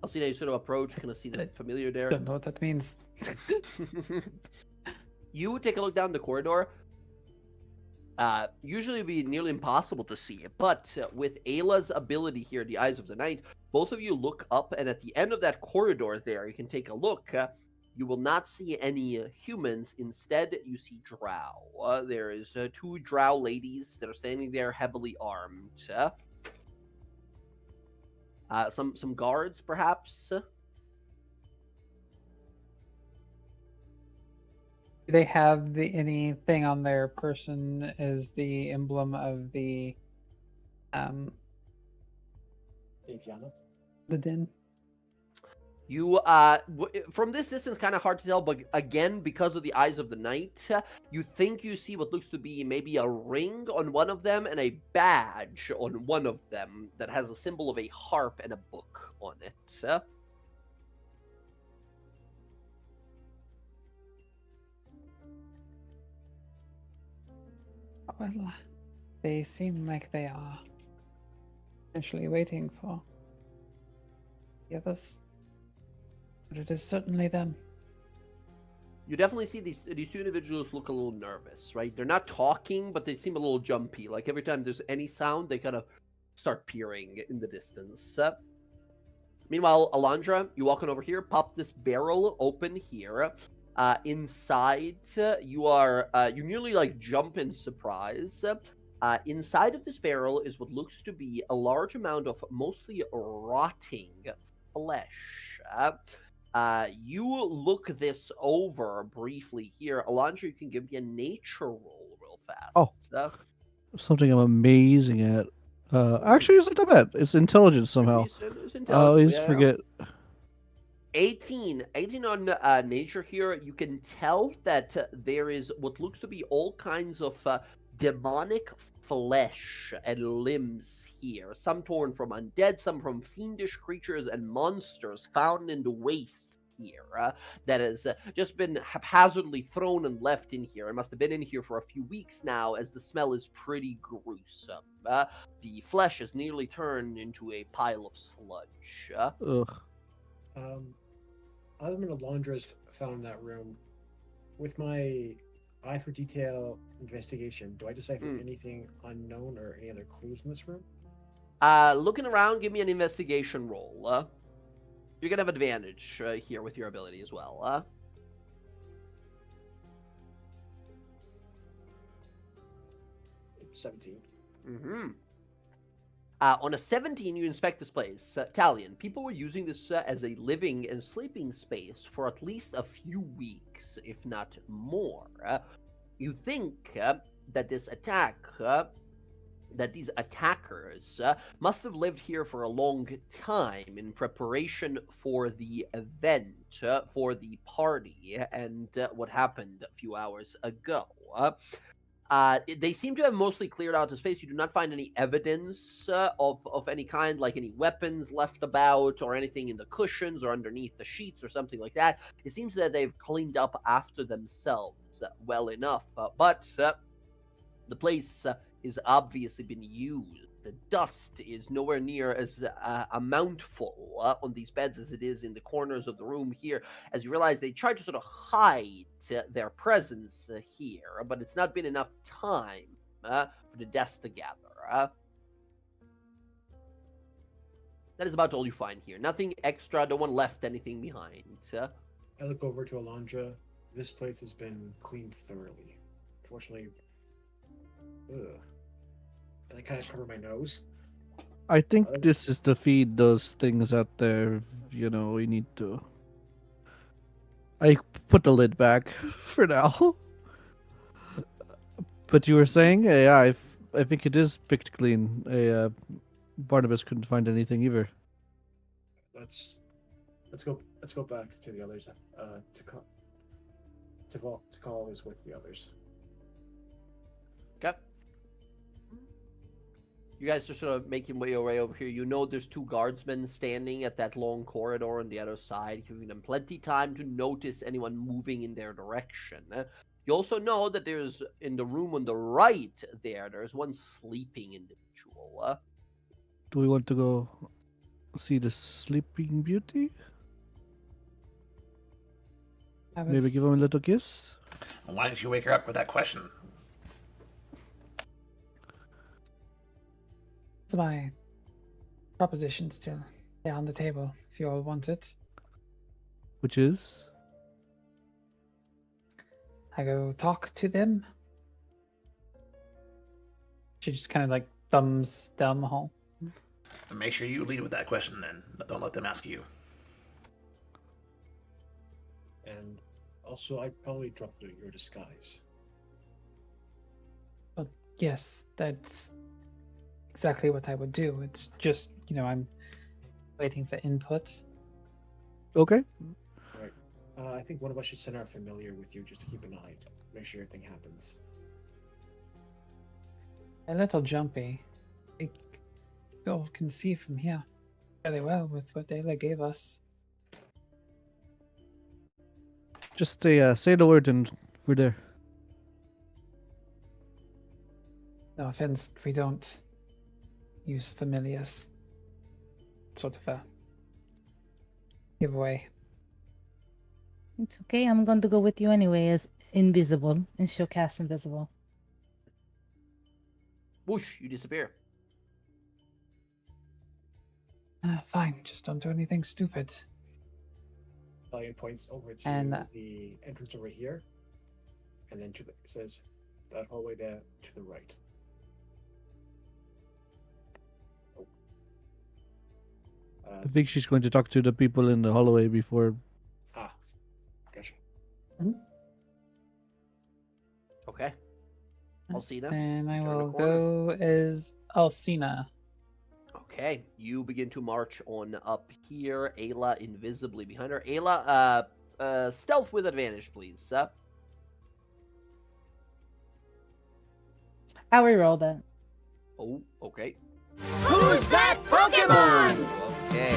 I'll see that you sort of approach, kind of see the familiar there. I don't know what that means. You take a look down the corridor. Usually it would be nearly impossible to see it, but with Ayla's ability here, the Eyes of the Night, both of you look up, and at the end of that corridor there, you can take a look. You will not see any humans. Instead, you see drow. There is 2 drow ladies that are standing there heavily armed. Some guards, perhaps? Do they have anything on their person as the emblem of the den? You, from this distance, kind of hard to tell, but again, because of the Eyes of the Night, you think you see what looks to be maybe a ring on one of them and a badge on one of them that has a symbol of a harp and a book on it. Well, they seem like they are potentially waiting for the others. But it is certainly them. You definitely see these 2 individuals look a little nervous, right? They're not talking, but they seem a little jumpy. Like every time there's any sound, they kind of start peering in the distance. Meanwhile, Alondra, you walk on over here, pop this barrel open here. Inside, you nearly like jump in surprise. Inside of this barrel is what looks to be a large amount of mostly rotting flesh. You look this over briefly here. Alondra, you can give me a nature roll real fast. Oh, something I'm amazing at. Actually, it's not that bad. It's intelligence somehow. I always forget. 18 on nature here. You can tell that there is what looks to be all kinds of demonic flesh and limbs here. Some torn from undead, some from fiendish creatures and monsters found in the wastes here. That has just been haphazardly thrown and left in here. It must have been in here for a few weeks now, as the smell is pretty gruesome. The flesh is nearly turned into a pile of sludge. Ugh. Other than Alondra's found in that room, with my eye for detail investigation, do I decipher anything unknown or any other clues in this room? Looking around, give me an investigation roll. You're gonna have advantage here with your ability as well. 17. On a 17, you inspect this place. Talion, people were using this as a living and sleeping space for at least a few weeks, if not more. You think that this attack, that these attackers must have lived here for a long time in preparation for the event, for the party, and what happened a few hours ago. They seem to have mostly cleared out the space. You do not find any evidence of any kind, like any weapons left about or anything in the cushions or underneath the sheets or something like that. It seems that they've cleaned up after themselves well enough, but the place is obviously been used. The dust is nowhere near as a mountful on these beds as it is in the corners of the room here, as you realize they tried to sort of hide their presence here, but it's not been enough time for the dust to gather. That is about all you find here. Nothing extra. No one left anything behind. I look over to Alondra. This place has been cleaned thoroughly. Fortunately, and I kind of cover my nose. I think this is to feed those things out there. You know, we need to. I put the lid back for now. But you were saying, yeah, I think it is picked clean. Barnabas couldn't find anything either. Let's go back to the others. To call this with the others. Okay. You guys are sort of making your way over here. You know there's two guardsmen standing at that long corridor on the other side, giving them plenty time to notice anyone moving in their direction. You also know that there's, in the room on the right there's one sleeping individual. Do we want to go see the Sleeping Beauty? Maybe give him a little kiss? Why didn't you wake her up with that question? It's my proposition still there on the table, if you all want it. Which is? I go talk to them. She just kind of like thumbs down the hall. Make sure you lead with that question then. Don't let them ask you. And also, I'd probably drop your disguise. But yes, that's exactly what I would do. It's just, I'm waiting for input. Okay. Right. I think one of us should send our familiar with you just to keep an eye, make sure everything happens. A little jumpy. You all can see from here fairly well with what Ayla gave us. Just say the word and we're there. No offense, we don't use familiars. Sort of a giveaway. It's okay. I'm going to go with you anyway as invisible, and she'll cast invisible. Whoosh, you disappear. Fine, just don't do anything stupid. Valiant points over to the entrance over here, and then says that hallway there to the right. I think she's going to talk to the people in the hallway before. Gotcha. Mm-hmm. Okay. Alcina. And I will go as Alcina. Okay, you begin to march on up here. Ayla invisibly behind her. Ayla, stealth with advantage, please. How we roll that? Oh, okay. Who's that Pokemon? Okay,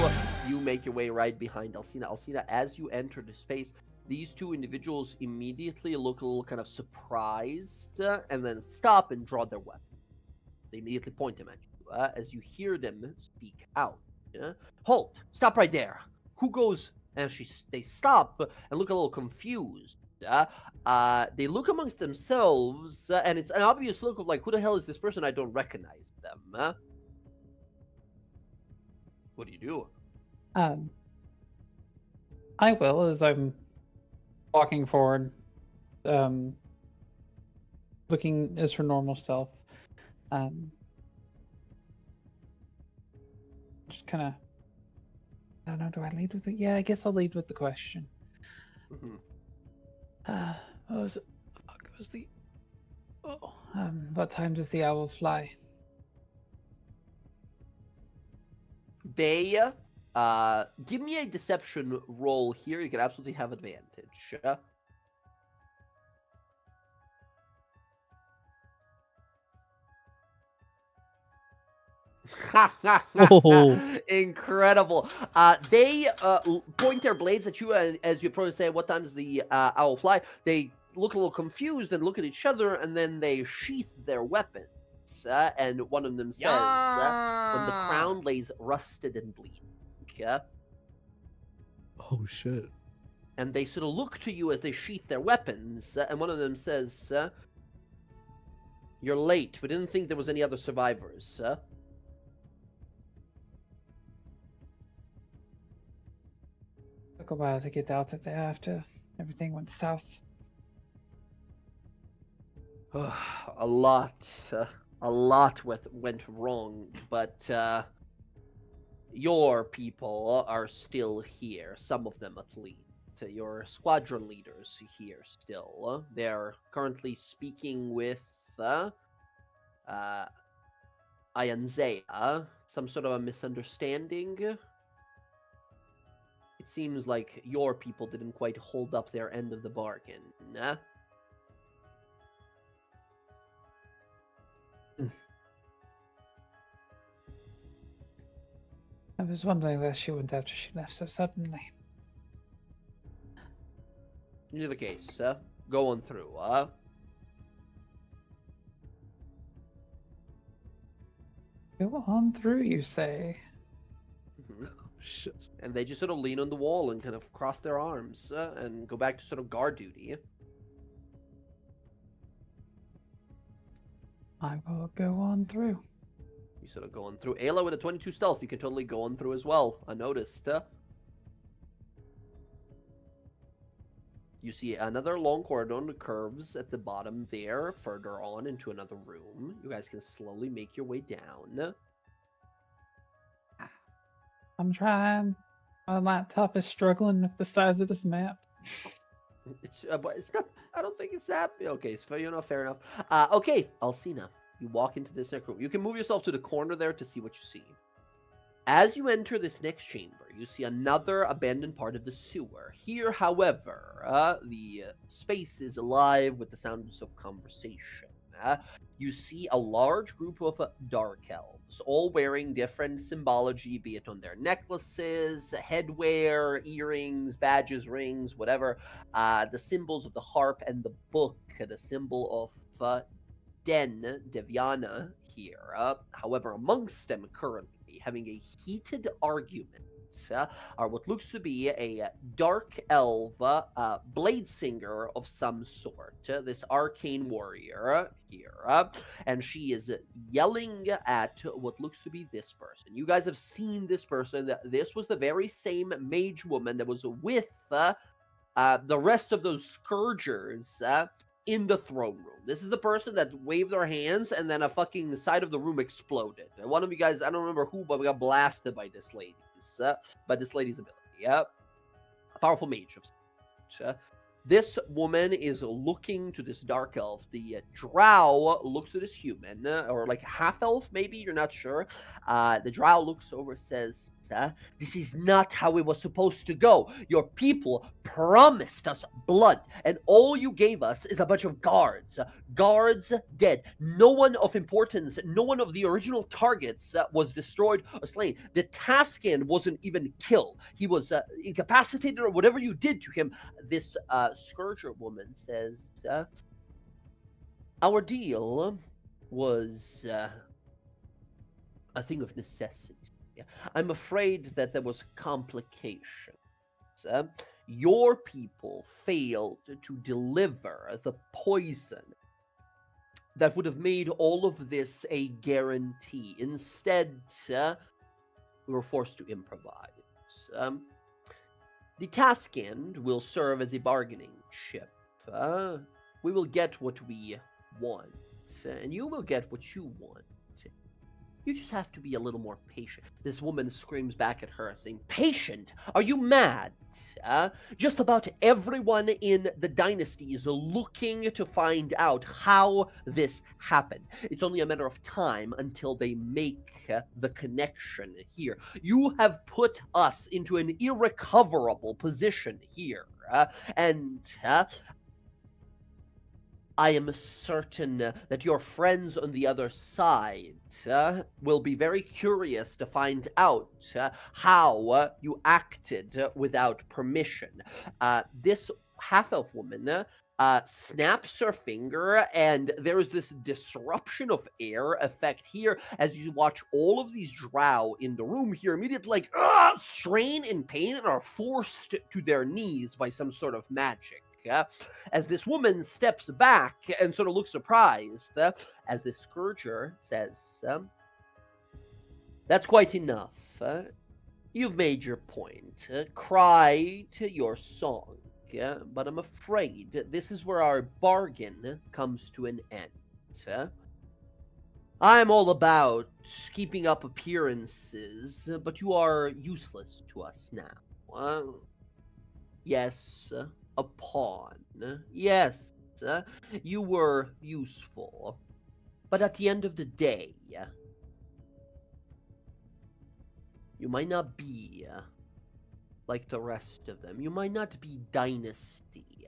so you make your way right behind Alcina. Alcina, as you enter the space, these two individuals immediately look a little kind of surprised and then stop and draw their weapon. They immediately point them at you as you hear them speak out. Halt! Stop right there! Who goes? And they stop and look a little confused. They look amongst themselves, and it's an obvious look of like, who the hell is this person? I don't recognize them. What do you do? I will, as I'm walking forward, looking as her normal self. just kind of. I don't know. Do I lead with it? Yeah, I guess I'll lead with the question. What was it? Fuck, it was the. Oh, what time does the owl fly? They give me a deception roll here. You can absolutely have advantage. Oh. Incredible. They point their blades at you, and as you probably say, what time does the owl fly? They look a little confused and look at each other, and then they sheath their weapons. And one of them says, when the crown lays rusted and bleeding. Oh, shit. And they sort of look to you as they sheath their weapons, and one of them says, you're late. We didn't think there was any other survivors. Took a while to get out of there after everything went south. A lot went wrong, but your people are still here. Some of them, at least. Your squadron leaders here still. They're currently speaking with Ayanzea. Some sort of a misunderstanding. It seems like your people didn't quite hold up their end of the bargain. I was wondering where she went after she left so suddenly. In either case, go on through. Go on through, you say? Oh, shit. And they just sort of lean on the wall and kind of cross their arms and go back to sort of guard duty. I will go on through. You sort of go on through. Ayla with a 22 stealth, you can totally go on through as well, unnoticed. You see another long corridor that curves at the bottom there, further on into another room. You guys can slowly make your way down. I'm trying. My laptop is struggling with the size of this map. But it's not. I don't think it's that. Okay, so fair enough. Okay, Alcina, you walk into this next room. You can move yourself to the corner there to see what you see. As you enter this next chamber, you see another abandoned part of the sewer. Here, however, the space is alive with the sounds of conversation. You see a large group of dark elves, all wearing different symbology, be it on their necklaces, headwear, earrings, badges, rings, whatever. The symbols of the harp and the book, the symbol of Deviana here. However, amongst them currently, having a heated argument, are what looks to be a dark elf blade singer of some sort, this arcane warrior here, and she is yelling at what looks to be this person. You guys have seen this person. This was the very same mage woman that was with the rest of those scourgers in the throne room. This is the person that waved their hands and then a fucking side of the room exploded. And one of you guys, I don't remember who, but we got blasted by this lady's ability. A powerful mage of such. This woman is looking to this dark elf. The drow looks to this human, or like half elf maybe, you're not sure. The drow looks over, says, this is not how it was supposed to go. Your people promised us blood, and all you gave us is a bunch of guards. Guards dead. No one of importance, no one of the original targets was destroyed or slain. The Taskin wasn't even killed. He was incapacitated or whatever you did to him. This Scourger woman says, our deal was a thing of necessity. I'm afraid that there was complications. Your people failed to deliver the poison that would have made all of this a guarantee. Instead, we were forced to improvise. The Taskend will serve as a bargaining chip. We will get what we want, and you will get what you want. You just have to be a little more patient. This woman screams back at her, saying, "Patient? Are you mad? Just about everyone in the dynasty is looking to find out how this happened. It's only a matter of time until they make the connection here. You have put us into an irrecoverable position here, and I am certain that your friends on the other side will be very curious to find out how you acted without permission." This half-elf woman snaps her finger, and there is this disruption of air effect here as you watch all of these drow in the room here immediately strain in pain and are forced to their knees by some sort of magic. As this woman steps back and sort of looks surprised, as the Scourger says, "That's quite enough. You've made your point. Cry to your song. But I'm afraid this is where our bargain comes to an end. I'm all about keeping up appearances, but you are useless to us now. Yes, a pawn. Yes, you were useful. But at the end of the day, you might not be like the rest of them. You might not be dynasty,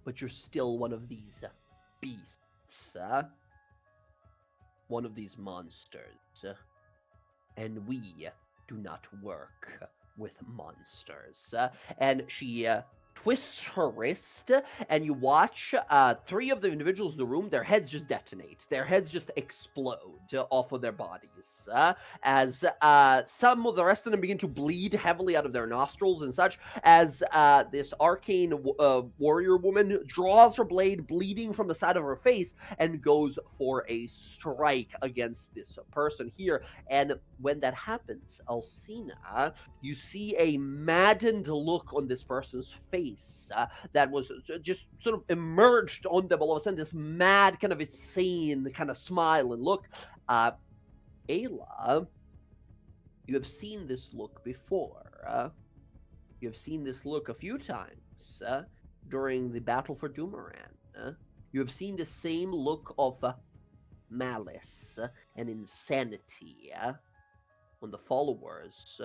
but you're still one of these beasts, one of these monsters. And we do not work with monsters." And she twists her wrist, and you watch three of the individuals in the room, their heads just detonate. Their heads just explode off of their bodies, as some of the rest of them begin to bleed heavily out of their nostrils and such, as this arcane warrior woman draws her blade, bleeding from the side of her face, and goes for a strike against this person here. And when that happens, Alcina, you see a maddened look on this person's face that was just sort of emerged on them all of a sudden, this mad kind of insane kind of smile and look. Ayla, you have seen this look before. You have seen this look a few times during the battle for Doomeran. You have seen the same look of malice and insanity on the followers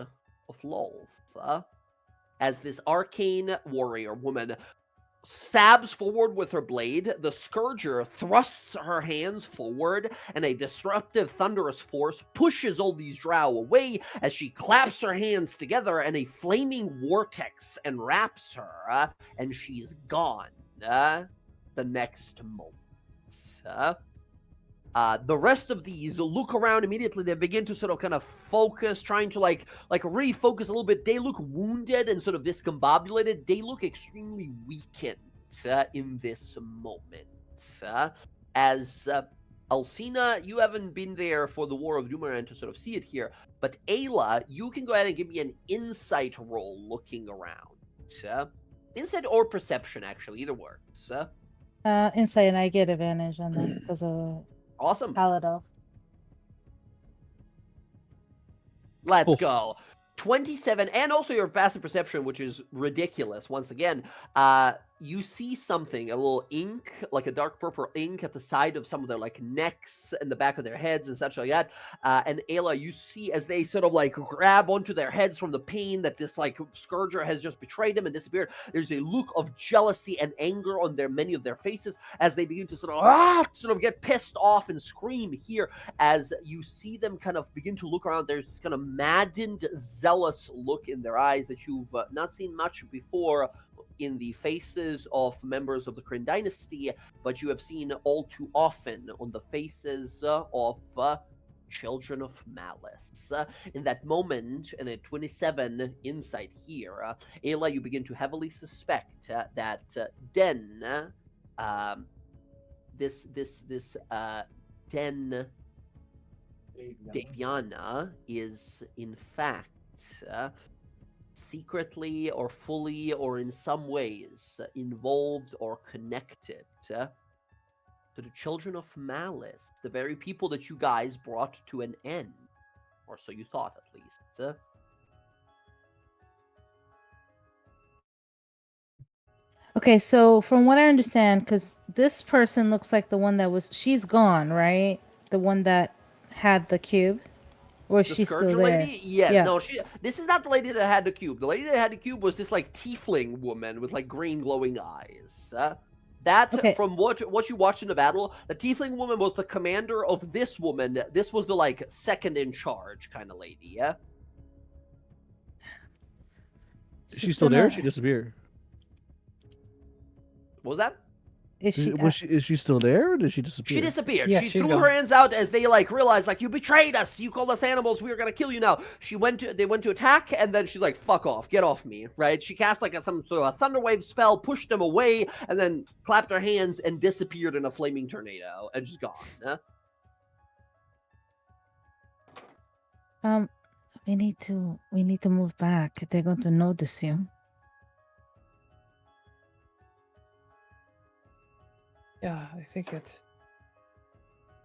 of Lolth, as this arcane warrior woman stabs forward with her blade. The Scourger thrusts her hands forward, and a disruptive thunderous force pushes all these drow away as she claps her hands together, and a flaming vortex enwraps her, and she is gone the next moment. The rest of these look around immediately. They begin to sort of kind of focus, trying to like refocus a little bit. They look wounded and sort of discombobulated. They look extremely weakened in this moment. As Alcina, you haven't been there for the War of Doomeran to sort of see it here, but Ayla, you can go ahead and give me an insight roll looking around. Insight or perception, actually, either works. Insight, and I get advantage on that because of Awesome. Paladin. Let's go. 27, and also your passive perception, which is ridiculous. Once again, you see something, a little ink, like a dark purple ink at the side of some of their like necks and the back of their heads and such like that. And Ayla, you see as they sort of like grab onto their heads from the pain that this like Scourger has just betrayed them and disappeared. There's a look of jealousy and anger on many of their faces as they begin to sort of get pissed off and scream here. As you see them kind of begin to look around, there's this kind of maddened, zealous look in their eyes that you've not seen much before in the faces of members of the Kryn dynasty, but you have seen all too often on the faces of children of malice. In that moment, and at 27 insight here, Ayla, you begin to heavily suspect that Den, this Den Daviana is in fact secretly or fully or in some ways involved or connected to to the children of Malice, the very people that you guys brought to an end. Or so you thought, at least. Okay, so from what I understand, because this person looks like the one that was, she's gone, right? The one that had the cube, or is The she still Scourger there? lady? Yeah, Yeah. no, this is not the lady that had the cube. The lady that had the cube was this, like, tiefling woman with, like, green glowing eyes. Okay. From what you watched in the battle, the tiefling woman was the commander of this woman. This was the, like, second in charge kind of lady, yeah? Is she still there? Or she disappeared? What was that? Is she still there, or did she disappear? She disappeared. Yeah, she she's threw gone. her hands out as they like realized like you betrayed us. You called us animals. We were gonna kill you now. They went to attack, and then she's like, "Fuck off, get off me!" Right? She cast like some sort of a thunderwave spell, pushed them away, and then clapped her hands and disappeared in a flaming tornado, and she's gone. We need to move back. They're going to notice you. Yeah, I think it.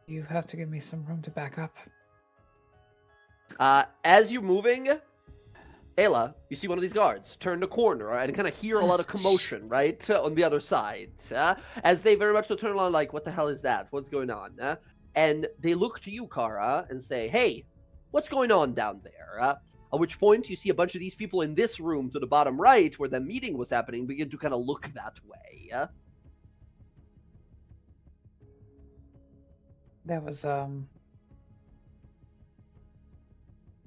You have to give me some room to back up. As you're moving, Ayla, you see one of these guards turn the corner and kind of hear a lot of commotion, right, on the other side. As they very much so turn around, like, what the hell is that? What's going on? And they look to you, Kara, and say, hey, what's going on down there? At which point you see a bunch of these people in this room to the bottom right where the meeting was happening begin to kind of look that way. There was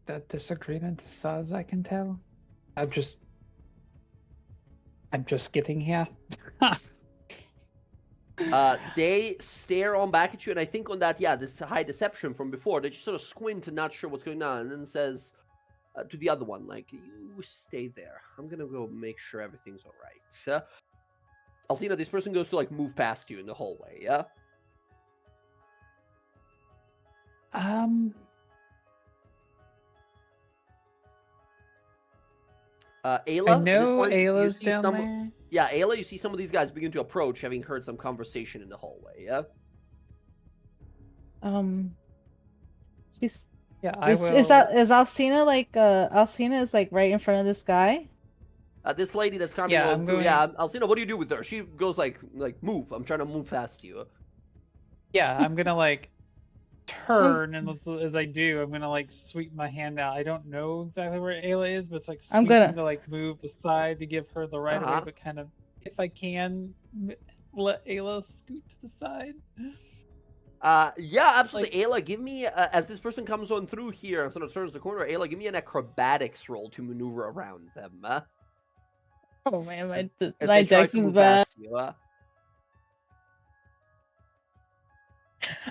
that disagreement as far as I can tell. I'm just getting here. They stare on back at you, and I think on that, this high deception from before, they just sort of squint and not sure what's going on, and then says to the other one, like, you stay there. I'm gonna go make sure everything's all right. Alcina, this person goes to, like, move past you in the hallway, yeah? Ayla, I know Ayla's down there. Yeah, Ayla, you see some of these guys begin to approach, having heard some conversation in the hallway, yeah? She's... Yeah, I will... Is Alcina, like, Alcina is, like, right in front of this guy? This lady that's coming through, Alcina, what do you do with her? She goes, like, move. I'm trying to move past you. Yeah, I'm gonna, like, turn, and as I do, I'm gonna, like, sweep my hand out. I don't know exactly where Ayla is, but it's, like, sweeping to, like, move aside to give her the right of way, but kind of, if I can, let Ayla scoot to the side. Yeah, absolutely. Like, Ayla, give me, as this person comes on through here and sort of turns the corner, Ayla, give me an acrobatics roll to maneuver around them. Oh man, my Jackson's bad.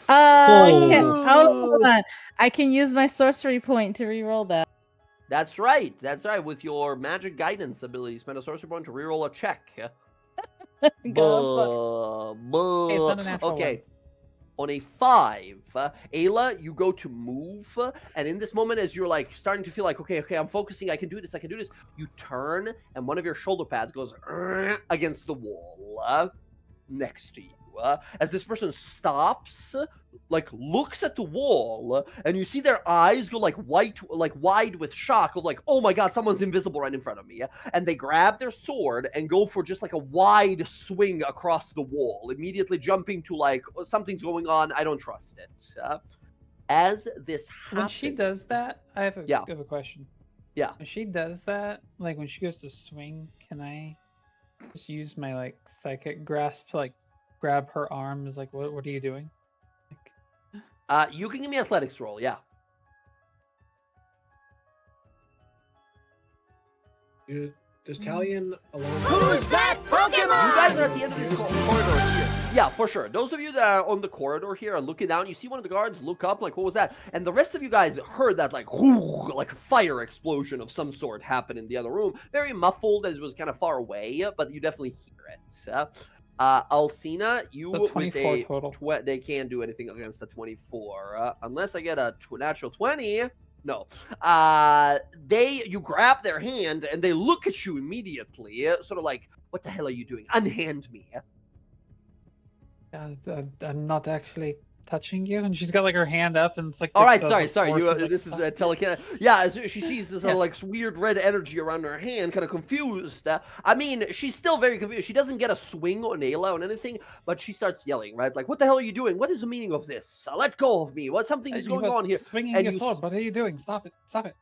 Hold on. I can use my sorcery point to reroll that. That's right. That's right. With your magic guidance ability, spend a sorcery point to reroll a check. It's not a natural Okay. one. On a 5, Ayla, you go to move, and in this moment, as you're like starting to feel like, okay, I'm focusing, I can do this, you turn, and one of your shoulder pads goes against the wall next to you. As this person stops, like looks at the wall, and you see their eyes go like wide with shock of like, oh my god, someone's invisible right in front of me. And they grab their sword and go for just like a wide swing across the wall, immediately jumping to like, something's going on, I don't trust it. As this happens, when she does that, I have a question. Yeah. When she does that, like when she goes to swing, can I just use my like psychic grasp to like grab her arms? Like, what are you doing? Like... you can give me an athletics roll, yeah. Does Talion alone? Who's that Pokemon? You guys are at the end of this corridor here. Yeah, for sure. Those of you that are on the corridor here are looking down. You see one of the guards look up, like, what was that? And the rest of you guys heard that, like, whoo, like a fire explosion of some sort happen in the other room. Very muffled, as it was kind of far away, but you definitely hear it. Alcina, you so 24 with a total. They can't do anything against the 24 unless I get a natural 20. No. You grab their hand and they look at you immediately, sort of like, what the hell are you doing? Unhand me. I'm not actually touching you. And she's got like her hand up, and it's like. All right, the sorry. force You, is, like, this is telekinetic. Yeah, as she sees this Yeah. like weird red energy around her hand, kind of confused. I mean, she's still very confused. She doesn't get a swing on Ayla on anything, but she starts yelling, right? Like, "What the hell are you doing? What is the meaning of this? Let go of me! What something is You going were on here?" Swinging And your you sword. What are you doing? Stop it! Stop it!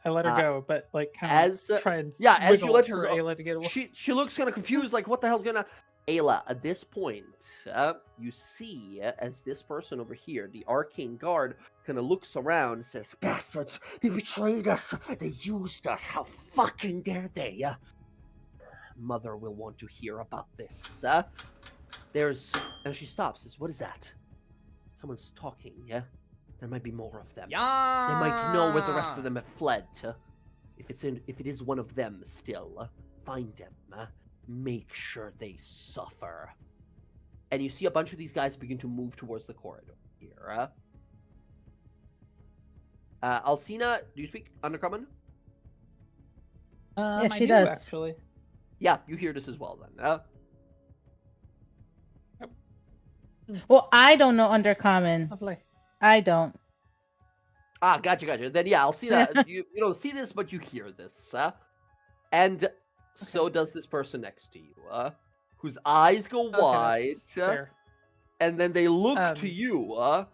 I let her go, but like kind as of try and yeah, as you wiggle let her for go, Ayla to get away. she looks kind of confused, like, "What the hell's going on?" Ayla, at this point, you see as this person over here, the arcane guard, kind of looks around, says, "Bastards! They betrayed us! They used us! How fucking dare they! Mother will want to hear about this." And she stops. Says, "What is that? Someone's talking. Yeah, there might be more of them. Yeah. They might know where the rest of them have fled. If it is one of them still, find them. Make sure they suffer." And you see a bunch of these guys begin to move towards the corridor here. Alcina, do you speak Undercommon? Yeah, she I do, does. actually. Yeah, you hear this as well then. Well, I don't know Undercommon. Lovely. I don't. Gotcha. Then yeah, Alcina, you don't see this, but you hear this. And so does this person next to you, whose eyes go wide, that's fair. and then they look to you,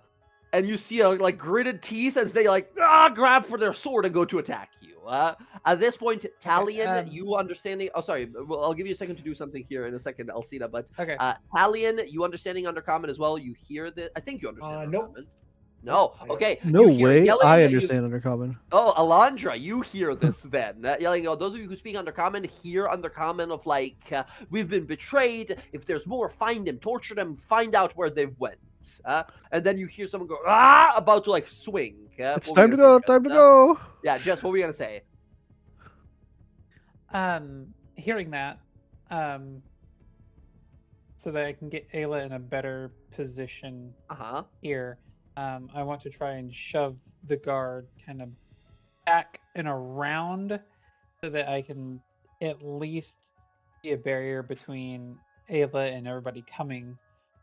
and you see like gritted teeth as they like grab for their sword and go to attack you. At this point, Talion, you understanding? Oh, sorry. Well, I'll give you a second to do something here in a second, Alcina. But Okay. Talion, you understanding Undercommon as well? You hear that? I think you understand Nope. Undercommon. No. Okay. No you hear way. yelling, I understand Undercommon. Oh, Alondra, you hear this then. Yelling, those of you who speak Undercommon hear Undercommon of like, "We've been betrayed. If there's more, find them, torture them, find out where they went." And then you hear someone go, about to like swing. It's time to go, time to go. Yeah, Jess, what were you going to say? Hearing that, so that I can get Ayla in a better position here, I want to try and shove the guard kind of back and around so that I can at least be a barrier between Ayla and everybody coming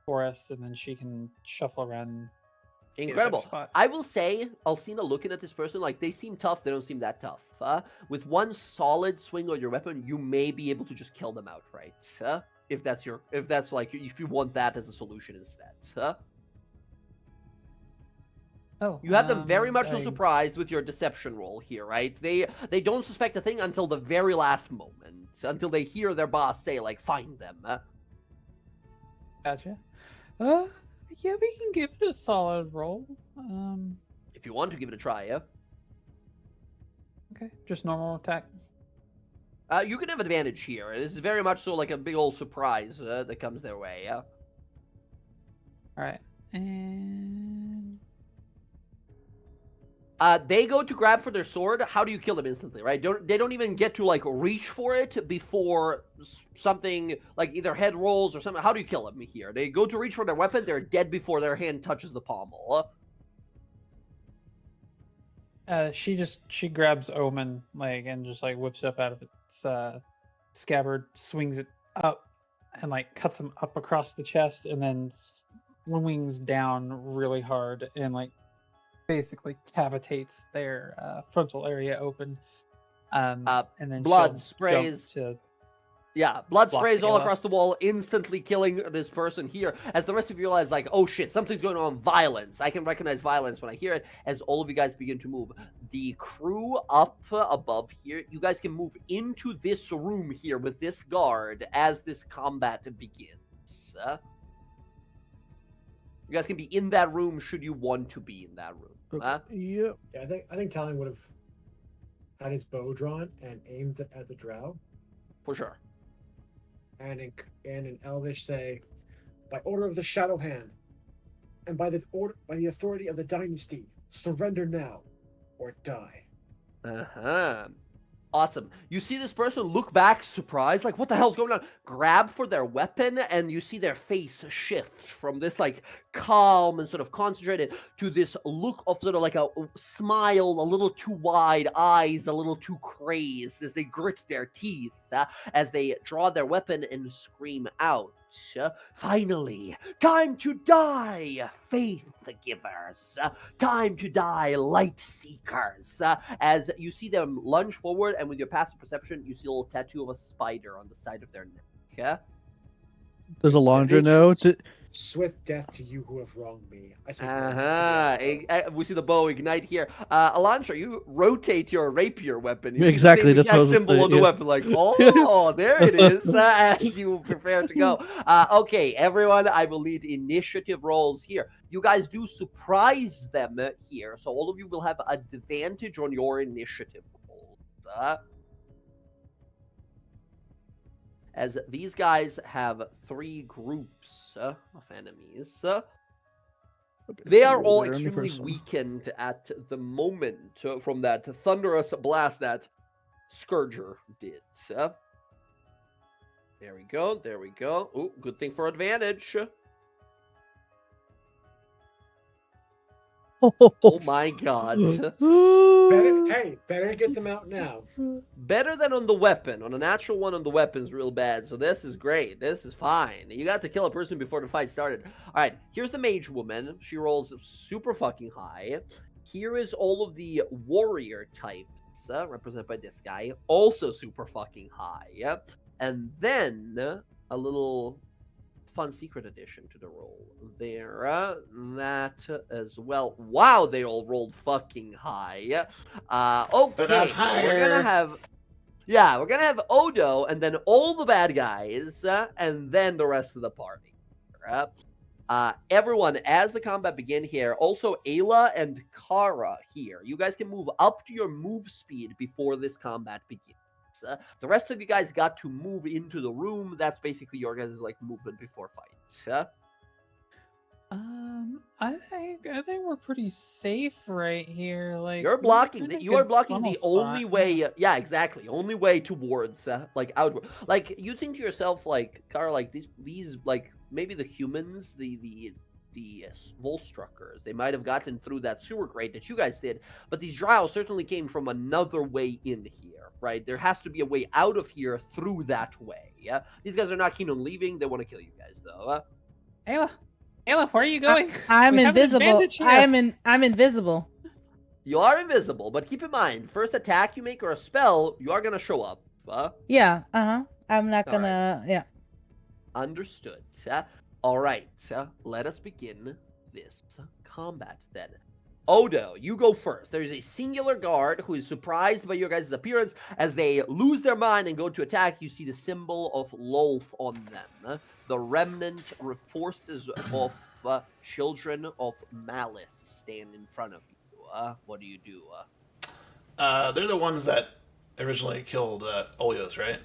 for us, and then she can shuffle around. Incredible. I will say, Alcina, looking at this person, like, they seem tough. They don't seem that tough. With one solid swing on your weapon, you may be able to just kill them outright. If you want that as a solution instead. You have them very much so surprised with your deception roll here, right? They don't suspect a thing until the very last moment, until they hear their boss say, like, "Find them." Gotcha. Yeah, we can give it a solid roll. If you want to give it a try, yeah. Okay, just normal attack. You can have advantage here. This is very much so like a big old surprise that comes their way, yeah. All right, and they go to grab for their sword. How do you kill them instantly, right? They don't even get to like reach for it before something like either head rolls or something. How do you kill them here? They go to reach for their weapon. They're dead before their hand touches the pommel. She grabs Omen like and just like whips it up out of its scabbard, swings it up, and like cuts him up across the chest, and then swings down really hard and like basically cavitates their frontal area open. And then blood sprays. Blood sprays all Ayla across the wall, instantly killing this person here. As the rest of you realize, like, oh shit, something's going on. Violence. I can recognize violence when I hear it. As all of you guys begin to move, the crew up above here, you guys can move into this room here with this guard as this combat begins. You guys can be in that room should you want to be in that room. Yep. Yeah, I think Talon would have had his bow drawn and aimed at the drow. For sure. And in Elvish say, "By order of the Shadow Hand, and by the authority of the dynasty, surrender now, or die." Awesome. You see this person look back, surprised, like, what the hell's going on? Grab for their weapon, and you see their face shift from this, like, calm and sort of concentrated to this look of sort of like a smile, a little too wide, eyes a little too crazed as they grit their teeth, as they draw their weapon and scream out. Finally, time to die, faith givers. Time to die, light seekers. As you see them lunge forward, and with your passive perception, you see a little tattoo of a spider on the side of their neck. There's a laundry note. Swift death to you who have wronged me. I say. We see the bow ignite here. Alonso, you rotate your rapier weapon. You Exactly, see the that's what I was symbol saying, on the yeah. weapon. Like, oh, there it is. As you prepare to go. Okay, everyone, I will need initiative rolls here. You guys do surprise them here, so all of you will have advantage on your initiative rolls. As these guys have 3 groups of enemies. They are all extremely weakened at the moment from that thunderous blast that Scourger did. There we go, there we go. Oh, good thing for advantage. Oh my god. Better get them out now. Better than on the weapon. On a natural one on the weapon's real bad, so this is great. This is fine. You got to kill a person before the fight started. Alright, here's the mage woman. She rolls super fucking high. Here is all of the warrior types, represented by this guy. Also super fucking high. And then a little fun secret addition to the roll there. That as well. Wow, they all rolled fucking high. Okay, we're gonna have Odo and then all the bad guys and then the rest of the party. Everyone, as the combat begin here, also Ayla and Kara here. You guys can move up to your move speed before this combat begins. The rest of you guys got to move into the room. That's basically your guys' like movement before fights. I think we're pretty safe right here. Like you're blocking. You are blocking the only spot. way. Yeah, exactly. Only way towards like outward. Like you think to yourself, like Kara, like these like maybe the humans, the Volstruckers, they might have gotten through that sewer grate that you guys did, but these drow certainly came from another way in here, right? There has to be a way out of here through that way. Yeah, these guys are not keen on leaving. They want to kill you guys, though. Ayla, where are you going? I'm invisible. I'm invisible. You are invisible, but keep in mind, first attack you make or a spell, you are gonna show up. Yeah. I'm not gonna. Right. Yeah. Understood. All right, let us begin this combat then. Odo, you go first. There's a singular guard who is surprised by your guys' appearance. As they lose their mind and go to attack, you see the symbol of Lolth on them. The remnant forces of children of malice stand in front of you. What do you do? They're the ones that originally killed Olios, right?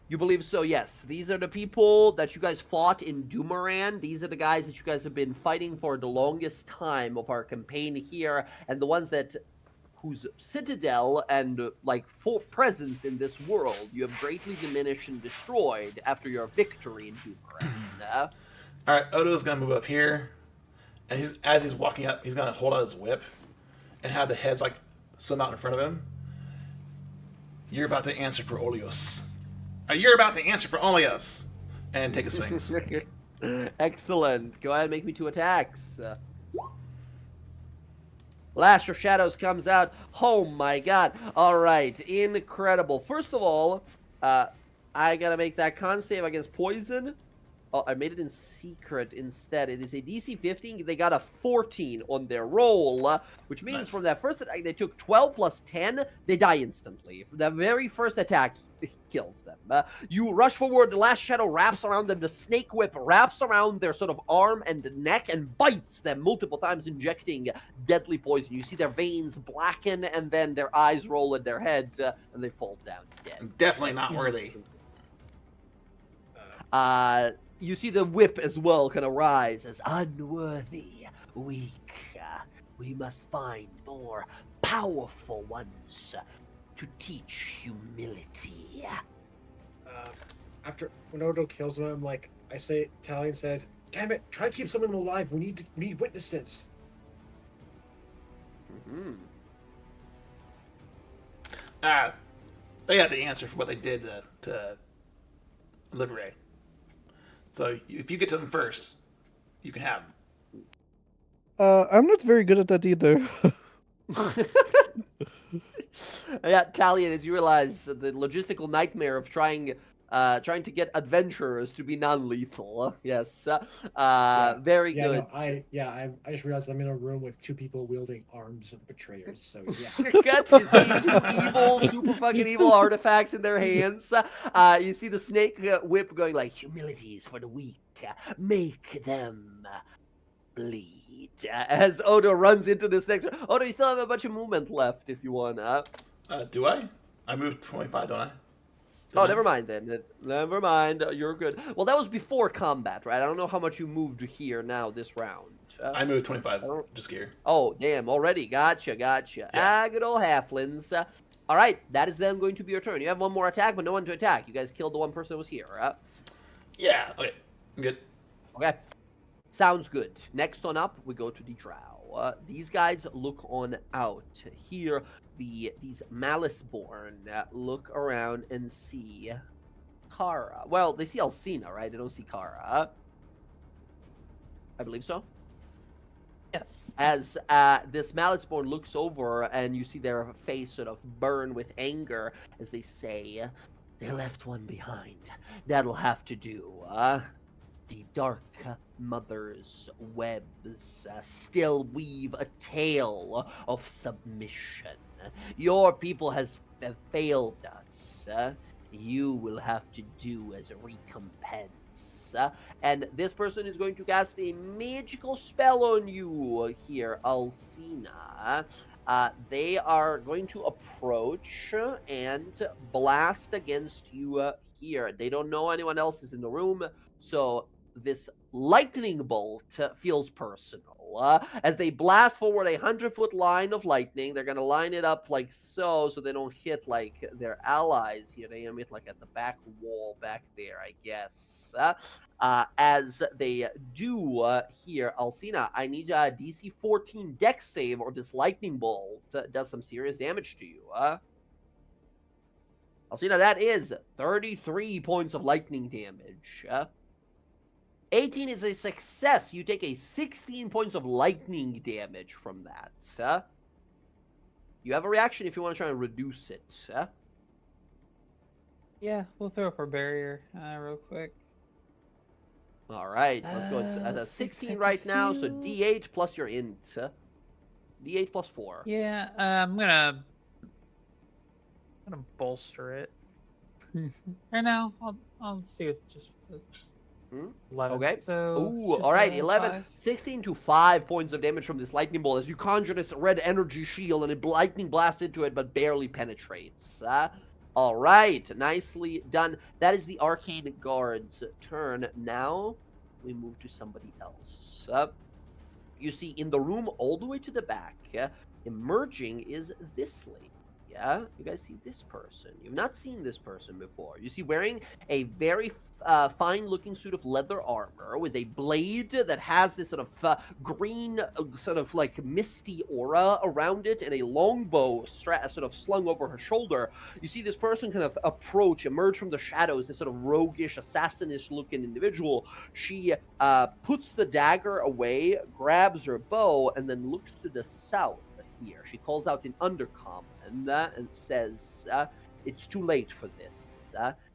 You believe so, yes. These are the people that you guys fought in Doomeran. These are the guys that you guys have been fighting for the longest time of our campaign here, and the ones that whose citadel and like full presence in this world you have greatly diminished and destroyed after your victory in Doomeran. All right, Odo's gonna move up here, and as he's walking up, he's gonna hold out his whip and have the heads like swim out in front of him. You're about to answer for Olios. You're about to answer for Olios, and take a swings. Excellent. Go ahead and make me 2 attacks. Lash of Shadows comes out. Oh my god. All right. Incredible. First of all, I gotta make that con save against poison. Oh, I made it in secret instead. It is a DC 15. They got a 14 on their roll, which means from that first attack, they took 12 plus 10. They die instantly. From the very first attack, it kills them. You rush forward. The last shadow wraps around them. The snake whip wraps around their sort of arm and neck and bites them multiple times, injecting deadly poison. You see their veins blacken, and then their eyes roll at their heads, and they fall down dead. Definitely not worthy. You see the whip as well kind of rise as unworthy, weak. We must find more powerful ones to teach humility. After when Odo kills him, I'm like, Talion says, "Damn it! Try to keep someone alive. We need witnesses." Mm-hmm. They have to answer for what they did to Liveray. So if you get to him first, you can have him. I'm not very good at that either. Yeah, Talion, as you realize the logistical nightmare of trying to get adventurers to be non-lethal. Yes, very good. No, I just realized I'm in a room with two people wielding arms of betrayers. So yeah. Guts, you see two evil, super fucking evil artifacts in their hands. You see the snake whip going like, humility is for the weak. Make them bleed. As Odo runs into this next one. Odo, you still have a bunch of movement left if you want. Do I? I moved 25, don't I? Never mind then. Never mind. You're good. Well, that was before combat, right? I don't know how much you moved here now this round. I moved 25. Just here. Oh, damn. Already. Gotcha. Yeah. Good old halflings. All right. That is then going to be your turn. You have one more attack, but no one to attack. You guys killed the one person that was here, right? Yeah. Okay. I'm good. Okay. Sounds good. Next on up, we go to the drow. These guys look on out. Here, these Maliceborn look around and see Kara. Well, they see Alcina, right? They don't see Kara. I believe so. Yes. As this Maliceborn looks over and you see their face sort of burn with anger as they say, they left one behind. That'll have to do. The Dark Mother's webs still weave a tale of submission. Your people has failed us. You will have to do as a recompense. And this person is going to cast a magical spell on you here, Alcina. They are going to approach and blast against you here. They don't know anyone else is in the room, so this lightning bolt feels personal. As they blast forward a 100-foot line of lightning, they're going to line it up like so they don't hit like their allies here. They hit like at the back wall back there, I guess. As they do here, Alcina, I need a DC 14 dex save or this lightning bolt does some serious damage to you. Alcina, that is 33 points of lightning damage. 18 is a success. You take a 16 points of lightning damage from that. You have a reaction if you want to try and reduce it. Yeah, we'll throw up our barrier real quick. All right, let's go at a 16 right now. So D8 plus your int. D8 plus 4. Yeah, I'm gonna bolster it. Right now, I'll see it just. 11. Okay. So ooh, all right. 11, 16 to 5 points of damage from this lightning bolt as you conjure this red energy shield and a lightning blasts into it, but barely penetrates. All right, nicely done. That is the Arcane Guard's turn. Now we move to somebody else. You see, in the room all the way to the back, emerging is this lady. Yeah, you guys see this person. You've not seen this person before. You see wearing a very fine-looking suit of leather armor with a blade that has this sort of green, sort of like misty aura around it, and a longbow sort of slung over her shoulder. You see this person kind of emerge from the shadows, this sort of roguish, assassinist-looking individual. She puts the dagger away, grabs her bow, and then looks to the south. Here, she calls out in Undercommon and says, "It's too late for this.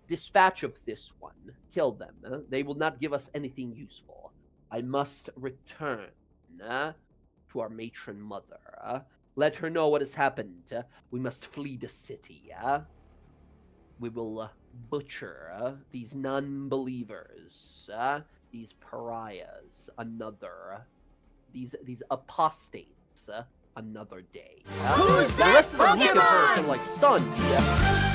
Dispatch of this one. Kill them. They will not give us anything useful. I must return to our matron mother. Let her know what has happened. We must flee the city. We will butcher these non-believers, these pariahs, these apostates." Another day. Who's the rest of that them look at her Pokemon? and like stunned.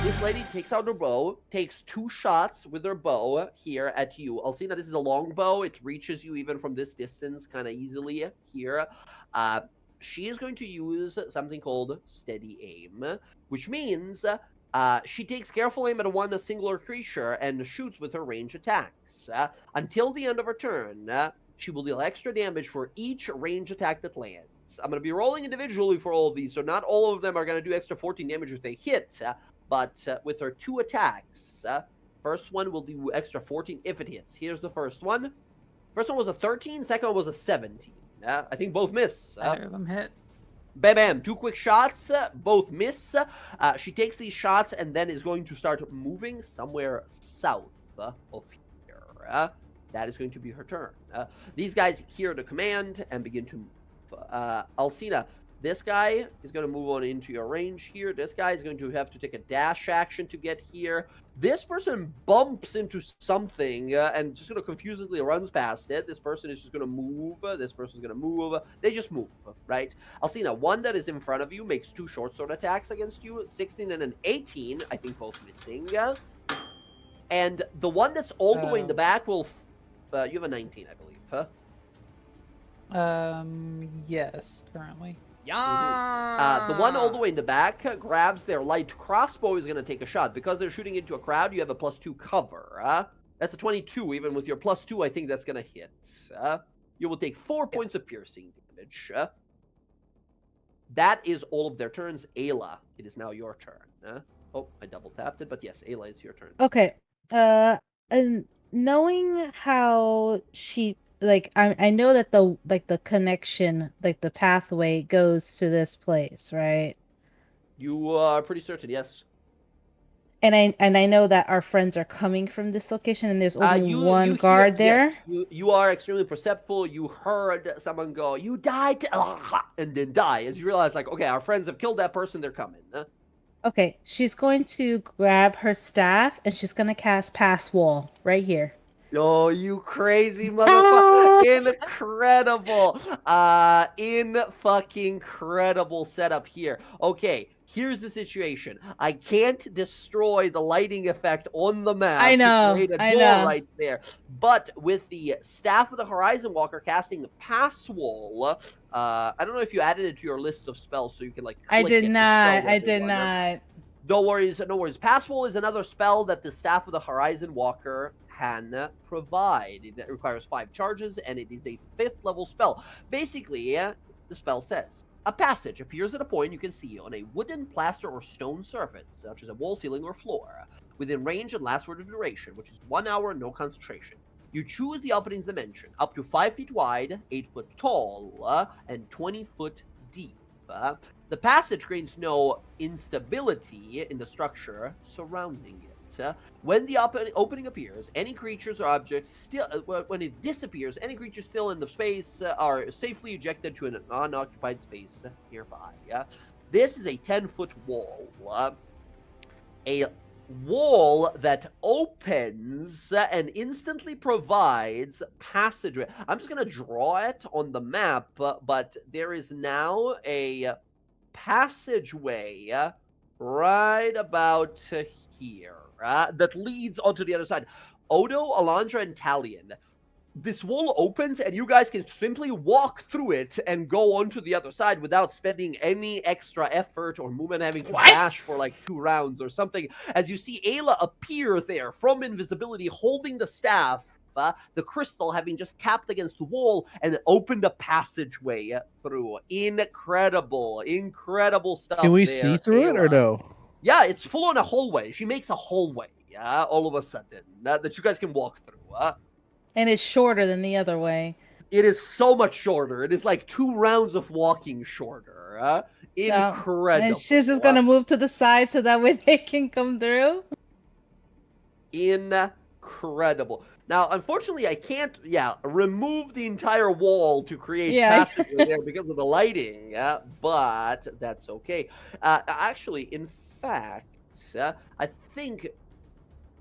This lady takes out her bow, takes 2 shots with her bow here at you. Alcina, this is a long bow. It reaches you even from this distance kind of easily here. She is going to use something called steady aim, which means she takes careful aim at one singular creature and shoots with her range attacks. Until the end of her turn, she will deal extra damage for each range attack that lands. I'm going to be rolling individually for all of these, so not all of them are going to do extra 14 damage if they hit, but with her 2 attacks, First one will do extra 14 if it hits. Here's the first one. First one was a 13. Second one was a 17. I think both miss. Either of them hit. Bam, bam. 2 quick shots. Both miss. She takes these shots and then is going to start moving somewhere south of here. That is going to be her turn. These guys hear the command and begin to move. Alcina, this guy is going to move on into your range here. This guy is going to have to take a dash action to get here. This person bumps into something and just going to confusedly runs past it. This person is just going to move. This person is going to move. They just move, right? Alcina, one that is in front of you makes 2 short sword attacks against you. 16 and an 18. I think both missing. And the one that's all the way in the back will... you have a 19, I believe, huh? Yes, currently. Yeah. The one all the way in the back grabs their light crossbow, is going to take a shot. Because they're shooting into a crowd, you have a +2 cover. That's a 22. Even with your +2, I think that's going to hit. You will take 4 points of piercing damage. That is all of their turns. Ayla, it is now your turn. Oh, I double tapped it, but yes, Ayla, it's your turn. Okay. And knowing how she I know that the connection, the pathway goes to this place, right? You are pretty certain, yes. And I know that our friends are coming from this location, and there's only one guard there. Yes, you are extremely perceptible. You heard someone go, "You died," and then die. As you realize, okay, our friends have killed that person. They're coming. Okay, she's going to grab her staff, and she's going to cast Pass Wall right here. Oh, you crazy motherfucker. Incredible. Incredible setup here. Okay, here's the situation. I can't destroy the lighting effect on the map. I know. To create a door right there. But with the Staff of the Horizon Walker casting Pass Wall, I don't know if you added it to your list of spells so you can, click I did it not. I did not. No worries, no worries. Pass Wall is another spell that the Staff of the Horizon Walker can provide. It requires 5 charges, and it is a 5th level spell. Basically, the spell says, a passage appears at a point you can see on a wooden, plaster, or stone surface, such as a wall, ceiling, or floor, within range and lasts for the duration, which is 1 hour, no concentration. You choose the opening's dimension, up to 5 feet wide, 8 foot tall, and 20 foot deep. The passage gains no instability in the structure surrounding it. When the opening appears, any creatures or objects still... when it disappears, any creatures still in the space are safely ejected to an unoccupied space nearby. This is a 10-foot wall. A wall that opens and instantly provides passageway. I'm just going to draw it on the map, but there is now a passageway right about here that leads onto the other side. Odo, Alondra, and Talion. This wall opens and you guys can simply walk through it and go onto the other side without spending any extra effort or movement, having to dash for 2 rounds or something. As you see Ayla appear there from invisibility holding the staff, the crystal having just tapped against the wall and opened a passageway through. Incredible stuff. Can we see through it or no? Yeah, it's full on a hallway. She makes a hallway all of a sudden that you guys can walk through. And it's shorter than the other way. It is so much shorter. It is 2 rounds of walking shorter. Incredible. And she's just going to move to the side so that way they can come through. Incredible. Now, unfortunately, I can't, remove the entire wall to create passageway there because of the lighting, but that's okay. Actually, in fact, I think...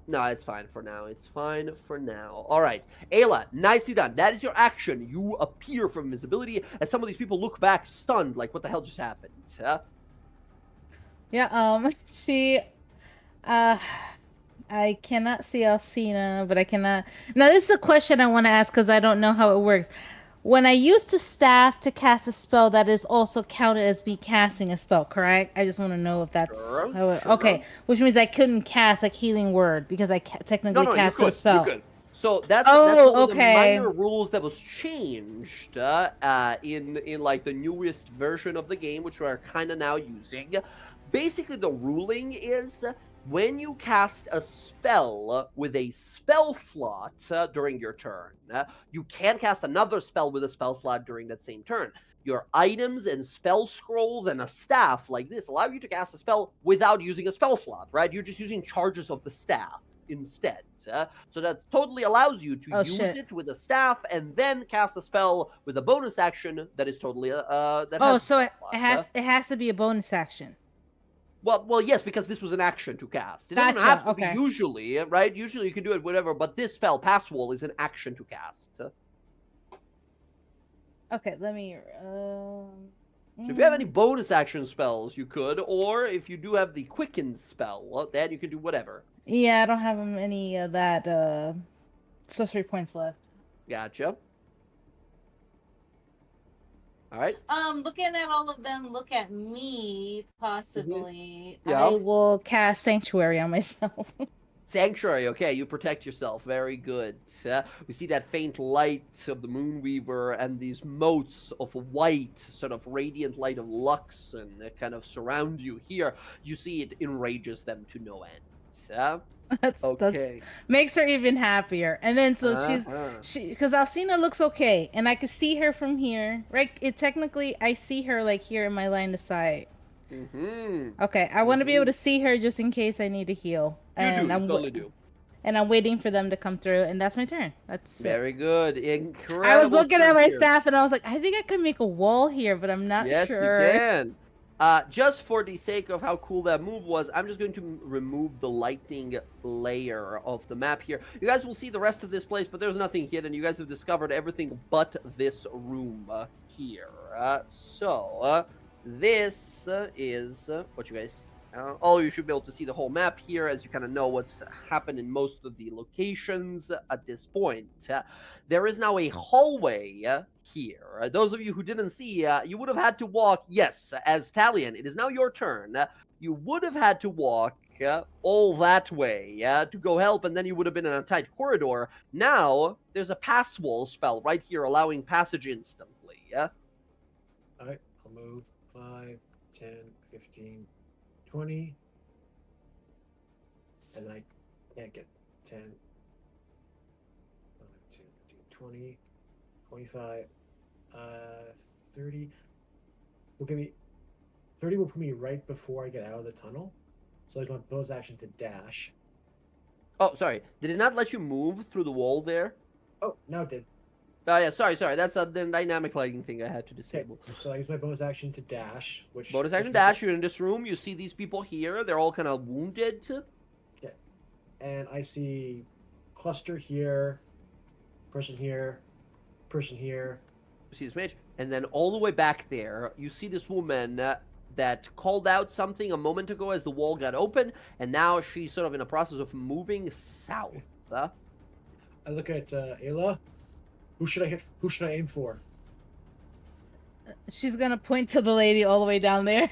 No, it's fine for now. It's fine for now. All right. Ayla, nicely done. That is your action. You appear from invisibility as some of these people look back stunned, like, what the hell just happened? She... I cannot see Alcina, but I cannot... Now, this is a question I want to ask because I don't know how it works. When I use the staff to cast a spell, that is also counted as me casting a spell, correct? I just want to know if that's... Sure. Okay, which means I couldn't cast Healing Word because I technically casted a spell. You could. So that's one of the okay. minor rules that was changed in the newest version of the game, which we're kind of now using. Basically, the ruling is when you cast a spell with a spell slot during your turn, you can't cast another spell with a spell slot during that same turn. Your items and spell scrolls and a staff like this allow you to cast a spell without using a spell slot, right? You're just using charges of the staff instead. So that totally allows you to use it with a staff and then cast a spell with a bonus action that is totally so it has to be a bonus action. Well, yes, because this was an action to cast. It doesn't have to be usually, right? Usually you can do it whatever, but this spell, Pass Wall, is an action to cast. Okay, let me. So if you have any bonus action spells, you could, or if you do have the Quicken spell, then you can do whatever. Yeah, I don't have any of that sorcery points left. Gotcha. All right. Looking at all of them, look at me, possibly. Mm-hmm. Yeah. I will cast Sanctuary on myself. Sanctuary, okay, you protect yourself. Very good. We see that faint light of the Moonweaver and these motes of white, sort of radiant light of Lux, and they kind of surround you here. You see it enrages them to no end. That's makes her even happier. And then because Alcina looks okay, and I can see her from here, right? Technically I see her like here in my line of sight. Mm-hmm. Okay, I want to be able to see her just in case I need to heal. You totally do. And I'm waiting for them to come through, and that's my turn. That's very good. Incredible. I was looking at my staff, and I was like, I think I could make a wall here, but I'm not sure. Yes, you can. Just for the sake of how cool that move was, I'm just going to remove the lightning layer of the map here. You guys will see the rest of this place, but there's nothing hidden. You guys have discovered everything but this room here. This is what you guys... you should be able to see the whole map here as you kind of know what's happened in most of the locations at this point. There is now a hallway here. Those of you who didn't see, you would have had to walk, yes, as Talion, it is now your turn. You would have had to walk all that way to go help, and then you would have been in a tight corridor. Now, there's a pass wall spell right here allowing passage instantly. All right, I'll move 5, 10, 15, 20, and I can't get 10, 20, 25, 30. Will give me 30 will put me right before I get out of the tunnel. So I just want bonus action to dash. Oh, sorry. Did it not let you move through the wall there? Oh, now it did. Oh, yeah, sorry. That's the dynamic lighting thing I had to disable. Okay, so I use my bonus action to dash, which... Bonus action dash, you're in this room, you see these people here, they're all kind of wounded. Okay. And I see cluster here, person here, person here. You see this mage, and then all the way back there, you see this woman that called out something a moment ago as the wall got open, and now she's sort of in a process of moving south. I look at Ayla. Who should I hit? Who should I aim for? She's gonna point to the lady all the way down there.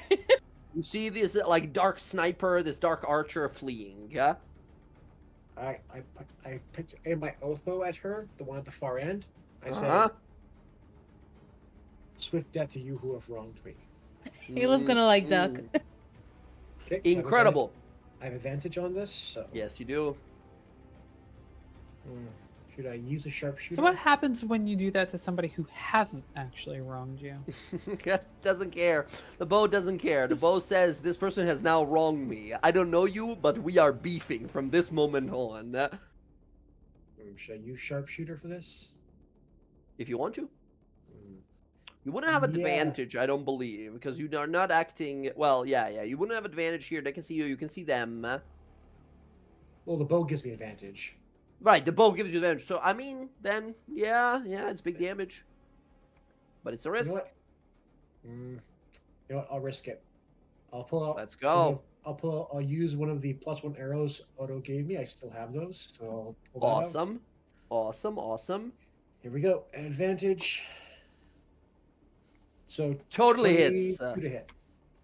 You see this like dark sniper, this dark archer fleeing. I aim my oath bow at her, the one at the far end. I say, "Swift death to you who have wronged me." Ayla's gonna like duck. Okay, incredible. I have advantage on this. So. Yes, you do. Should I use a sharpshooter? So what happens when you do that to somebody who hasn't actually wronged you? Doesn't care. The bow doesn't care. The bow says, this person has now wronged me. I don't know you, but we are beefing from this moment on. Should I use sharpshooter for this? If you want to. You wouldn't have advantage, I don't believe, because you are not acting... Well, yeah. You wouldn't have advantage here. They can see you. You can see them. Well, the bow gives me advantage. Right, the bow gives you advantage. So, I mean, then, yeah, it's big damage. But it's a risk. You know what? You know what? I'll risk it. I'll pull out... Let's go. I'll use one of the +1 arrows Odo gave me. I still have those, so I'll pull that out. Awesome. Here we go. Advantage. So totally hits. 22 to hit.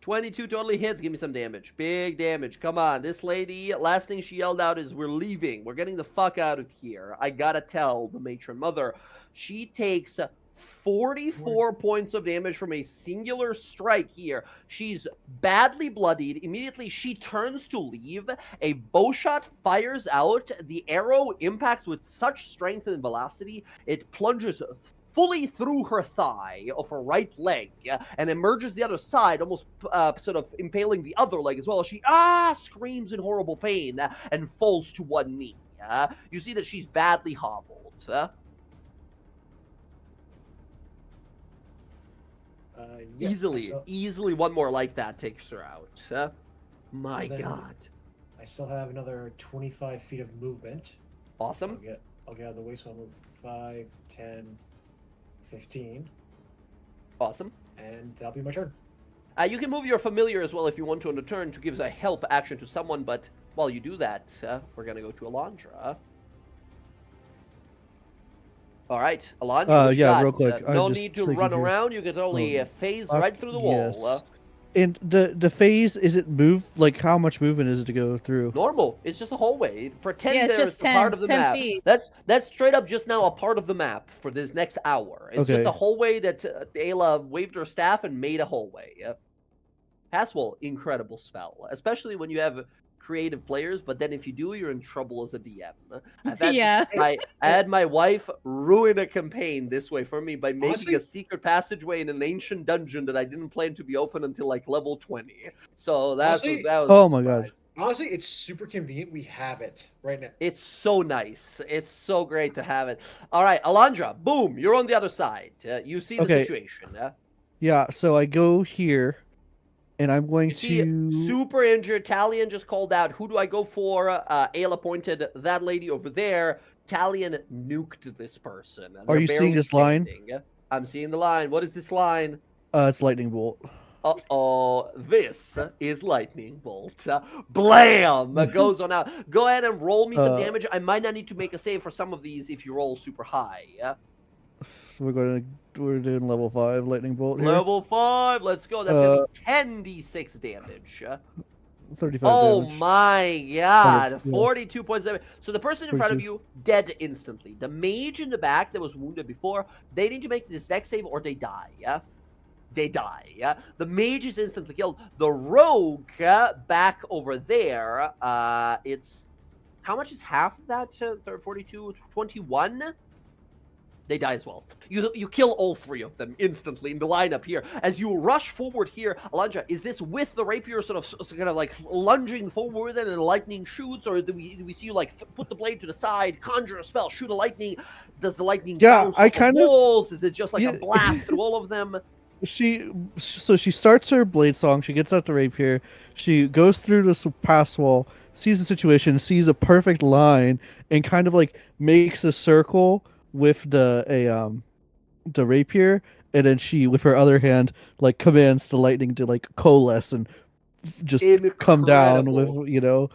22 totally hits. Give me some damage. Big damage. Come on. This lady, last thing she yelled out is, we're leaving. We're getting the fuck out of here. I gotta tell the matron mother. She takes 44 points of damage from a singular strike here. She's badly bloodied. Immediately, she turns to leave. A bow shot fires out. The arrow impacts with such strength and velocity, it plunges fully through her thigh of her right leg and emerges the other side, almost sort of impaling the other leg as well. She screams in horrible pain and falls to one knee. You see that she's badly hobbled. Yeah, Easily one more like that takes her out. My God. I still have another 25 feet of movement. Awesome. I'll get out of the way, so I'll move 5, 10, 15. Awesome. And that'll be my turn. You can move your familiar as well if you want to on the turn to give a help action to someone, but while you do that, we're going to go to Alondra. All right, Alondra, what you got? Real quick. No need to run around. You can only phase right through the wall. And the phase, is it move? Like, how much movement is it to go through? Normal. It's just a hallway. Pretend it's there's just a part of the 10 map. feet. That's straight up just now a part of the map for this next hour. It's just a hallway that Ayla waved her staff and made a hallway. Haswell, incredible spell, especially when you have creative players, but then if you do, you're in trouble as a DM. I had my wife ruin a campaign this way for me by making a secret passageway in an ancient dungeon that I didn't plan to be open until like level 20. So that was oh my God. Honestly, it's super convenient. We have it right now. It's so nice. It's so great to have it. All right, Alondra, boom, you're on the other side. You see the situation. Yeah, so I go here. And I'm going to... super injured. Talion just called out. Who do I go for? Ayla pointed that lady over there. Talion nuked this person. Are you seeing this line? I'm seeing the line. What is this line? It's lightning bolt. Uh-oh. This is lightning bolt. Blam! Goes on out. Go ahead and roll me some damage. I might not need to make a save for some of these if you roll super high. We're doing level 5 lightning bolt here. Level 5, let's go. That's gonna be 10d6 damage. 35 damage. My God, 40, 42 points damage. So the person in front of you, dead instantly. The mage in the back that was wounded before, they need to make this dex save or they die, They die, The mage is instantly killed. The rogue back over there, it's... How much is half of that? 42, 21? They die as well. You kill all three of them instantly in the lineup here. As you rush forward here, Alondra, is this with the rapier sort of kind of like lunging forward and the lightning shoots, or do we see you like put the blade to the side, conjure a spell, shoot a lightning? Does the lightning bounce off the walls? Is it just like a blast through all of them? She starts her blade song. She gets out the rapier. She goes through the pass wall, sees the situation, sees a perfect line, and kind of like makes a circle with the rapier, and then she, with her other hand, like commands the lightning to like coalesce and just come down with,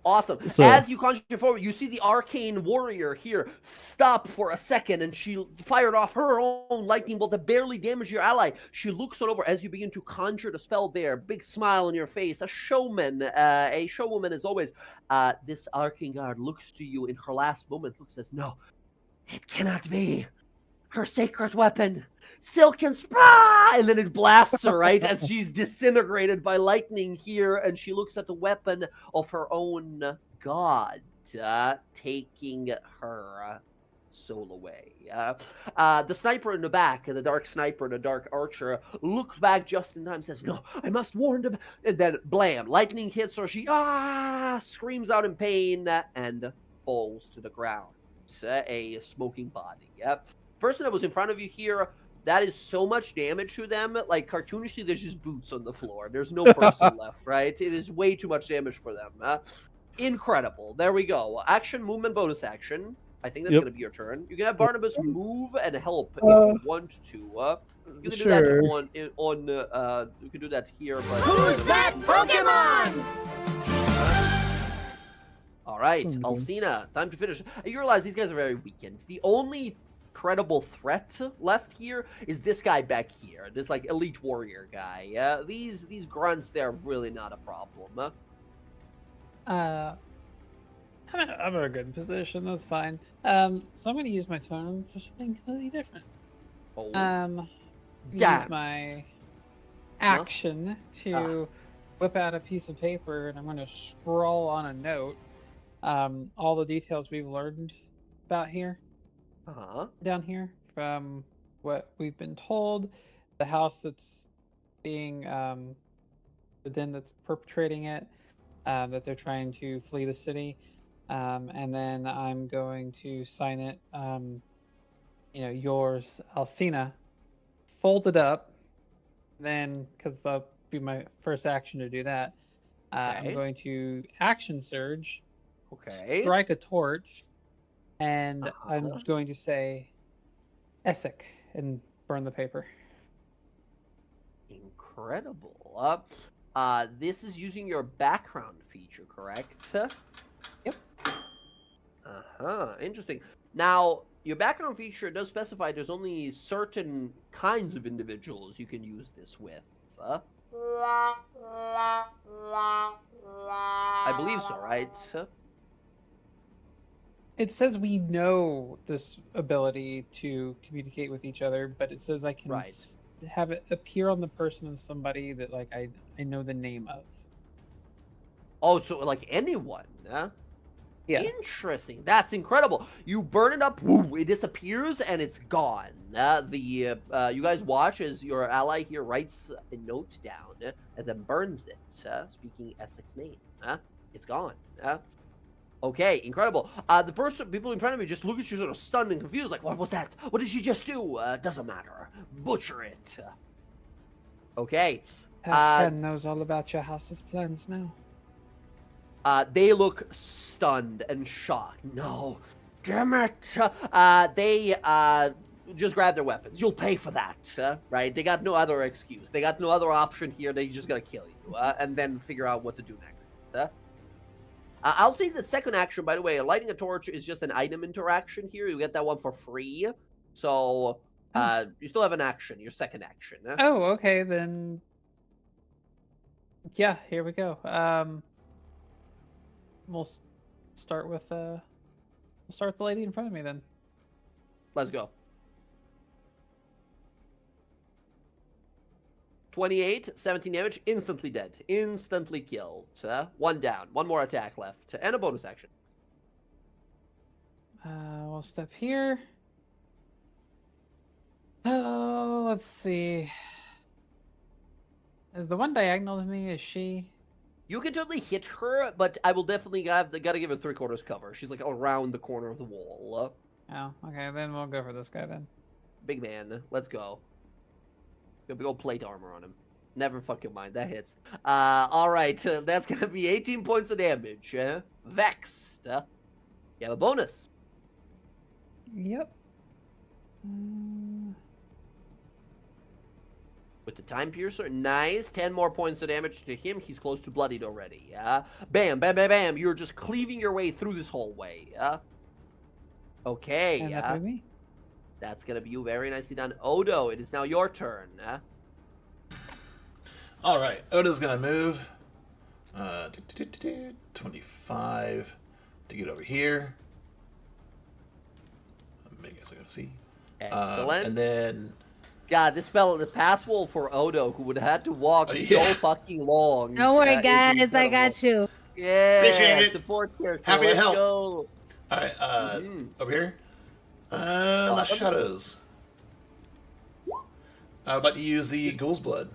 Awesome. So, as you conjure forward, you see the arcane warrior here stop for a second, and she fired off her own lightning bolt that barely damaged your ally. She looks on over as you begin to conjure the spell there. Big smile on your face. A showwoman as always. This arcane guard looks to you in her last moment, says, "No, it cannot be. Her sacred weapon, silken spray!" And then it blasts her, right? As she's disintegrated by lightning here, and she looks at the weapon of her own god, taking her soul away. The sniper in the back, the dark sniper, the dark archer, looks back just in time, says, "No, I must warn them." And then, blam, lightning hits her. She screams out in pain and falls to the ground. A smoking body. Person that was in front of you here, that is so much damage to them. Like, cartoonishly, there's just boots on the floor. There's no person left, right? It is way too much damage for them. Incredible. There we go. Action, movement, bonus action. I think that's going to be your turn. You can have Barnabas move and help if you want to. You can do that on you can do that here. But who's that Pokemon? All right, Alcina, time to finish. You realize these guys are very weakened. The only credible threat left here is this guy back here, this like elite warrior guy. These grunts, they're really not a problem. I'm in a good position. That's fine. So I'm going to use my turn for something completely different. Oh, Use my action to whip out a piece of paper, and I'm going to scroll on a note all the details we've learned about here, down here, from what we've been told, the house that's being the den that's perpetrating it, that they're trying to flee the city, and then I'm going to sign it, yours, Alcina, fold it up. Then, because that'll be my first action to do that, I'm going to action surge, strike a torch, and I'm going to say Essek and burn the paper. Incredible. This is using your background feature, correct? Yep. Interesting. Now, your background feature does specify there's only certain kinds of individuals you can use this with. I believe so, right? It says we know this ability to communicate with each other, but it says I can have it appear on the person of somebody that like I know the name of. Oh, so like anyone, huh? Yeah. Interesting. That's incredible. You burn it up, woo, it disappears, and it's gone. You guys watch as your ally here writes a note down and then burns it, speaking Essek's name. It's gone. Okay, incredible. People in front of me just look at you sort of stunned and confused, like, what was that? What did she just do? Doesn't matter. Butcher it. Okay. Ken knows all about your house's plans now. They look stunned and shocked. No, damn it! They just grab their weapons. You'll pay for that, right? They got no other excuse. They got no other option here. They just gotta kill you, and then figure out what to do next. I'll say the second action, by the way, lighting a torch is just an item interaction here. You get that one for free. So, you still have an action, your second action. Oh, okay, then. Yeah, here we go. We'll start with the lady in front of me then. Let's go. 28, 17 damage, instantly dead. Instantly killed. One down. One more attack left. And a bonus action. We'll step here. Oh, let's see. Is the one diagonal to me, is she? You can totally hit her, but I will definitely gotta give her 3/4 cover. She's like around the corner of the wall. Oh, okay, then we'll go for this guy then. Big man, let's go. Got big old plate armor on him. Never fucking mind, that hits. Alright, that's gonna be 18 points of damage. Vexed. You have a bonus. Yep. With the Time Piercer, nice. 10 more points of damage to him. He's close to bloodied already. Bam, bam, bam, bam. You're just cleaving your way through this hallway. Okay. And that me. That's gonna be you. Very nicely done. Odo, it is now your turn. All right. Odo's gonna move. 25 to get over here. I guess I gotta see. Excellent. And then. God, this spell, the pass wall for Odo, who would have had to walk so fucking long. Don't worry, guys. I got you. Yeah, appreciate it. Support character. Happy to help. Go. All right, over here. Last shadows. I'm about to use the Ghoul's Blood.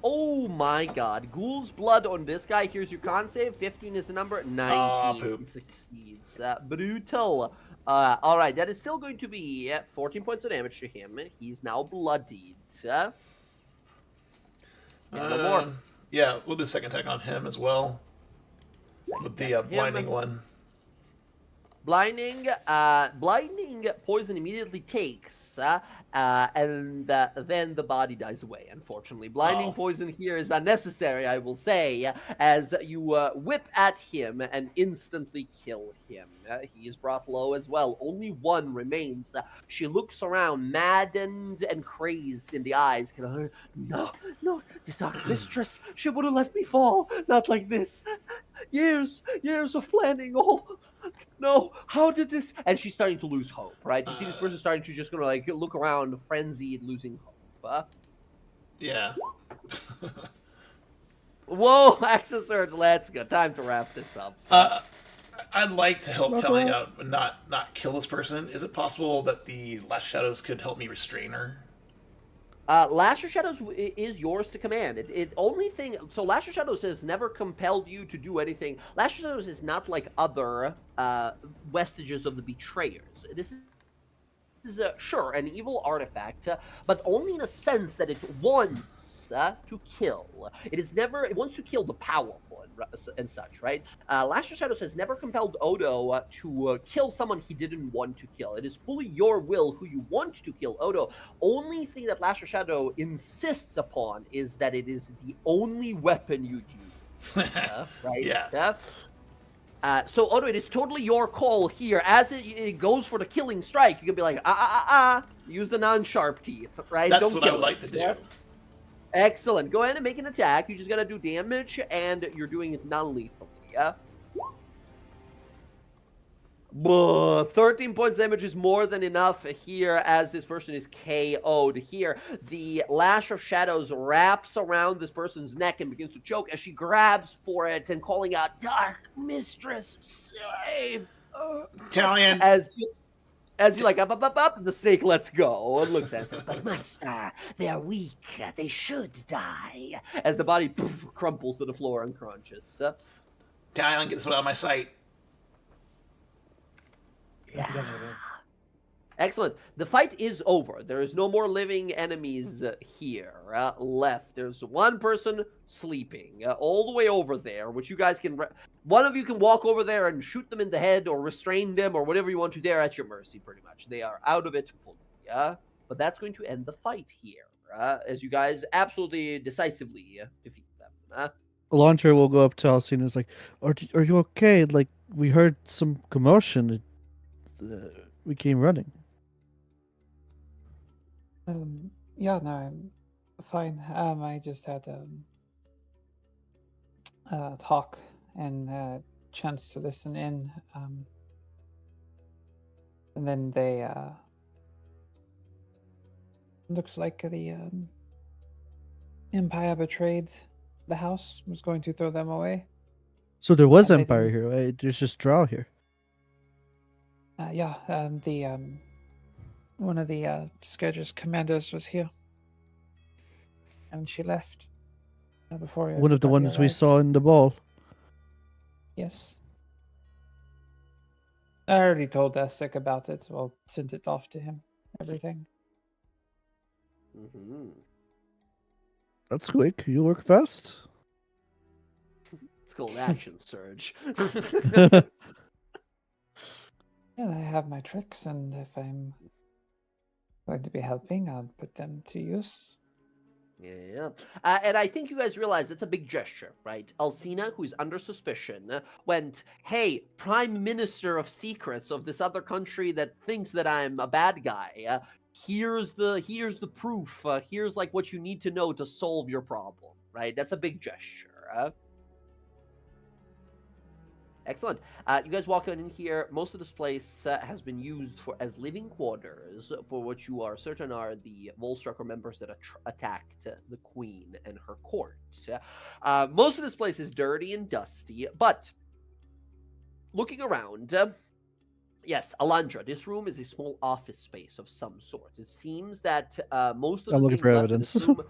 Oh my God, Ghoul's Blood on this guy. Here's your con save. 15 is the number. 19. He succeeds. Brutal. All right, that is still going to be 14 points of damage to him. He's now bloodied. No more. Yeah, we'll do a second attack on him as well. With the blinding one. Blinding poison immediately takes, and then the body dies away, unfortunately. Blinding poison here is unnecessary, I will say, as you whip at him and instantly kill him. He is brought low as well. Only one remains. She looks around, maddened and crazed in the eyes. No, the Dark Mistress, she wouldn't let me fall. Not like this. years of planning. Oh no, how did this? And she's starting to lose hope, right? You see this person starting to just gonna like look around, frenzied, losing hope. Yeah. Whoa, Access Surge, let's go. Time to wrap this up. I'd like to help Talia not kill this person. Is it possible that the Lash Shadows could help me restrain her? Lasher Shadows is yours to command. It only thing. So Lasher Shadows has never compelled you to do anything. Lasher Shadows is not like other vestiges of the Betrayers. This is sure an evil artifact, but only in a sense that it wants to kill. It wants to kill the powerful and such, right? Lasher Shadows has never compelled Odo to kill someone he didn't want to kill. It is fully your will who you want to kill Odo. Only thing that Lasher Shadow insists upon is that it is the only weapon you use. Right? Yeah. So Odo, it is totally your call here. As it goes for the killing strike, you can be like, use the non-sharp teeth, right? That's Don't what I kill would like it. to do. Excellent. Go ahead and make an attack. You just gotta do damage, and you're doing it non-lethally, yeah? 13 points damage is more than enough here as this person is KO'd here. The Lash of Shadows wraps around this person's neck and begins to choke as she grabs for it and calling out, Dark Mistress, save! Italian. As you like, up, the snake lets go and looks at it and says, but master, they're weak. They should die. As the body crumples to the floor unconscious. Italian, get this one out of my sight. Yeah. Excellent. The fight is over. There is no more living enemies here left. There's one person sleeping all the way over there, which you guys can... One of you can walk over there and shoot them in the head or restrain them or whatever you want to. They're at your mercy, pretty much. They are out of it fully. But that's going to end the fight here as you guys absolutely decisively defeat them. Elantra will go up to Alcine and is like, are you okay? Like, we heard some commotion. We came running. Yeah, no, I'm fine. I just had a talk and a chance to listen in. And then they looks like the Empire betrayed the house, was going to throw them away. So there was And they Empire didn't- here, right? There's just Drow here. Yeah, one of the Scourge's commanders was here, and she left before One of the everybody ones we arrived. saw in the ball. Yes. I already told Esek about it, so I'll send it off to him. Everything. Mm-hmm. That's quick. You work fast. It's called Action Surge. Yeah, I have my tricks, and if I'm going to be helping, I'll put them to use. Yeah. And I think you guys realize that's a big gesture, right? Alcina, who's under suspicion, went, hey, Prime Minister of Secrets of this other country that thinks that I'm a bad guy. Here's the proof. Here's like what you need to know to solve your problem, right? That's a big gesture. Excellent. You guys walk in here. Most of this place has been used as living quarters for what you are certain are the Volstrucker members that attacked the queen and her court. Most of this place is dirty and dusty, but looking around, yes, Alandra, this room is a small office space of some sort. It seems that most of I'm the looking things for left in evidence. this room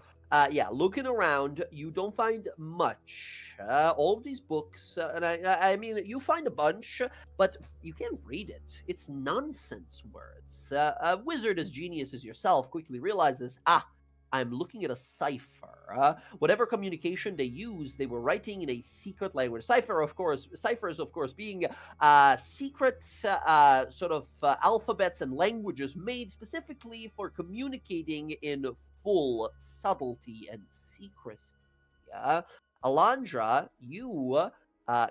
looking around, you don't find much. All of these books, and I mean, you find a bunch, but you can't read it. It's nonsense words. A wizard as genius as yourself quickly realizes, I'm looking at a cipher. Whatever communication they use, they were writing in a secret language. Ciphers, of course, being secret sort of alphabets and languages made specifically for communicating in full subtlety and secrecy. Alandra, you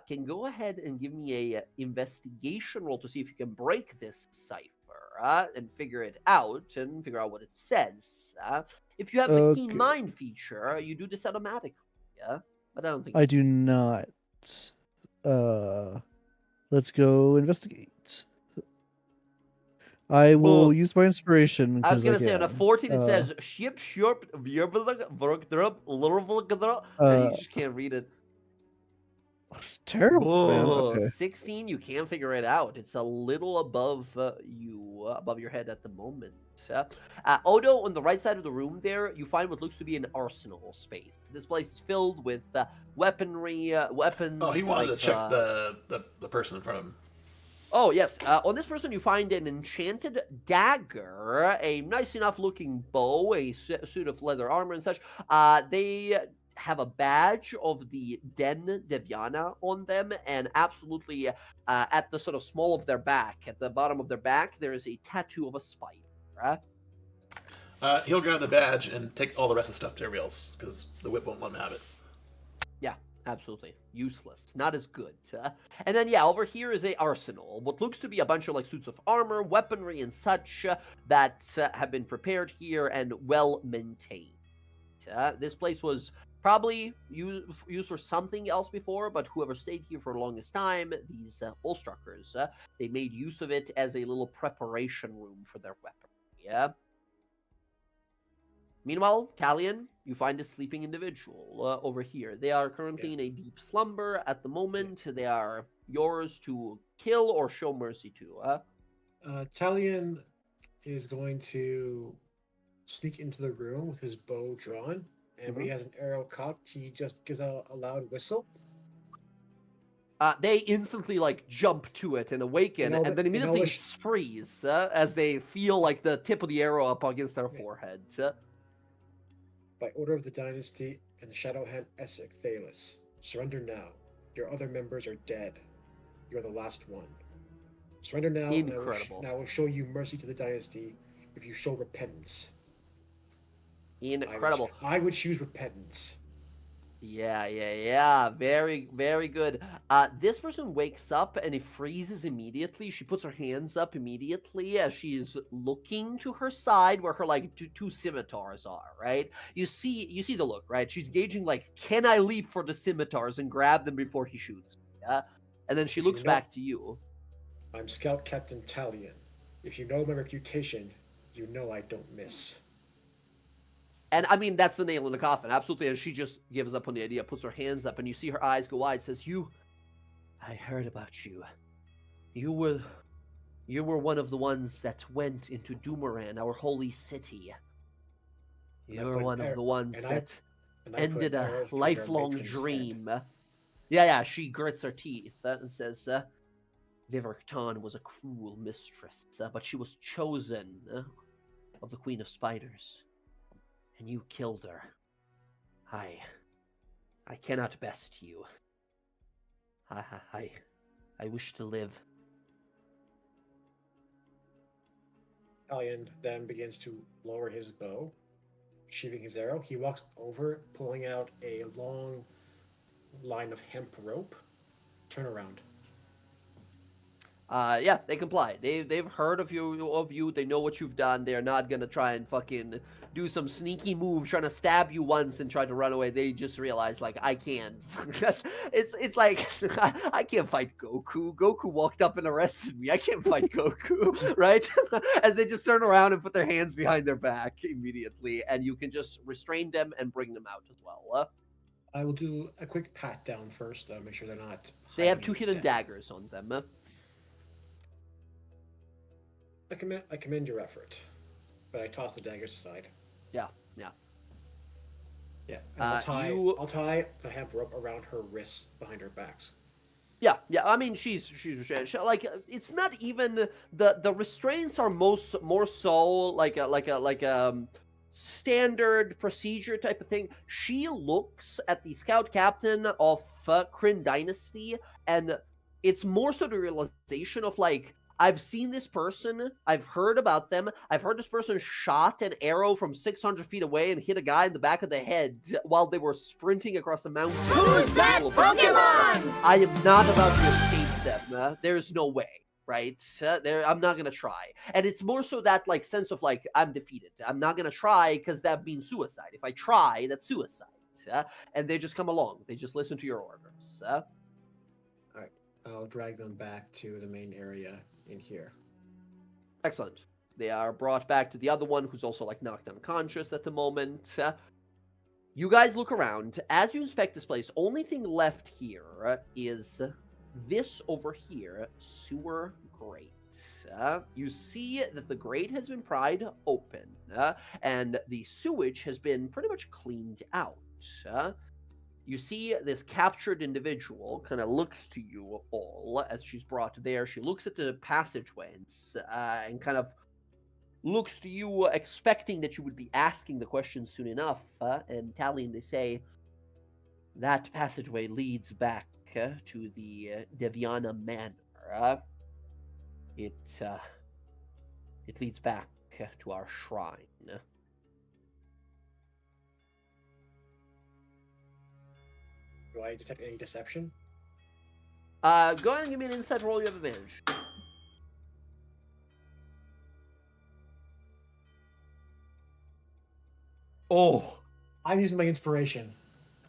can go ahead and give me a investigation roll to see if you can break this cipher and figure it out and figure out what it says. If you have the keen Okay. mind feature, you do this automatically. But I don't think I do not. let's go investigate. I will use my inspiration I was because gonna say on a 14 it says ship shorp you just can't read it. terrible, man. Okay. 16, you can't figure it out. It's a little above above your head at the moment. Odo, on the right side of the room there, you find what looks to be an arsenal space. This place is filled with weaponry, weapons. Oh, he wanted to check the person in front of him. Oh, yes. On this person, you find an enchanted dagger, a nice enough looking bow, a suit of leather armor and such. They have a badge of the Den Deviana on them, and absolutely at the sort of small of their back, at the bottom of their back, there is a tattoo of a spider. He'll grab the badge and take all the rest of the stuff to everybody else, because the whip won't let him have it. Yeah, absolutely. Useless. Not as good. And then, yeah, over here is a arsenal. What looks to be a bunch of, like, suits of armor, weaponry, and such that have been prepared here and well maintained. This place was probably used for something else before, but whoever stayed here for the longest time, these Ulstruckers, they made use of it as a little preparation room for their weaponry. Yeah. Meanwhile, Talion, you find a sleeping individual over here. They are currently in a deep slumber at the moment. They are yours to kill or show mercy to. Talion is going to sneak into the room with his bow drawn, and when he has an arrow cocked, he just gives out a loud whistle. They instantly like jump to it and awaken, and then immediately freeze as they feel like the tip of the arrow up against their foreheads. By order of the dynasty and the Shadowhand Essek Thalis, surrender now. Your other members are dead. You're the last one. Surrender now, Incredible. and I will show you mercy to the dynasty if you show repentance. Incredible. I would choose repentance. Yeah. Very, very good. This person wakes up and it freezes immediately. She puts her hands up immediately as she is looking to her side where her like two scimitars are, right? You see the look, right? She's gauging like, can I leap for the scimitars and grab them before he shoots? Yeah. And then she looks back to you. I'm Scout Captain Talion. If you know my reputation, you know I don't miss. And I mean, that's the nail in the coffin, absolutely. And she just gives up on the idea, puts her hands up, and you see her eyes go wide, says, I heard about you. You were one of the ones that went into Doomeran, our holy city. You're one of the ones that ended a lifelong dream. Yeah, she grits her teeth and says, Viverton was a cruel mistress, but she was chosen of the Queen of Spiders. And you killed her. I cannot best you. I wish to live. Talion then begins to lower his bow, sheathing his arrow. He walks over, pulling out a long line of hemp rope. Turn around. Yeah, they comply. They've heard of you. They know what you've done. They're not gonna try and fucking do some sneaky move, trying to stab you once and try to run away. They just realize, like, I can't. it's like I can't fight Goku. Goku walked up and arrested me. I can't fight Goku, right? As they just turn around and put their hands behind their back immediately, and you can just restrain them and bring them out as well. I will do a quick pat down first, make sure they're not. They have two hidden daggers on them. I commend your effort, but I toss the daggers aside. Yeah. I'll tie the hemp rope around her wrists behind her backs. Yeah. I mean, she's like, it's not even the restraints are more so like a standard procedure type of thing. She looks at the scout captain of Kryn Dynasty, and it's more so the realization of like, I've seen this person. I've heard about them. I've heard this person shot an arrow from 600 feet away and hit a guy in the back of the head while they were sprinting across the mountain. Who's that Pokemon? I am not about to escape them. There's no way, right? I'm not gonna try. And it's more so that like sense of like, I'm defeated. I'm not gonna try because that means suicide. If I try, that's suicide. And they just come along. They just listen to your orders. I'll drag them back to the main area in here. Excellent. They are brought back to the other one, who's also like knocked unconscious at the moment. You guys look around. As you inspect this place, only thing left here is this over here, sewer grate. You see that the grate has been pried open, and the sewage has been pretty much cleaned out. You see this captured individual kind of looks to you all as she's brought there. She looks at the passageways and kind of looks to you, expecting that you would be asking the question soon enough. And Talion, they say, that passageway leads back to the Deviana Manor. It leads back to our shrine. Do I detect any deception? Go ahead and give me an insight roll. You have advantage. Oh. I'm using my inspiration.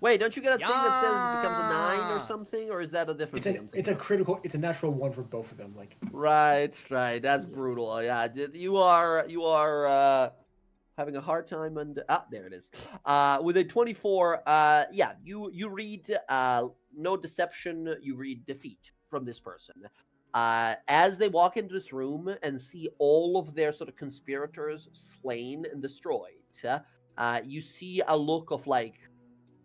Wait, don't you get a thing that says it becomes a 9 or something, or is that a different thing? It's a critical. It's a natural 1 for both of them. Like right. That's brutal. Yeah, you are having a hard time. And there it is. With a 24, yeah, you read no deception. You read defeat from this person. As they walk into this room and see all of their sort of conspirators slain and destroyed, you see a look of like,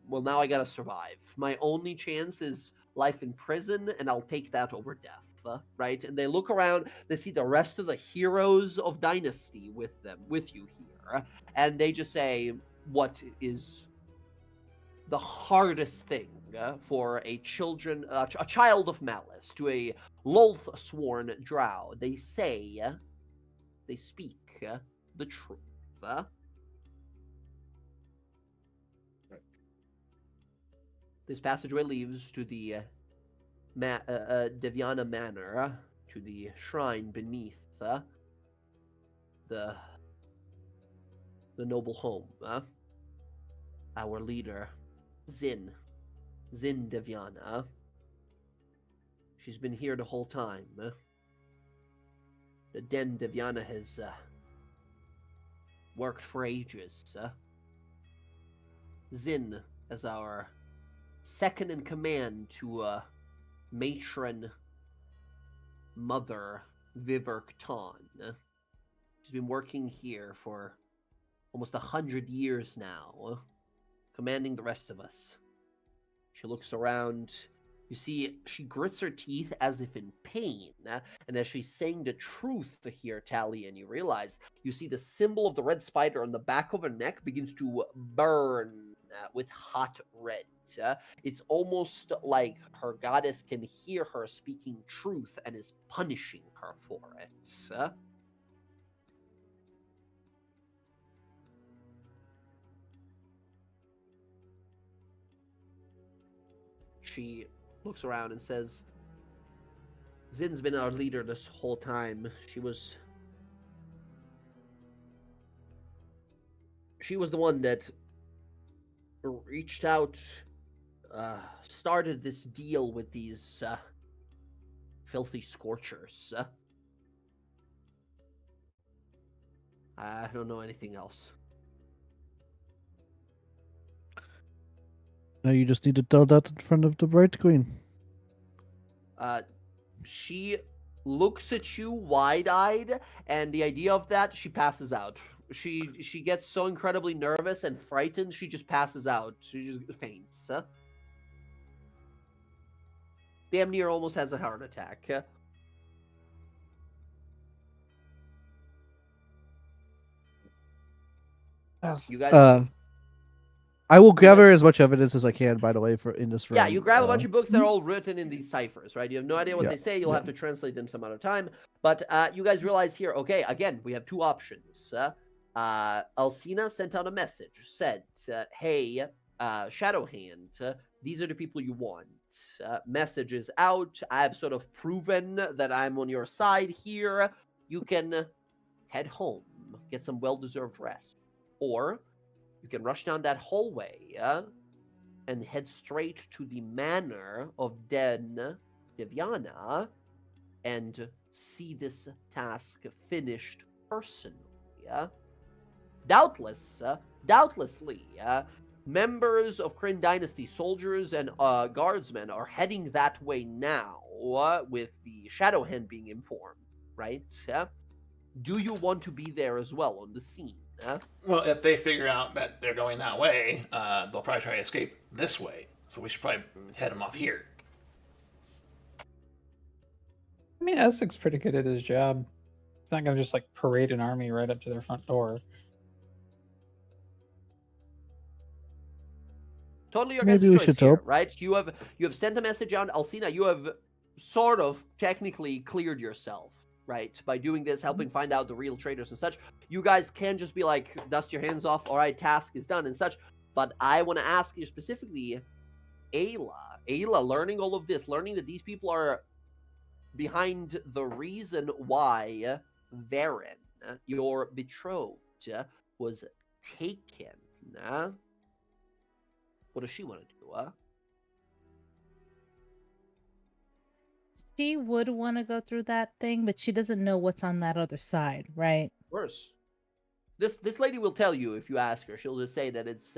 well, now I gotta survive. My only chance is life in prison, and I'll take that over death, right? And they look around, they see the rest of the heroes of Dynasty with you here, and they just say, what is the hardest thing for a child of malice, to a loath-sworn drow? They say, they speak the truth. This passageway leads to the Deviana Manor, to the shrine beneath the noble home. Our leader, Zin Deviana. She's been here the whole time. The Den Deviana has worked for ages. Zin, as our second in command to matron mother Vivek Tan. She's been working here for almost 100 years now, commanding the rest of us. She looks around. You see, she grits her teeth as if in pain, and as she's saying the truth to hear Tally, and you realize, you see the symbol of the red spider on the back of her neck begins to burn with hot red. It's almost like her goddess can hear her speaking truth and is punishing her for it. She looks around and says, Zin's been our leader this whole time. She was the one that reached out, started this deal with these filthy scorchers. I don't know anything else. Now you just need to tell that in front of the Bright Queen. She looks at you wide-eyed, and the idea of that, she passes out. She gets so incredibly nervous and frightened, she just passes out. She just faints. Damn near almost has a heart attack. You guys... I will gather as much evidence as I can, by the way, for in this room. Yeah, you grab a bunch of books that are all written in these ciphers, right? You have no idea what they say. You'll have to translate them some other time. But you guys realize here, okay, again, we have two options. Alcina sent out a message, said, hey, Shadowhand, these are the people you want. Message is out. I've sort of proven that I'm on your side here. You can head home, get some well-deserved rest. Or you can rush down that hallway and head straight to the manor of Den Deviana and see this task finished personally. Doubtlessly, members of Kryn Dynasty, soldiers and guardsmen are heading that way now, with the Shadow Hand being informed, right? Do you want to be there as well on the scene? Well, if they figure out that they're going that way, they'll probably try to escape this way. So we should probably head them off here. I mean, Essex pretty good at his job. He's not gonna just like parade an army right up to their front door. Totally your Maybe guys' we choice should here, hope. right? You have sent a message out, Alcina. You have sort of technically cleared yourself, right? By doing this, helping find out the real traitors and such. You guys can just be like, dust your hands off. All right, task is done and such. But I want to ask you specifically, Ayla, learning all of this, learning that these people are behind the reason why Varen, your betrothed, was taken. What does she want to do? She would want to go through that thing, but she doesn't know what's on that other side, right? Of course. This lady will tell you if you ask her. She'll just say that it's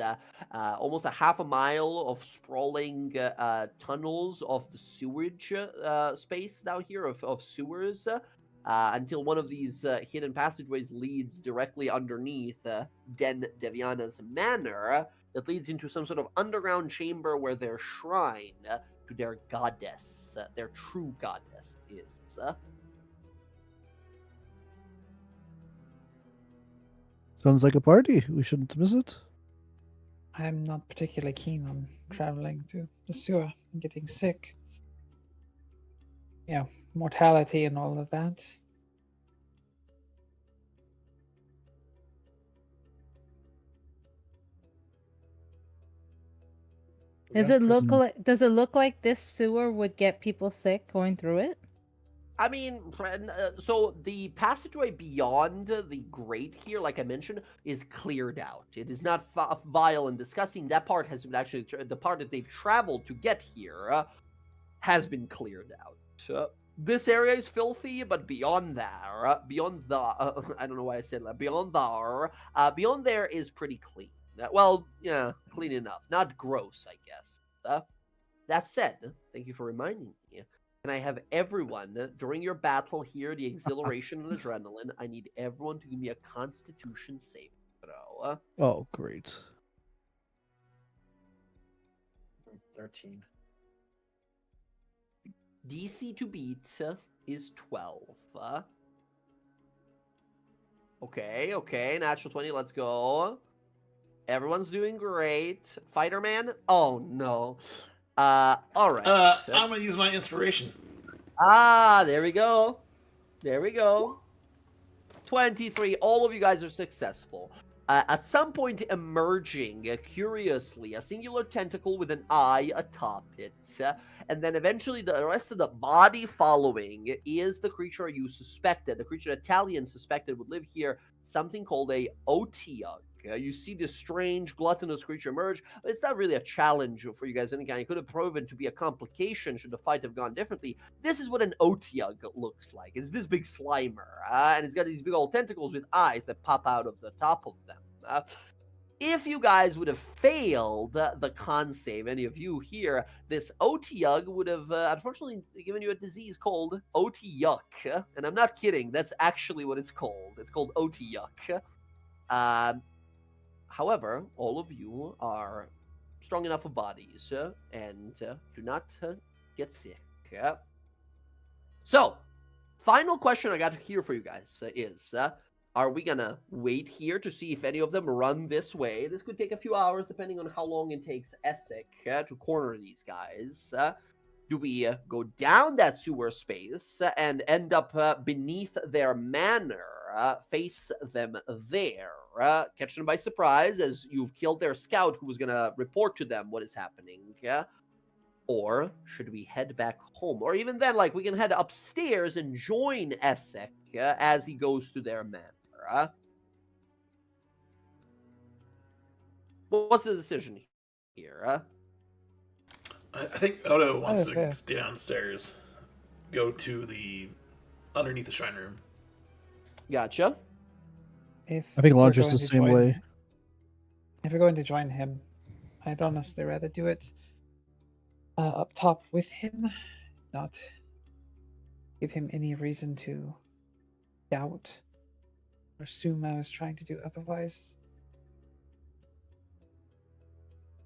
almost a half a mile of sprawling tunnels of the sewage space down here of sewers until one of these hidden passageways leads directly underneath Den Deviana's manor that leads into some sort of underground chamber where their shrine to their goddess, their true goddess, is. Sounds like a party. We shouldn't miss it. I'm not particularly keen on traveling to the sewer and getting sick. Mortality and all of that. Does it look like this sewer would get people sick going through it? I mean, so the passageway beyond the grate here, like I mentioned, is cleared out. It is not vile and disgusting. That part has been actually, the part that they've traveled to get here has been cleared out. This area is filthy, but beyond there, I don't know why I said that, beyond there is pretty clean. Well, yeah, clean enough. Not gross, I guess. That said, thank you for reminding me. Can I have everyone, during your battle here, the exhilaration and adrenaline, I need everyone to give me a constitution saving throw. Oh, great. 13. DC to beat is 12. Okay, natural 20, let's go. Everyone's doing great. Fighter Man? Oh, no. All right. I'm gonna use my inspiration. There we go. 23. All of you guys are successful. At some point emerging, curiously, a singular tentacle with an eye atop it. And then eventually the rest of the body following is the creature you suspected. The creature that Talion suspected would live here. Something called a Otiug. You see this strange, gluttonous creature emerge. But it's not really a challenge for you guys. Any kind. It could have proven to be a complication should the fight have gone differently. This is what an Otiug looks like. It's this big Slimer. And it's got these big old tentacles with eyes that pop out of the top of them. If you guys would have failed the con save, any of you here, this Otiug would have unfortunately given you a disease called Otiyuk. And I'm not kidding. That's actually what it's called. It's called Otiyuk. However, all of you are strong enough of bodies and do not get sick. So, final question I got here for you guys is, are we going to wait here to see if any of them run this way? This could take a few hours depending on how long it takes Essek to corner these guys. Do we go down that sewer space and end up beneath their manor, face them there, catch them by surprise as you've killed their scout who was going to report to them what is happening? Or should we head back home? Or even then, like, we can head upstairs and join Essek as he goes to their manor. What's the decision here? I think Odo wants to stay downstairs. go to the underneath the shrine room. Gotcha. I think we're Launcher's going the to same join- way. If we're going to join him, I'd honestly rather do it up top with him, not give him any reason to doubt or assume I was trying to do otherwise.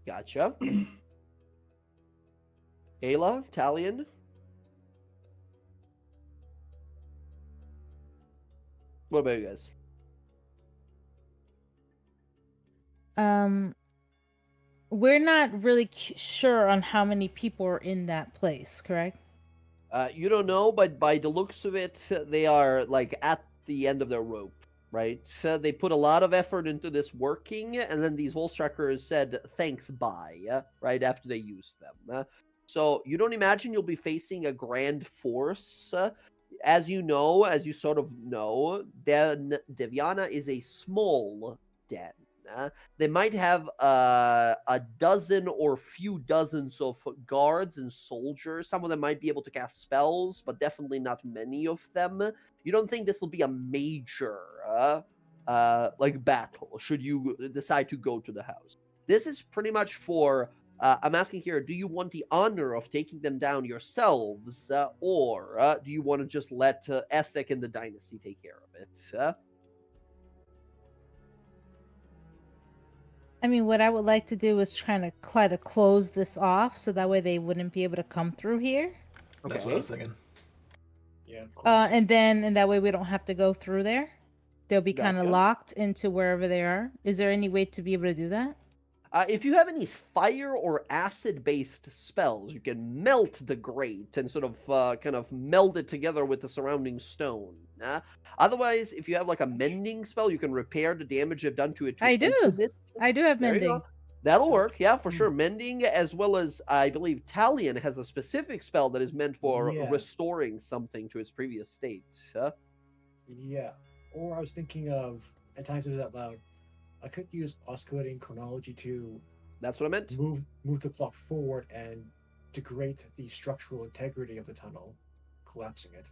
Gotcha. Ayla, Talion. What about you guys? We're not really sure on how many people are in that place, correct? You don't know, but by the looks of it, they are like at the end of their rope, right? They put a lot of effort into this working, and then these Volstruckers said thanks, bye, right after they used them. So you don't imagine you'll be facing a grand force. As you sort of know, then Deviana is a small den. They might have a dozen or few dozens of guards and soldiers. Some of them might be able to cast spells, but definitely not many of them. You don't think this will be a major like battle should you decide to go to the house. This is pretty much for I'm asking here, do you want the honor of taking them down yourselves, or do you want to just let Essek and the dynasty take care of it? I mean, what I would like to do is try to close this off so that way they wouldn't be able to come through here. That's what I was thinking. Yeah. And that way we don't have to go through there. They'll be kind of Gotcha. locked into wherever they are. Is there any way to be able to do that? If you have any fire or acid-based spells, you can melt the grate and sort of kind of meld it together with the surrounding stone. Otherwise, if you have like a mending spell, you can repair the damage you've done to it. I do. I do have There you mending. go. That'll work, yeah, for sure. Mending, as well as I believe Talion has a specific spell that is meant for restoring something to its previous state. Yeah. Or I was thinking of, at times it was out loud, I could use oscillating chronology to That's what I meant. move the clock forward and degrade the structural integrity of the tunnel, collapsing it.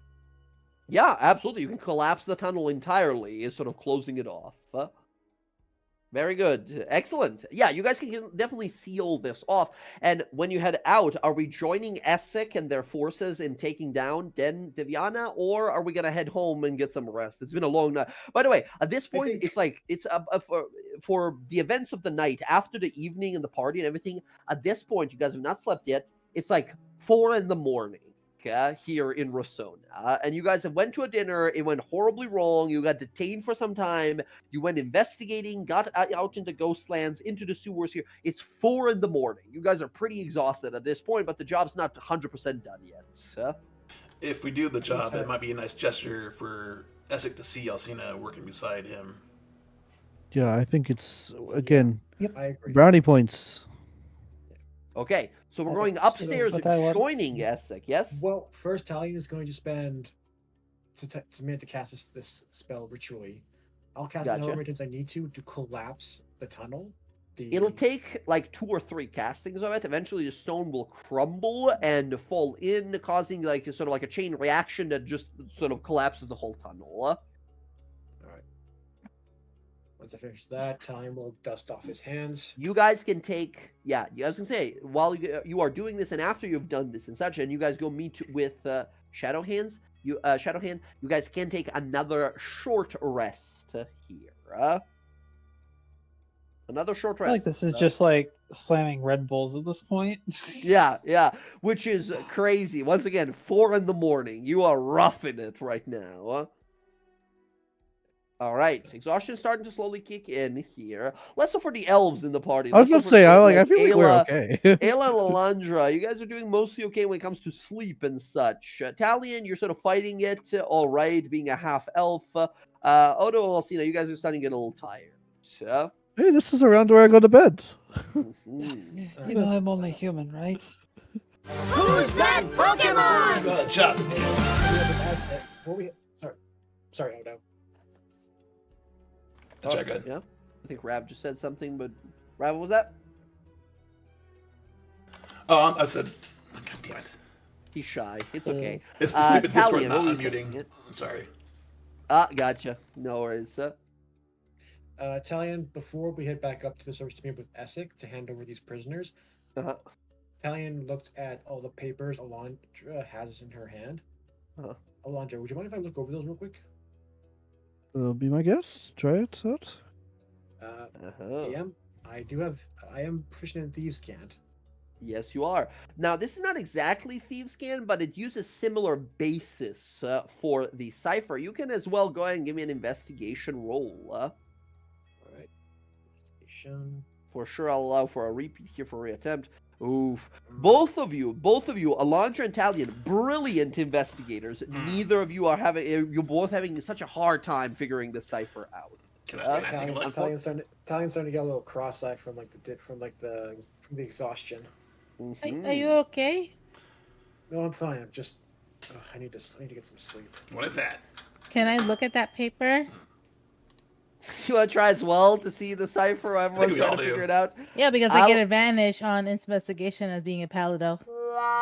Yeah, absolutely. You can collapse the tunnel entirely, is sort of closing it off. Very good. Excellent. Yeah, you guys can definitely seal this off. And when you head out, are we joining Essek and their forces in taking down Den Deviana, or are we going to head home and get some rest? It's been a long night. By the way, at this point, it's for the events of the night, after the evening and the party and everything, at this point, you guys have not slept yet. It's like 4 a.m. Here in Rossona, and you guys have went to a dinner. It went horribly wrong. You got detained for some time. You went investigating, got out into Ghostlands, into the sewers here. It's 4 a.m. You guys are pretty exhausted at this point, but the job's not 100% done yet. If we do the job, it might be a nice gesture for Essek to see Alcina working beside him. Yeah, I think it's again. Yep, I agree. Brownie points. Okay, so we're going upstairs and joining Essek, yes? Well, first Talion is going to spend to cast this spell ritually. I'll cast it however many times I need to collapse the tunnel. It'll take like 2 or 3 castings of it. Eventually the stone will crumble and fall in, causing like sort of like a chain reaction that just sort of collapses the whole tunnel. All right. Once I finish that, Talion will dust off his hands. You guys can take, I was gonna say, while you are doing this and after you've done this and such, and you guys go meet with Shadowhand, you guys can take another short rest here. Another short rest. I feel like this is just like slamming Red Bulls at this point. Yeah, which is crazy. Once again, 4 a.m. You are roughing it right now. All right, exhaustion's starting to slowly kick in here. Less so for the elves in the party. I was going to say, I feel like we're okay. Ayla and Lalandra, you guys are doing mostly okay when it comes to sleep and such. Talion, you're sort of fighting it all right, being a half elf. Odo and Alcina, you guys are starting to get a little tired. Hey, this is around where I go to bed. You know I'm only human, right? Who's that Pokemon? Good job. Sorry, Odo. That's good. Yeah, I think Rav just said something, but Rav, what was that? Oh, I said, God damn it. He's shy. It's okay. It's the stupid Discord Talion, not what were you unmuting. saying? I'm sorry. Gotcha. No worries. Talion, before we head back up to the service to meet with Essek to hand over these prisoners, Talion looked at all the papers Alondra has in her hand. Alondra, would you mind if I look over those real quick? Be my guest. Try it out. DM, I am proficient in Thieves' Cant. Yes, you are. Now, this is not exactly Thieves' Cant, but it uses similar basis for the cipher. You can as well go ahead and give me an investigation roll. All right. Investigation. For sure, I'll allow for a repeat here for reattempt. Oof. Both of you, Alondra and Talion, brilliant investigators. Neither of you are you're both having such a hard time figuring the cipher out. Talian's starting to get a little cross-eyed from the exhaustion. Are you okay? No, I'm fine. I'm just I need to get some sleep. What is that? Can I look at that paper? You want to try as well to see the cipher? Everyone's trying to figure it out. Yeah, because I get advantage on investigation as being a Palido.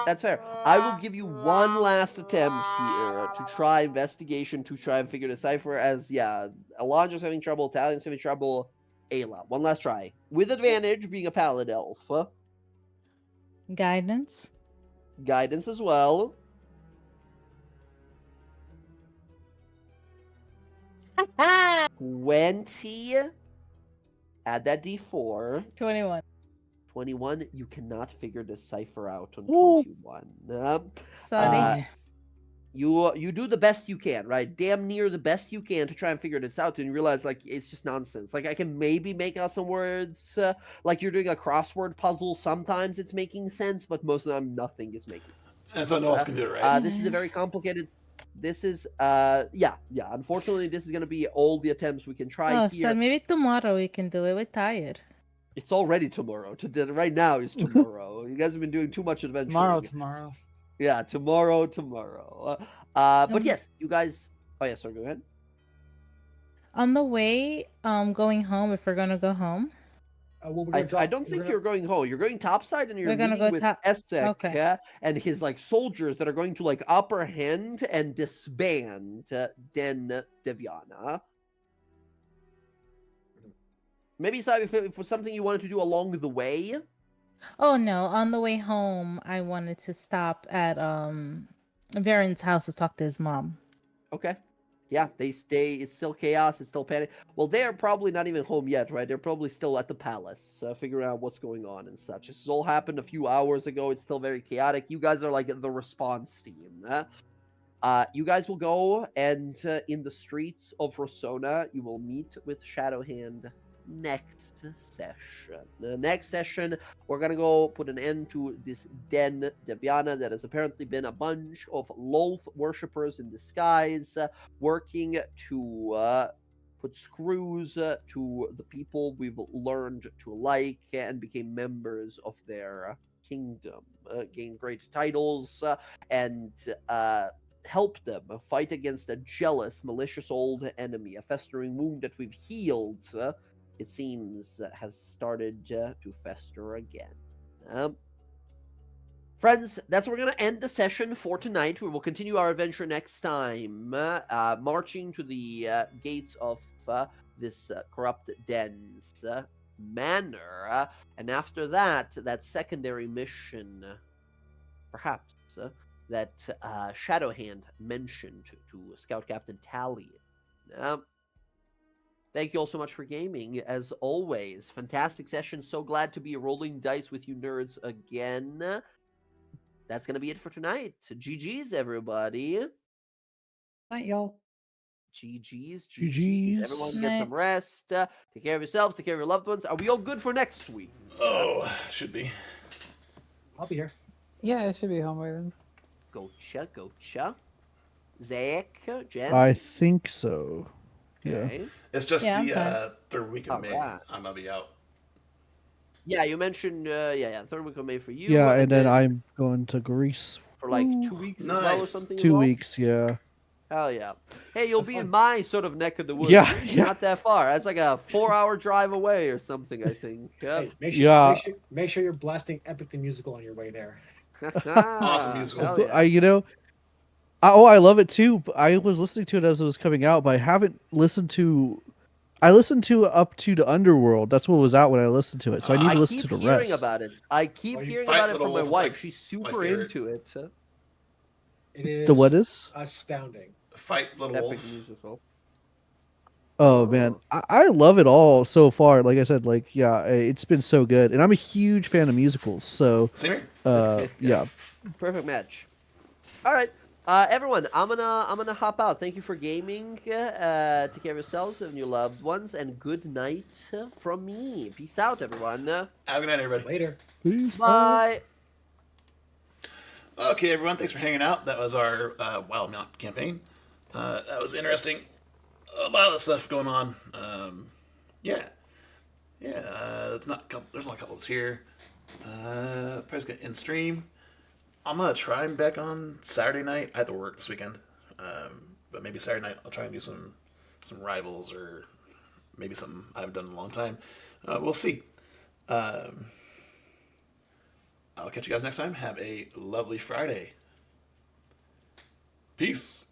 That's fair. I will give you one last attempt here to try investigation to try and figure the cipher. As Alondra's having trouble, Talion's having trouble. Ayla, one last try with advantage, being a Palad elf. Guidance as well. 20. Add that d4. 21. 21. You cannot figure the cipher out on Ooh. 21. Sorry. You do the best you can, right? Damn near the best you can to try and figure this out, and you realize like it's just nonsense. Like I can maybe make out some words, like you're doing a crossword puzzle. Sometimes it's making sense, but most of the time nothing is making sense. And so no one else can do it, right? This is a very complicated. This is Unfortunately, this is gonna be all the attempts we can try here. So maybe tomorrow we can do it. We're tired. It's already tomorrow. Right now is tomorrow. You guys have been doing too much adventuring. Tomorrow. Yeah, tomorrow. But yes, you guys. Oh yeah, sorry. Go ahead. On the way, going home. If we're gonna go home. I don't think you're going home. You're going topside, and you're gonna meeting go with top. Essek Okay. and his soldiers that are going to apprehend and disband Den Deviana. Maybe if it was something you wanted to do along the way. Oh no! On the way home, I wanted to stop at Varen's house to talk to his mom. Okay. Yeah, they stay. It's still chaos. It's still panic. Well, they're probably not even home yet, right? They're probably still at the palace, figuring out what's going on and such. This has all happened a few hours ago. It's still very chaotic. You guys are like the response team. You guys will go, and in the streets of Rosona, you will meet with Shadowhand next session. The next session, we're gonna go put an end to this Den Deviana that has apparently been a bunch of Lolth worshippers in disguise, working to put screws to the people we've learned to like and became members of their kingdom, gain great titles, and help them fight against a jealous, malicious old enemy, a festering wound that we've healed. It seems has started to fester again. Friends, that's where we're going to end the session for tonight. We will continue our adventure next time, marching to the gates of this corrupt den's manor. And after that, that secondary mission, perhaps, that Shadowhand mentioned to Scout Captain Talion. Thank you all so much for gaming, as always. Fantastic session. So glad to be rolling dice with you nerds again. That's going to be it for tonight. GG's, everybody. Night, y'all. GG's. Everyone get some rest. Take care of yourselves. Take care of your loved ones. Are we all good for next week? Oh, should be. I'll be here. Yeah, I should be home by then. Gotcha. Zach, Jen? I think so. Okay. Yeah. It's just Yeah, the third week of May. Right. I'm gonna be out. Yeah, you mentioned third week of May for you. Yeah, and then I'm going to Greece for like 2 weeks as well or Nice. something. 2 weeks. Yeah. Hell yeah. Hey, you'll be in my sort of neck of the woods. Yeah, Not that far. That's like a 4-hour drive away or something, I think. Hey, make sure you're blasting epically musical on your way there. Awesome musical. Hell yeah. I love it too. But I was listening to it as it was coming out, but I haven't listened to. I listened to up to the Underworld. That's what was out when I listened to it. So I need to listen to the hearing rest. about it. I keep hearing Fight about it Little from my Wolf is, wife. like, She's my super favorite. into it. It is The what is? astounding. Fight Little Epic Wolf. musical. Oh man, I love it all so far. Like I said, it's been so good, and I'm a huge fan of musicals. So, Same here. yeah, Perfect match. All right, everyone, I'm gonna hop out. Thank you for gaming. Take care of yourselves and your loved ones, and good night from me. Peace out, everyone. Have a good night, everybody. Later. Peace. Bye. Okay, everyone, thanks for hanging out. That was our Wildemount campaign. That was interesting. A lot of stuff going on. There's not a couple here. Probably gonna end stream. I'm gonna try and back on Saturday night. I have to work this weekend, but maybe Saturday night I'll try and do some rivals or maybe something I haven't done in a long time. We'll see. I'll catch you guys next time. Have a lovely Friday. Peace.